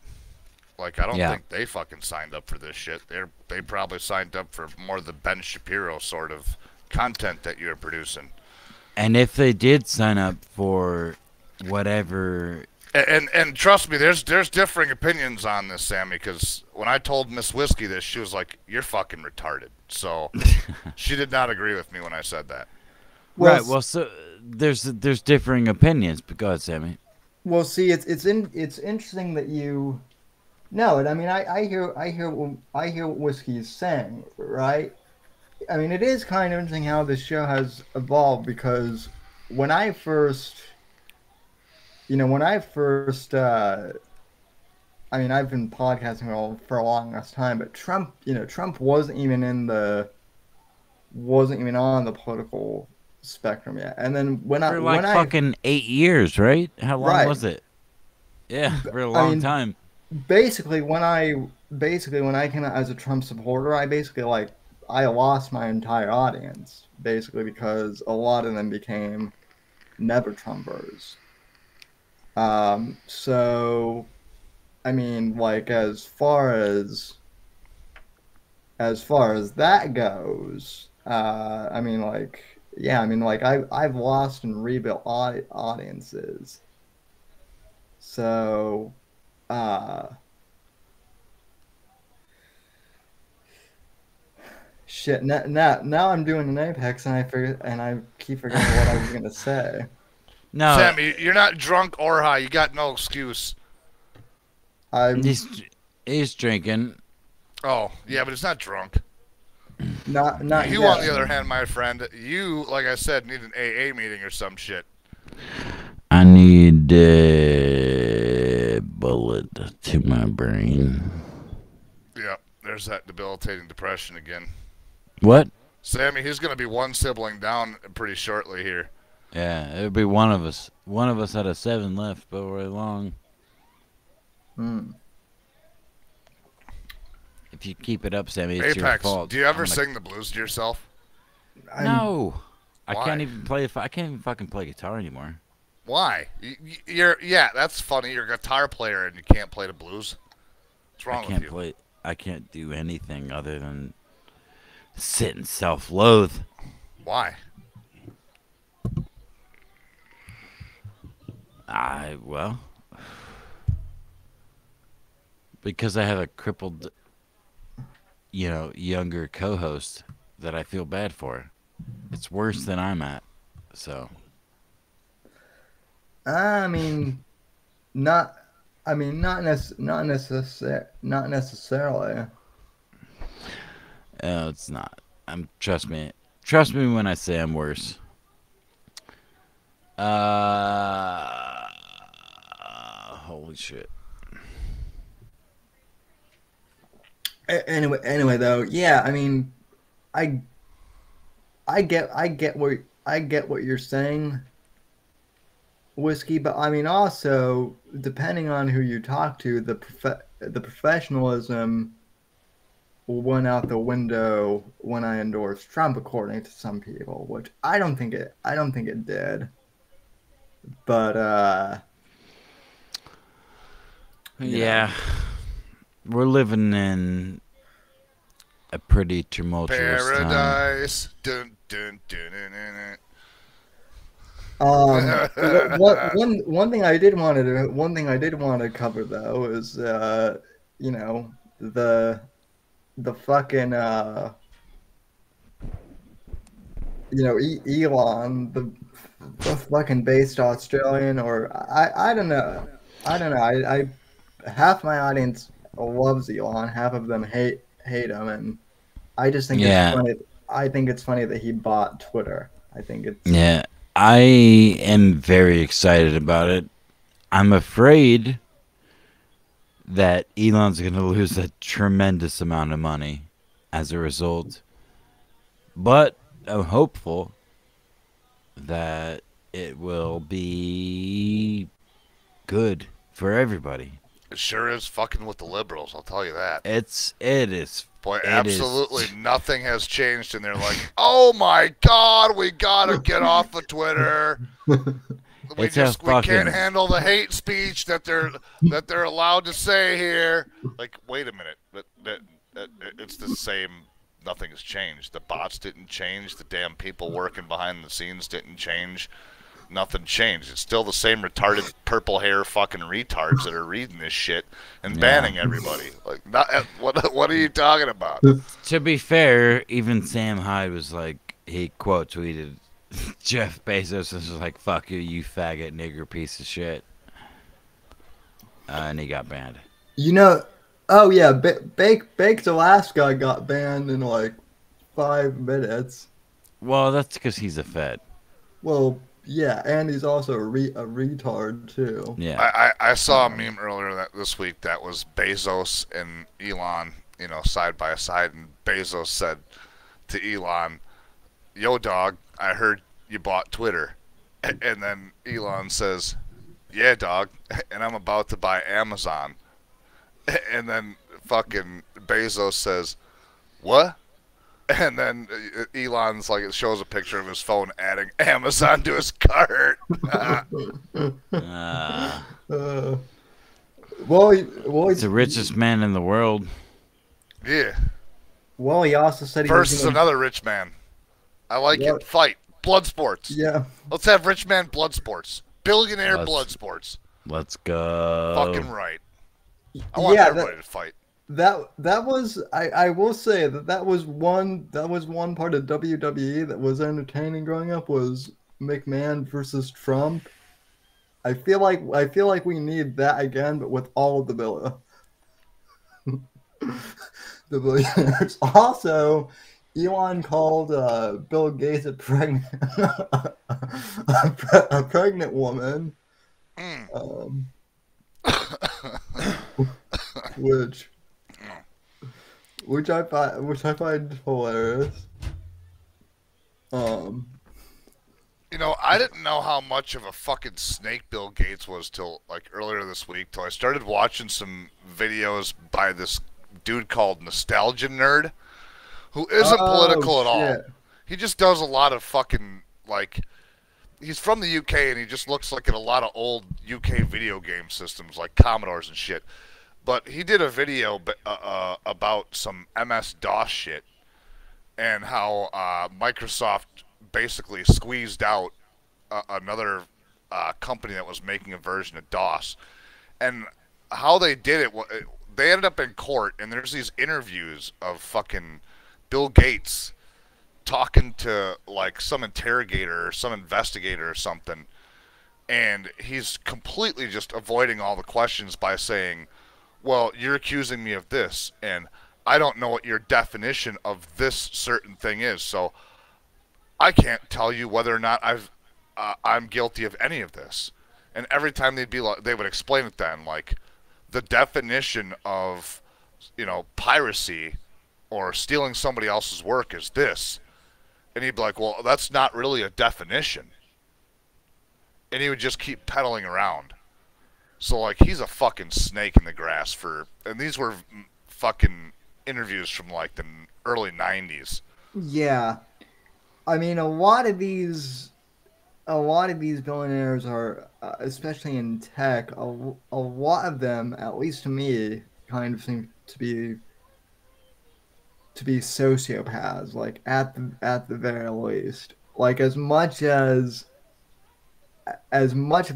Like, I don't think they fucking signed up for this shit. They probably signed up for more the Ben Shapiro sort of content that you're producing. And if they did sign up for whatever. And trust me, there's differing opinions on this, Sammy, because when I told Miss Whiskey this, she was like, "You're fucking retarded." So she did not agree with me when I said that. Right. Well, so there's differing opinions, but go ahead, Sammy. Well, see, it's interesting that you know it. I mean, I hear what Whiskey's saying, right? I mean, it is kind of interesting how this show has evolved, because when I first, I mean, I've been podcasting for a long ass time, but Trump wasn't even on the political spectrum yet. And then when fucking 8 years, right? How long was it? Yeah, for a long time. Basically, when I came out as a Trump supporter, I lost my entire audience, basically, because a lot of them became never Trumpers. So, I mean, like, as far as that goes, I've lost and rebuilt audiences. So, shit. Now I'm doing an Apex, and I keep forgetting what I was gonna say. No, Sammy, you're not drunk or high. You got no excuse. He's drinking. Oh, yeah, but it's not drunk. Not you, yet. on the other hand, my friend, you, like I said, need an AA meeting or some shit. I need a bullet to my brain. Yeah, there's that debilitating depression again. What? Sammy, he's going to be one sibling down pretty shortly here. Yeah, it'll be one of us. One of us out of 7 left, but we're long. If you keep it up, Sammy, it's your fault. Do you ever sing the blues to yourself? No. Why? I can't even fucking play guitar anymore. Why? Yeah, that's funny. You're a guitar player and you can't play the blues. What's wrong with you? I can't do anything other than sit and self-loathe. Why? Because I have a crippled, younger co-host that I feel bad for. It's worse than I'm at, so. I mean, not I mean, not necessarily. It's not. Trust me. Trust me when I say I'm worse. Holy shit. Anyway, though, yeah, I mean, I get what you're saying, Whiskey, but I mean, also depending on who you talk to, the professionalism went out the window when I endorsed Trump, according to some people, which I don't think it did. But yeah, we're living in a pretty tumultuous paradise. time. Dun, dun, dun, dun, dun. One thing I did want to cover though is the fucking Elon, the fucking based Australian, or I don't know. I half my audience loves Elon, half of them hate him, and I just think it's funny. I think it's funny that he bought Twitter. I think it's I am very excited about it. I'm afraid that Elon's going to lose a tremendous amount of money as a result. But I'm hopeful that it will be good for everybody. It sure is fucking with the liberals, I'll tell you that. It is. Boy, absolutely nothing has changed, and they're like, "Oh my God, we gotta get off of Twitter. We can't handle the hate speech that they're allowed to say here." Like, wait a minute, it's the same. Nothing has changed. The bots didn't change. The damn people working behind the scenes didn't change. Nothing changed. It's still the same retarded purple hair fucking retards that are reading this shit and banning everybody. Like, what are you talking about? To be fair, even Sam Hyde was like, he quote tweeted Jeff Bezos and was like, "Fuck you, you faggot nigger piece of shit," and he got banned. Oh yeah, Baked Alaska got banned in like 5 minutes. Well, that's because he's a Fed. Well, yeah, and he's also a retard too. Yeah, I saw a meme earlier this week that was Bezos and Elon, side by side, and Bezos said to Elon, "Yo, dog, I heard you bought Twitter," and then Elon says, "Yeah, dog, and I'm about to buy Amazon," and then fucking Bezos says, "What?" And then Elon's like, it shows a picture of his phone adding Amazon to his cart. Well, he's the richest man in the world. Yeah. Well, he also said he versus another rich man. I like it. Fight. Blood sports. Yeah. Let's have rich man blood sports. Billionaire blood sports. Let's go. Fucking right. I want everybody to fight. That was I will say that was one part of WWE that was entertaining growing up, was McMahon versus Trump. I feel like we need that again, but with all of the billionaires. Also, Elon called Bill Gates a pregnant woman, which I find hilarious. I didn't know how much of a fucking snake Bill Gates was till like earlier this week, till I started watching some videos by this dude called Nostalgia Nerd, who isn't political at all. He just does a lot of fucking, like, he's from the UK and he just looks like in a lot of old UK video game systems like Commodores and shit. But he did a video about some MS-DOS shit and how Microsoft basically squeezed out another company that was making a version of DOS. And how they did it, they ended up in court, and there's these interviews of fucking Bill Gates talking to like some interrogator or some investigator or something And he's completely just avoiding all the questions by saying, well, you're accusing me of this, and I don't know what your definition of this certain thing is, so I can't tell you whether or not I'm guilty of any of this. And every time they would explain it then, like, the definition of, piracy or stealing somebody else's work is this. And he'd be like, well, that's not really a definition. And he would just keep pedaling around. So, like, he's a fucking snake in the grass and these were fucking interviews from, like, the early 90s. Yeah. I mean, a lot of these billionaires are, especially in tech, a lot of them, at least to me, kind of seem to be sociopaths, like, at the very least. Like, as much of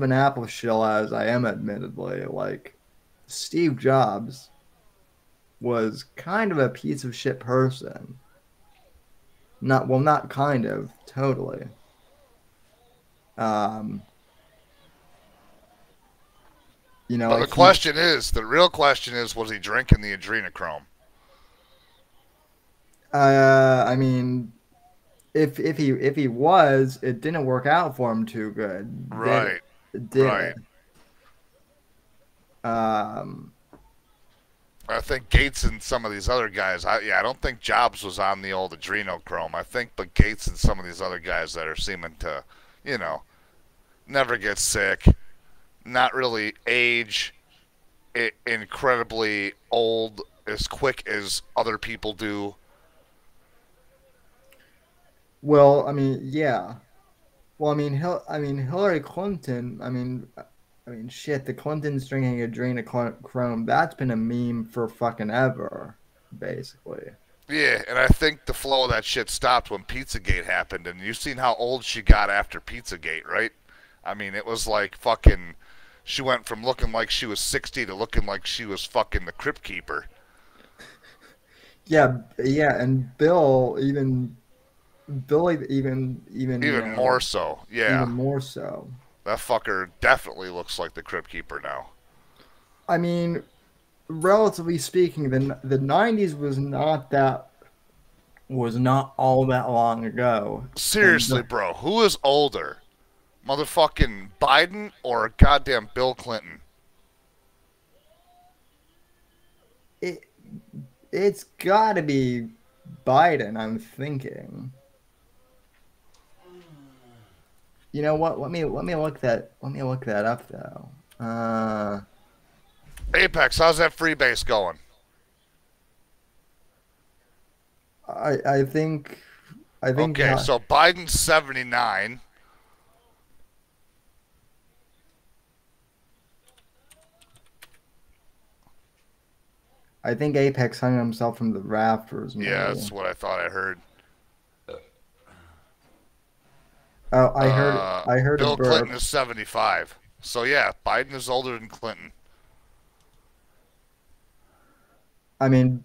an Apple shill as I am, admittedly, like, Steve Jobs was kind of a piece of shit person. Not kind of, totally. But the real question is, was he drinking the adrenochrome? I mean, if he was, it didn't work out for him too good. Right. Did right. I think Gates and some of these other guys, I don't think Jobs was on the old adrenochrome. But Gates and some of these other guys that are seeming to, never get sick, not really age incredibly old as quick as other people do. Well, I mean, yeah. Well, I mean, Hillary Clinton. I mean, shit. The Clintons drinking adrenochrome. That's been a meme for fucking ever, basically. Yeah, and I think the flow of that shit stopped when Pizzagate happened, and you've seen how old she got after Pizzagate, right? I mean, it was like fucking. She went from looking like she was 60 to looking like she was fucking the Crypt Keeper. Yeah, and Bill even more so. Yeah. Even more so. That fucker definitely looks like the Crypt Keeper now. I mean, relatively speaking, the 90s was not all that long ago. Seriously, bro, who is older? Motherfucking Biden or goddamn Bill Clinton? It's got to be Biden, I'm thinking. You know what? Let me look that up though. Apex, how's that freebase going? I think. Okay, so Biden's 79. I think Apex hung himself from the rafters. Maybe. Yeah, that's what I thought I heard. Oh, I heard Bill a burp. Clinton is 75. So yeah, Biden is older than Clinton. I mean,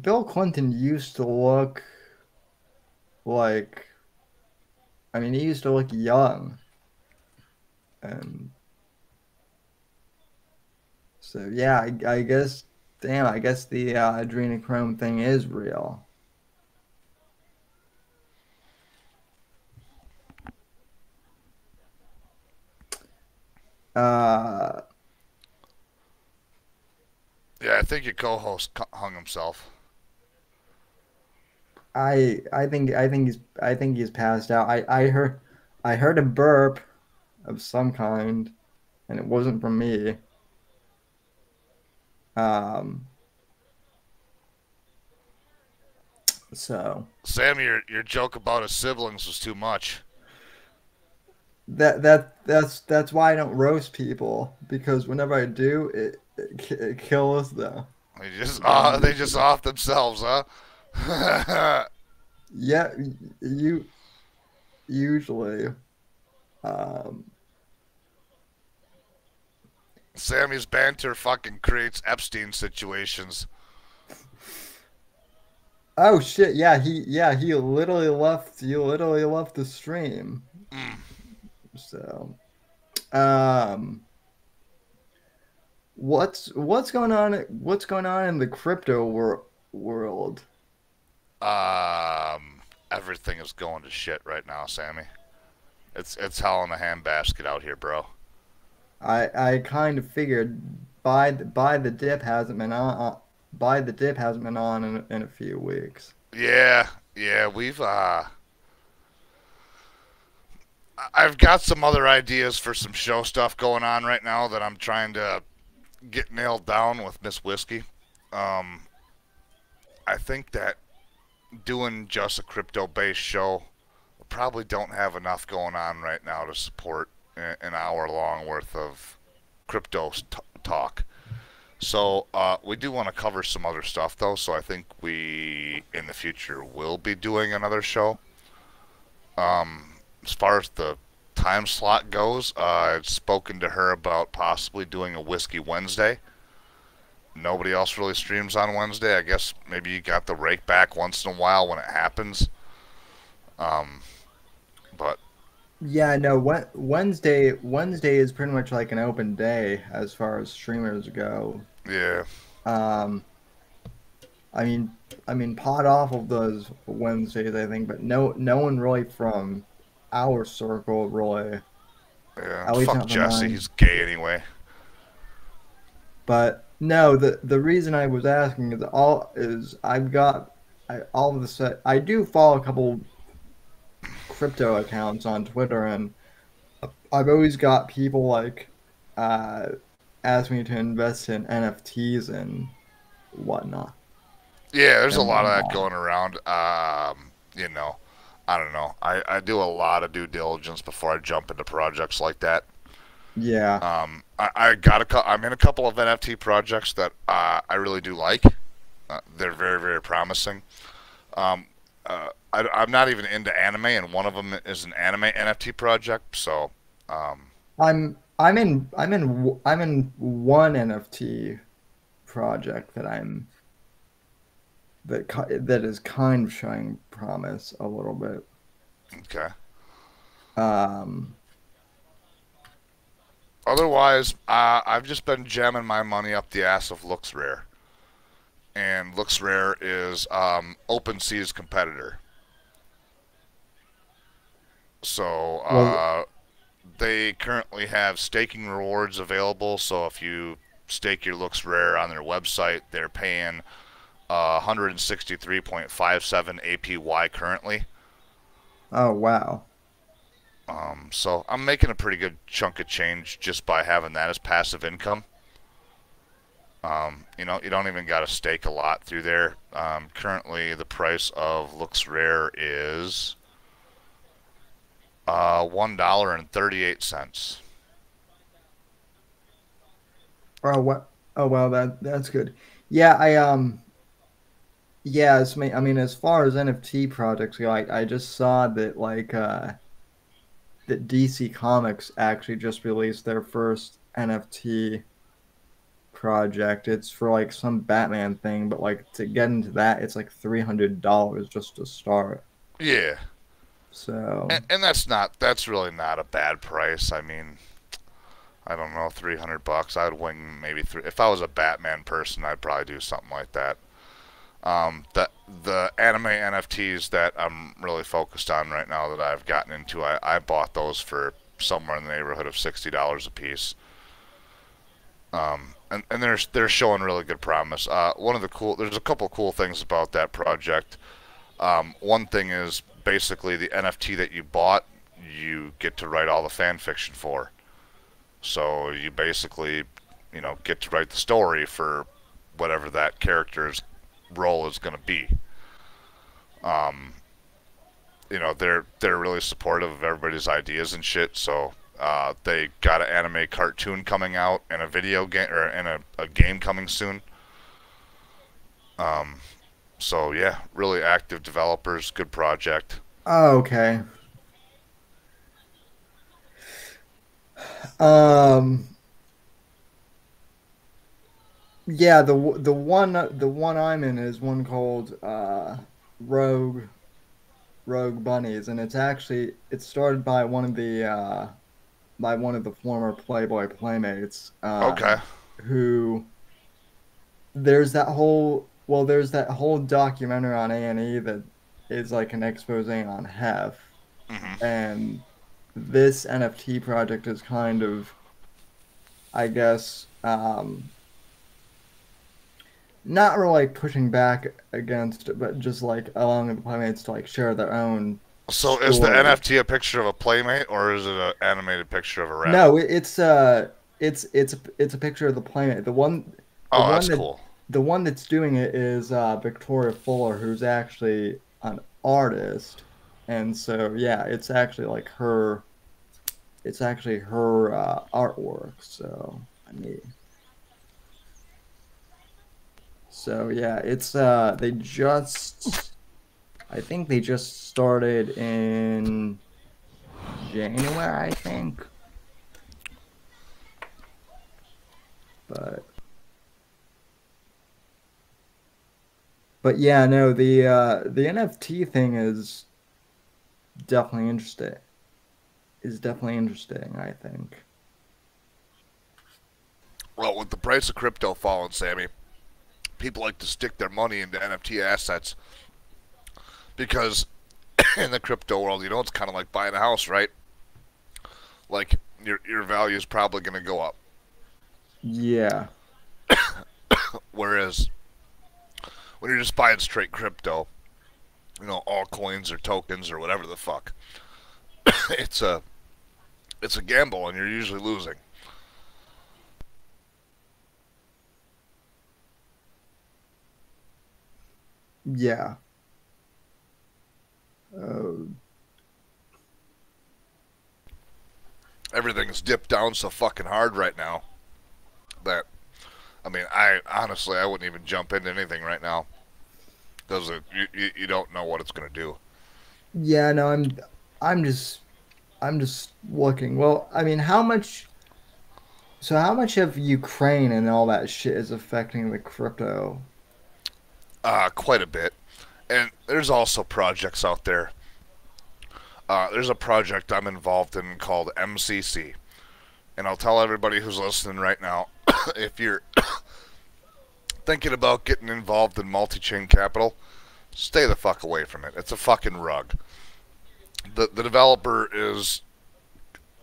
Bill Clinton used to look like. I mean, he used to look young. And so yeah, I guess. Damn, I guess the adrenochrome thing is real. Yeah, I think your co-host hung himself. I think he's passed out. I heard a burp of some kind, and it wasn't from me. So Sam, your joke about his siblings was too much. That's why I don't roast people, because whenever I do, it kills them. They just off themselves, huh? Yeah, usually. Sammy's banter fucking creates Epstein situations. Oh shit! Yeah, he literally left. The stream. So, Um, what's going on? What's going on in the crypto world? Everything is going to shit right now, Sammy. It's hell in a handbasket out here, bro. I kind of figured buy the dip hasn't been on buy the dip hasn't been on in a few weeks. Yeah, we've I've got some other ideas for some show stuff going on right now that I'm trying to get nailed down with Miss Whiskey. Um, I think that doing just a crypto-based show, we probably don't have enough going on right now to support an hour-long worth of crypto talk. So we do want to cover some other stuff, though. So I think we, in the future, will be doing another show. As far as the time slot goes, I've spoken to her about possibly doing a Whiskey Wednesday. Nobody else really streams on Wednesday. I guess maybe you got the rake back once in a while when it happens. But Yeah, no, Wednesday is pretty much like an open day as far as streamers go. yeah, Um, I mean, Pot Awful does Wednesdays, I think, but no one really from our circle really. yeah. At least Fuck not from Jesse. mine. He's gay anyway. But no, the reason I was asking is I've got all of the set. I do follow a couple crypto accounts on Twitter, and I've always got people like ask me to invest in NFTs and whatnot. Yeah, there's a And lot of that whatnot. going around. You know, I don't know. I do a lot of due diligence before I jump into projects like that. Yeah. I'm in a couple of NFT projects that I really do like. They're very, very promising. I'm not even into anime, and one of them is an anime NFT project. So, I'm in one NFT project that is kind of showing promise a little bit. okay. Um, Otherwise, I've just been jamming my money up the ass of Looks Rare. And Looks Rare is OpenSea's competitor. So Well- they currently have staking rewards available. So if you stake your Looks Rare on their website, they're paying 163.57 APY currently. oh wow. So I'm making a pretty good chunk of change just by having that as passive income. You know, you don't even got to stake a lot through there. Currently, the price of Looks Rare is $1.38. Oh what? Oh well, that's good. Yeah, yeah. I mean, as far as NFT projects go, I just saw that that DC Comics actually just released their first NFT project. It's for like some Batman thing, but like to get into that, it's like $300 just to start. Yeah, So and that's really not a bad price. I mean, I don't know, $300. I would wing maybe three. If I was a Batman person, I'd probably do something like that. The anime NFTs that I'm really focused on right now that I've gotten into, I bought those for somewhere in the neighborhood of $60 a piece. And they're showing really good promise. There's a couple cool things about that project. One thing is basically the NFT that you bought, you get to write all the fan fiction for. So you basically, get to write the story for whatever that character's role is going to be. They're really supportive of everybody's ideas and shit. So they got an anime cartoon coming out and a video game or and a game coming soon. So yeah, really active developers, good project. oh, okay. Um, yeah, the one I'm in is one called Rogue Bunnies, and it's started by one of the by one of the former Playboy playmates. Okay. Who there's that whole documentary on A&E that is like an expose on Hef, and this NFT project is kind of, I guess, not really like pushing back against it, but just like allowing the playmates to like share their own. So is the NFT a picture of a playmate, or is it an animated picture of a rabbit? No, it's a picture of the playmate. That's cool. The one that's doing it is Victoria Fuller, who's actually an artist, and so yeah, it's actually like her. It's actually her artwork. So I mean. So yeah, it's I think they just started in January, I think. But yeah, no, the NFT thing is definitely interesting. I think. Well, with the price of crypto falling, Sammy, people like to stick their money into NFT assets because in the crypto world, you know, it's kind of like buying a house, right? Like your value is probably going to go up. Yeah. Whereas when you're just buying straight crypto, you know, all coins or tokens or whatever the fuck, it's a gamble and you're usually losing. Yeah. Everything's dipped down so fucking hard right now that, I mean, I honestly wouldn't even jump into anything right now because you don't know what it's gonna do. Yeah, no, I'm just looking. Well, I mean, how much of Ukraine and all that shit is affecting the crypto? Quite a bit. And there's also projects out there. There's a project I'm involved in called MCC. And I'll tell everybody who's listening right now, if you're thinking about getting involved in multi-chain capital, stay the fuck away from it. It's a fucking rug. The developer is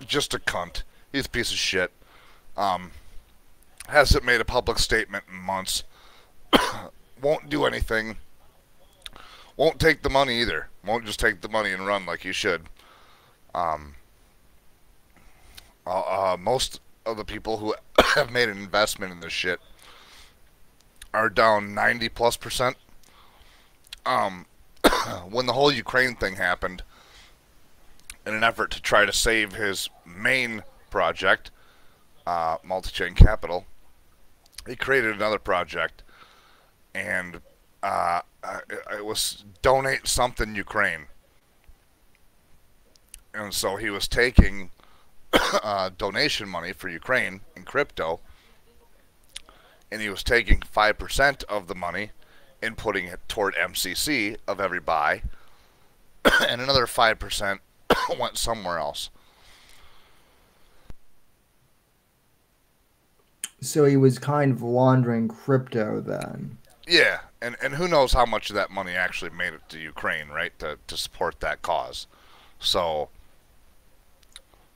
just a cunt. He's a piece of shit. Hasn't made a public statement in months. Won't do anything. Won't take the money either. Won't just take the money and run like you should. Most of the people who have made an investment in this shit are down 90+%. When the whole Ukraine thing happened, in an effort to try to save his main project, Multi-Chain Capital, he created another project, and it was Donate Something Ukraine. And so he was taking donation money for Ukraine in crypto, and he was taking 5% of the money and putting it toward MCC of every buy, and another 5% went somewhere else. So he was kind of laundering crypto then. Yeah, and who knows how much of that money actually made it to Ukraine, right, to support that cause. So,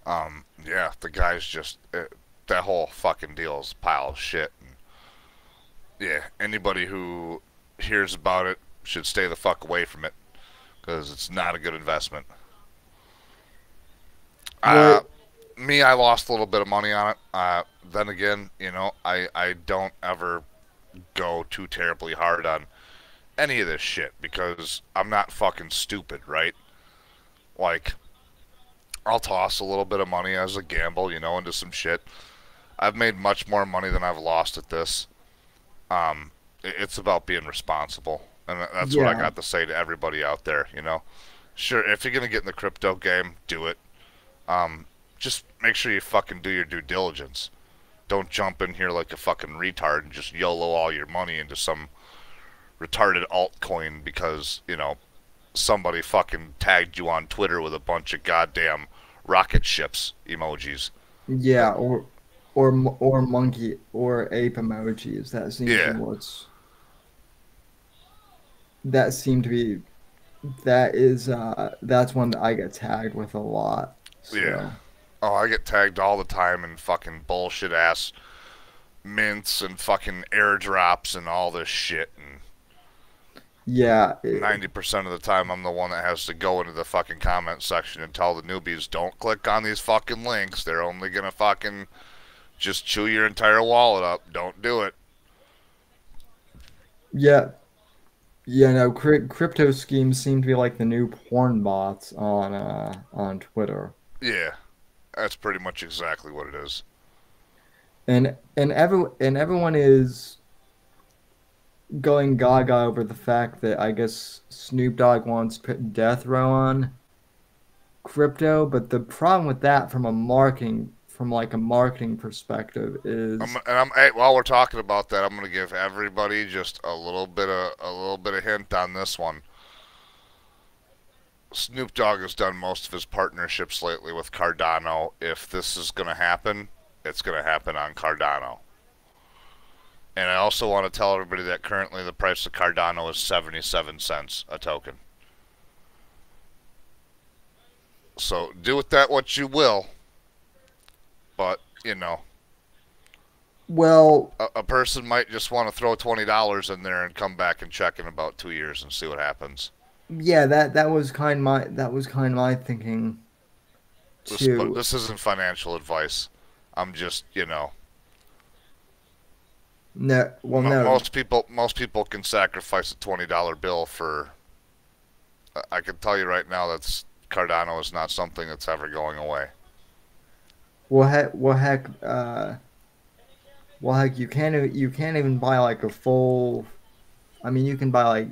yeah, the guy's just, that whole fucking deal is a pile of shit. And, yeah, anybody who hears about it should stay the fuck away from it, because it's not a good investment. Me, I lost a little bit of money on it. Then again, you know, I don't ever go too terribly hard on any of this shit because I'm not fucking stupid, right? Like, I'll toss a little bit of money as a gamble, you know, into some shit. I've made much more money than I've lost at this. It's about being responsible, and that's what I got to say to everybody out there, you know. Sure, if you're gonna get in the crypto game, do it. Just make sure you fucking do your due diligence. Don't jump in here like a fucking retard and just YOLO all your money into some retarded altcoin because, you know, somebody fucking tagged you on Twitter with a bunch of goddamn rocket ships emojis. Yeah, or monkey or ape emojis. That seems to be what's. That seemed to be. That is. That's one that I get tagged with a lot. So. Yeah. Oh, I get tagged all the time in fucking bullshit ass mints and fucking airdrops and all this shit. And yeah. 90% of the time, I'm the one that has to go into the fucking comment section and tell the newbies, don't click on these fucking links. They're only gonna fucking just chew your entire wallet up. Don't do it. Yeah. Yeah, no, crypto schemes seem to be like the new porn bots on Twitter. Yeah, that's pretty much exactly what it is. And everyone is going gaga over the fact that I guess Snoop Dogg wants to put death row on crypto, but the problem with that from a marketing perspective is. Hey, while we're talking about that, I'm going to give everybody just a little bit of hint on this one. Snoop Dogg has done most of his partnerships lately with Cardano. If this is going to happen, it's going to happen on Cardano. And I also want to tell everybody that currently the price of Cardano is 77 cents a token. So do with that what you will. But, you know. Well, a person might just want to throw $20 in there and come back and check in about 2 years and see what happens. Yeah, that was kind of my thinking too. This isn't financial advice. I'm just, you know. No, well, no. Most people can sacrifice a $20 bill for. I can tell you right now that's Cardano is not something that's ever going away. Well, heck, you can't even buy like a full. I mean, you can buy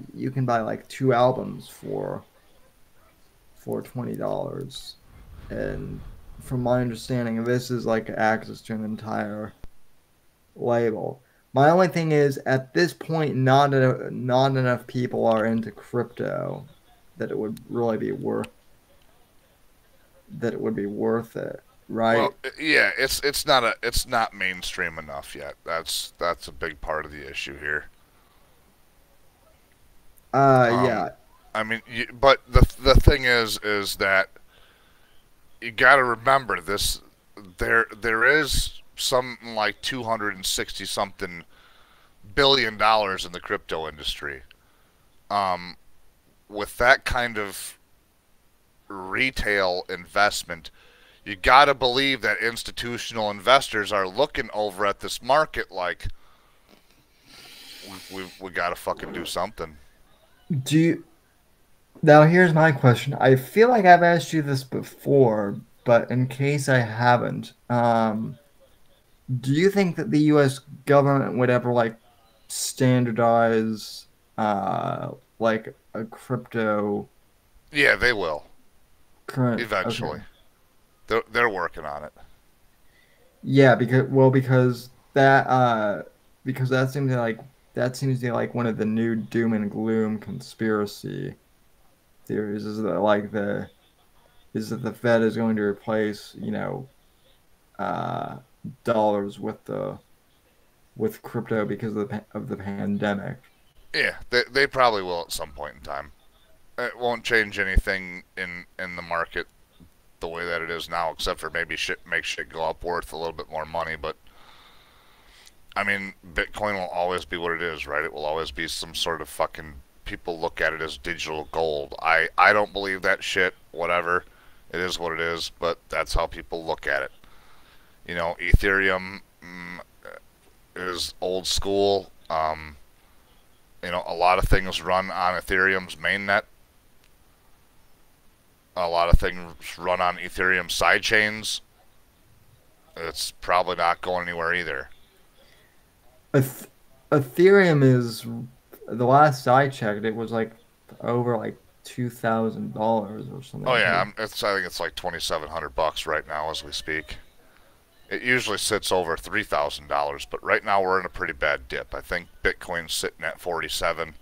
like 2 albums for $20, and from my understanding, this is like access to an entire label. My only thing is, at this point, not enough people are into crypto that it would really be worth. That it would be worth it, right? Well, yeah, it's not mainstream enough yet. That's a big part of the issue here. Yeah. I mean, but the thing is that you got to remember this. There is something like 260 something billion dollars in the crypto industry. With that kind of retail investment, you got to believe that institutional investors are looking over at this market like we got to fucking do something. Now here's my question. I feel like I've asked you this before, but in case I haven't, do you think that the U.S. government would ever like standardize like a crypto? Yeah, they will. Eventually. Okay. They're working on it. Yeah, because that seems to be like one of the new doom and gloom conspiracy theories is that the Fed is going to replace, dollars with crypto because of the pandemic. Yeah, they probably will at some point in time. It won't change anything in the market the way that it is now, except for maybe make shit go up worth a little bit more money. But I mean, Bitcoin will always be what it is, right? It will always be some sort of fucking. People look at it as digital gold. I don't believe that shit. Whatever, it is what it is. But that's how people look at it. Ethereum is old school. A lot of things run on Ethereum's mainnet. A lot of things run on Ethereum sidechains. It's probably not going anywhere either. Ethereum is, the last I checked, it was like over like $2,000 or something. Oh yeah, I think it's like $2,700 right now as we speak. It usually sits over $3,000, but right now we're in a pretty bad dip. I think Bitcoin's sitting at 47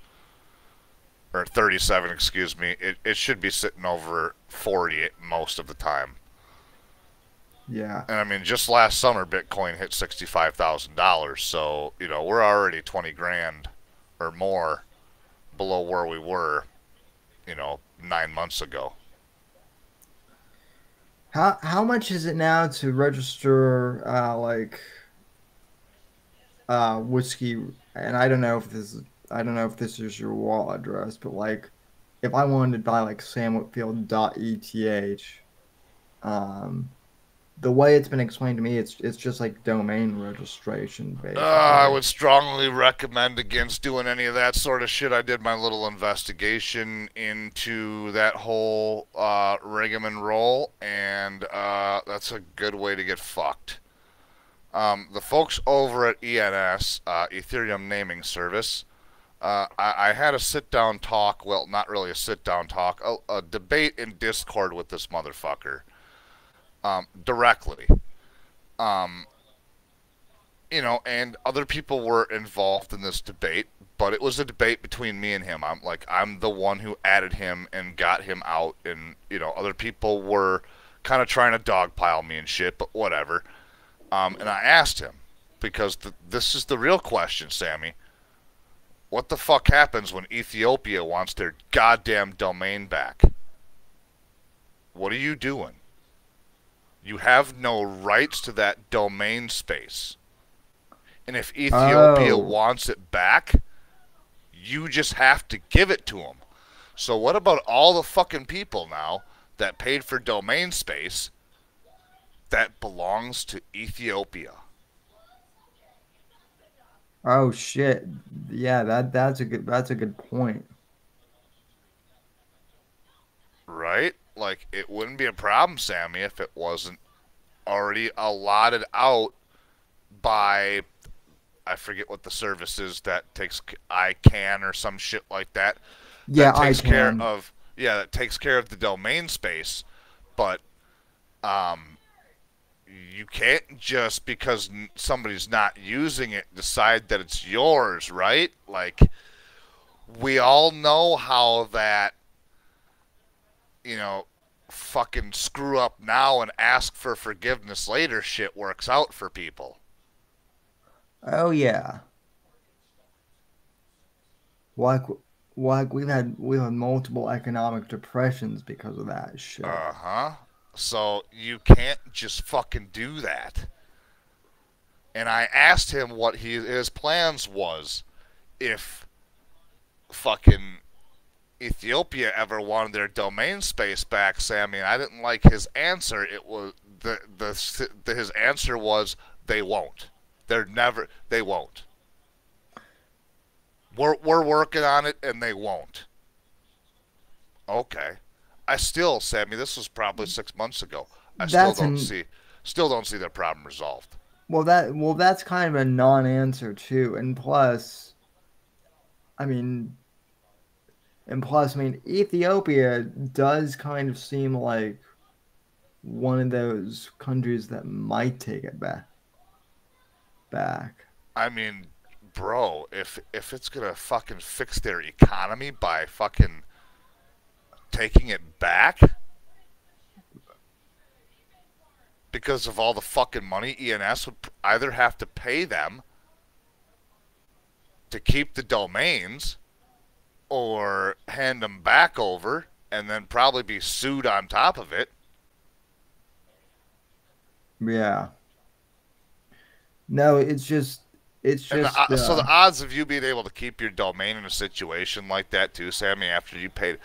or 37, excuse me. It should be sitting over 40 most of the time. Yeah. And I mean, just last summer, Bitcoin hit $65,000. So, you know, we're already 20 grand or more below where we were, you know, 9 months ago. How much is it now to register whiskey? And I don't know if this is your wallet address, but like if I wanted to buy like samwhitfield.eth, um the way it's been explained to me, it's just like domain registration I basically. would strongly recommend against doing any of that sort of shit. I did my little investigation into that whole rigmarole, and that's a good way to get fucked. The folks over at ENS, Ethereum Naming Service, I had a sit-down talk, well, not really a sit-down talk, a debate in Discord with this motherfucker, directly. Um, you know, and other people were involved in this debate, but it was a debate between me and him. I'm the one who added him and got him out, and, you know, other people were kind of trying to dogpile me and shit, but whatever. And I asked him, because this is the real question, Sammy. What the fuck happens when Ethiopia wants their goddamn domain back? What are you doing? You have no rights to that domain space. And if Ethiopia wants it back, you just have to give it to them. So what about all the fucking people now that paid for domain space that belongs to Ethiopia? Oh shit. Yeah, that's a good point. Right? Like, it wouldn't be a problem, Sammy, if it wasn't already allotted out by, I forget what the service is that takes ICANN or some shit like that. Yeah, that takes care ICANN. of that takes care of the domain space, but you can't just because somebody's not using it decide that it's yours, right? Like, we all know how that, you know, fucking screw up now and ask for forgiveness later shit works out for people. Oh yeah. Like we've had multiple economic depressions because of that shit. Uh-huh. So you can't just fucking do that. And I asked him what his plans was if fucking Ethiopia ever wanted their domain space back, Sammy. And I didn't like his answer. It was his answer was they won't. They won't. We're working on it and they won't. Okay. Sammy, this was probably 6 months ago. I still don't see their problem resolved. Well, that's kind of a non-answer too. And plus, I mean, Ethiopia does kind of seem like one of those countries that might take it back. I mean, bro, if it's gonna fucking fix their economy by fucking taking it back because of all the fucking money ENS would either have to pay them to keep the domains or hand them back over and then probably be sued on top of it. Yeah. No, it's just so the odds of you being able to keep your domain in a situation like that too, Sammy, after you paid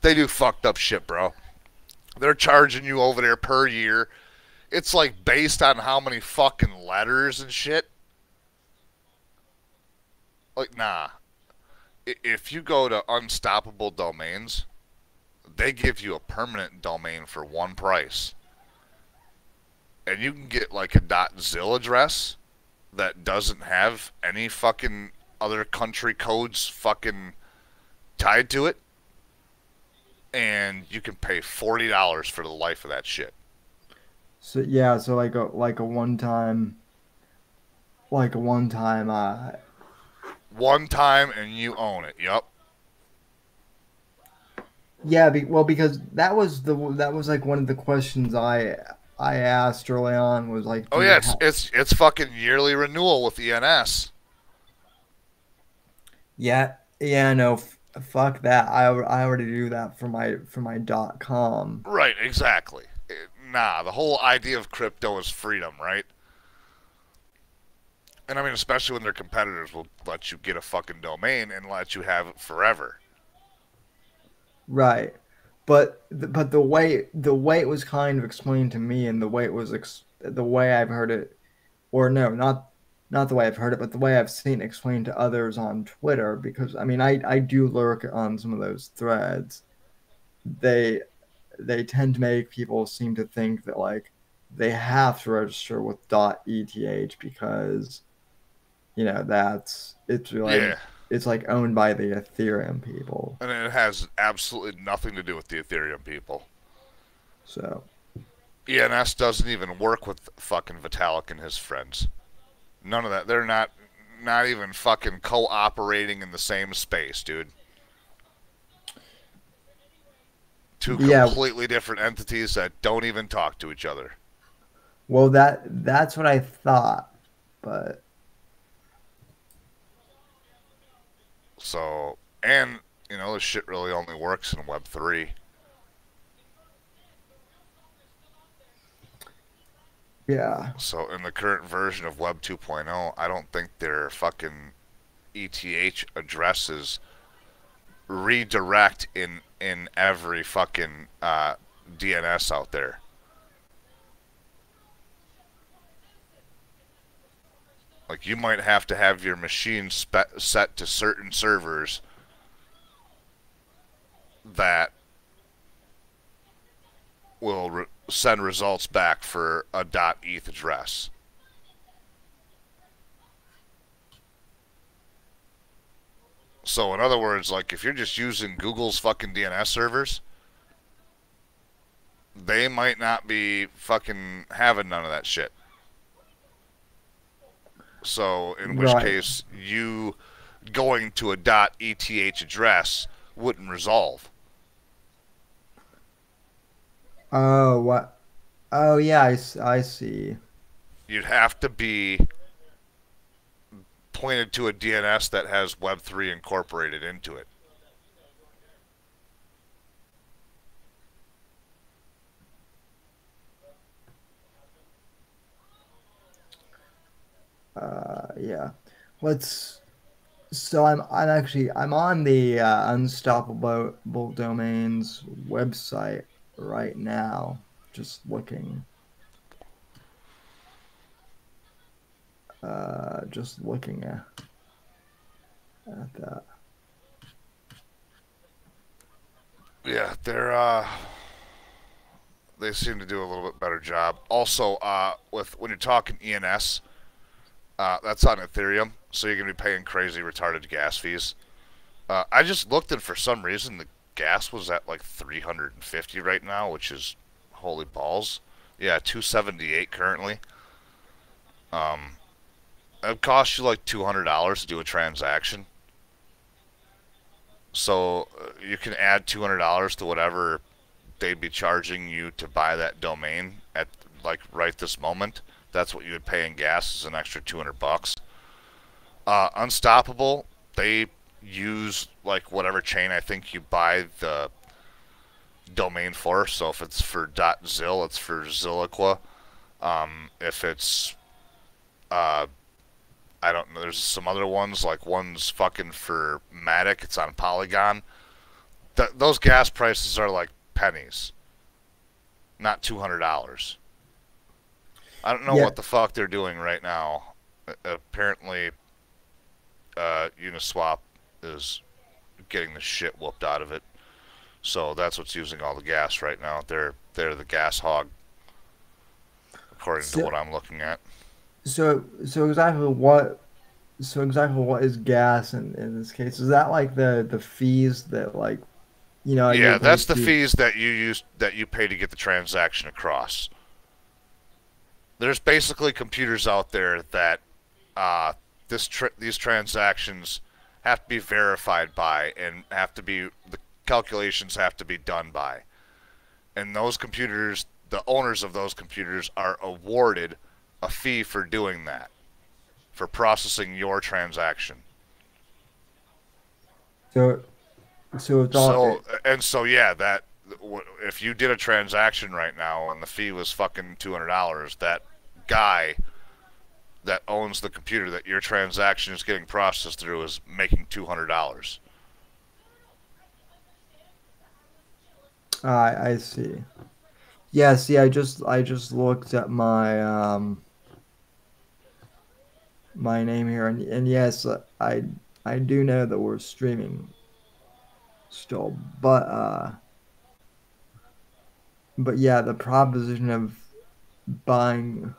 they do fucked up shit, bro. They're charging you over there per year. It's like based on how many fucking letters and shit. Like, nah. If you go to Unstoppable Domains, they give you a permanent domain for one price. And you can get like a .zil address that doesn't have any fucking other country codes fucking tied to it. And you can pay $40 for the life of that shit. So yeah, so like a one time One time and you own it. Yup. Yeah, well, because that was like one of the questions I asked early on was like, Oh do you yeah, have? it's fucking yearly renewal with ENS. Yeah, yeah, no, fuck that. I already do that for my .com. Right, exactly. Nah, the whole idea of crypto is freedom, right? And I mean, especially when their competitors will let you get a fucking domain and let you have it forever. Right. But the way it was kind of explained to me, and the way it was the way I've heard it, or no, not the way I've heard it, but the way I've seen it explained to others on Twitter, because I mean I do lurk on some of those threads. They they tend to make people seem to think that like they have to register with .eth because that's Yeah. it's like owned by the Ethereum people. And it has absolutely nothing to do with the Ethereum people. So ENS doesn't even work with fucking Vitalik and his friends. None of that. They're not even fucking cooperating in the same space, dude. Two completely different entities that don't even talk to each other. Well, that's what I thought, but so, and this shit really only works in Web 3. Yeah. So in the current version of Web 2.0, I don't think their fucking ETH addresses redirect in every fucking DNS out there. Like, you might have to have your machine set to certain servers that will send results back for a .eth address. So in other words, like, if you're just using Google's fucking DNS servers, they might not be fucking having none of that shit. So in which case, you going to a .eth address wouldn't resolve. Oh, what? Oh, yeah, I see. You'd have to be pointed to a DNS that has Web3 incorporated into it. Yeah. So I'm on the Unstoppable Domains website right now, just looking. Just looking at that. Yeah, they seem to do a little bit better job. Also, when you're talking ENS, that's on Ethereum, so you're gonna be paying crazy retarded gas fees. I just looked, and for some reason the gas was at like 350 right now, which is holy balls. Yeah, 278 currently. It costs you like $200 to do a transaction. So you can add $200 to whatever they'd be charging you to buy that domain at like right this moment. That's what you would pay in gas, is an extra $200. Unstoppable, they use like whatever chain I think you buy the domain for. So if it's for .zil, it's for Ziliqua. If it's I don't know, there's some other ones, like one's fucking for Matic, it's on Polygon. Those gas prices are like pennies, not $200. I don't know what the fuck they're doing right now. Apparently, Uniswap is getting the shit whooped out of it. So that's what's using all the gas right now. They're the gas hog, according to what I'm looking at. So exactly what is gas in this case? Is that like the fees that like Yeah, that's the fees that you pay to get the transaction across. There's basically computers out there that these transactions have to be verified by, and have to be the calculations have to be done by. And those computers, the owners of those computers, are awarded a fee for doing that, for processing your transaction. So it's all. So yeah, that if you did a transaction right now and the fee was fucking $200, that guy that owns the computer that your transaction is getting processed through is making $200. I see. Yeah, see, I just looked at my my name here, and yes, I do know that we're streaming still, but yeah, the proposition of buying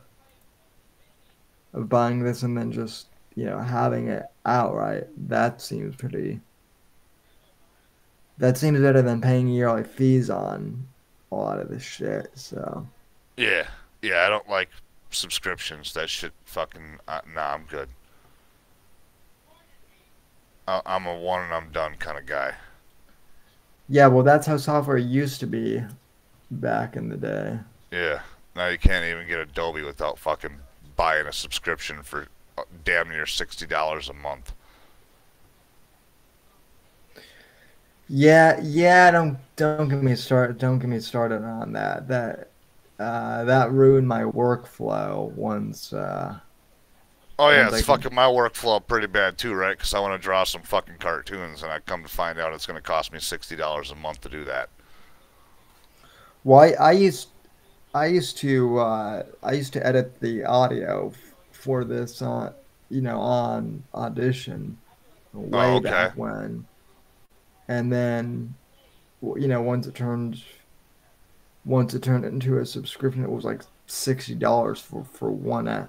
this and then just, you know, having it outright, that seems better than paying yearly fees on a lot of this shit. So yeah, I don't like subscriptions. That shit fucking nah, I'm good. I'm a one and I'm done kind of guy. yeah, well, that's how software used to be back in the day. Yeah, now you can't even get Adobe without fucking buying a subscription for damn near $60 a month. Yeah, don't get me started on that. That ruined my workflow once. Oh yeah, it's fucking my workflow pretty bad too, right? Because I want to draw some fucking cartoons, and I come to find out it's going to cost me $60 a month to do that. Well, I used to edit the audio for this on Audition way back when, and then once it turned into a subscription, it was like $60 for one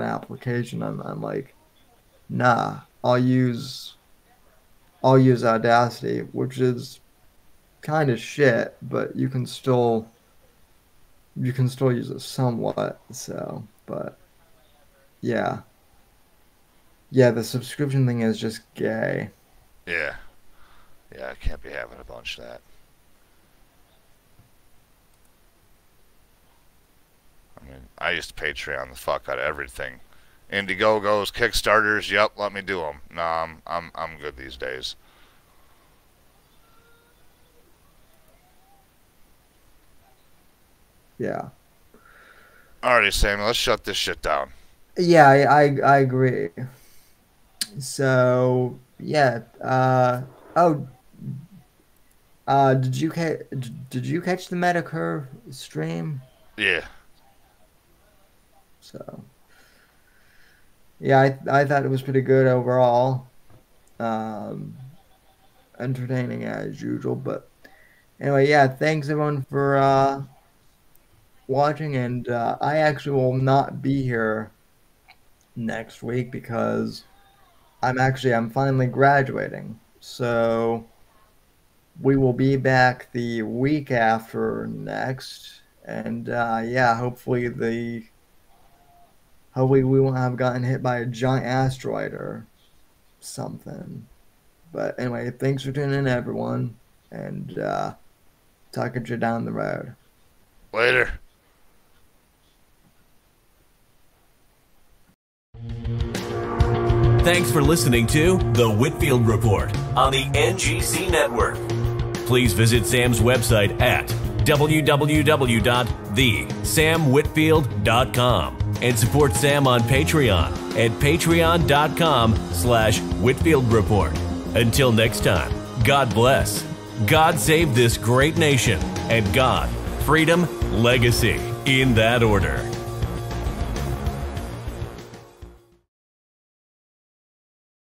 application. I'm like, nah, I'll use Audacity, which is kind of shit, but you can still use it somewhat. So, but yeah, the subscription thing is just gay. Yeah, I can't be having a bunch of that. I mean, I used to Patreon the fuck out of everything. Indiegogos, Kickstarters, yep, let me do them. No, I'm good these days. Yeah. Alrighty, Samuel, let's shut this shit down. Yeah, I agree. So yeah. Did you catch the Medicurve stream? Yeah. So yeah, I thought it was pretty good overall. Entertaining as usual, but anyway, yeah, thanks everyone for watching, and I actually will not be here next week because I'm finally graduating, so we will be back the week after next, and yeah, hopefully we won't have gotten hit by a giant asteroid or something. But anyway, thanks for tuning in, everyone, and talk at you down the road. Later. Thanks for listening to The Whitfield Report on the NGC Network. Please visit Sam's website at www.thesamwhitfield.com and support Sam on Patreon at patreon.com/Whitfield Report. Until next time, God bless, God save this great nation, and God, freedom, legacy, in that order.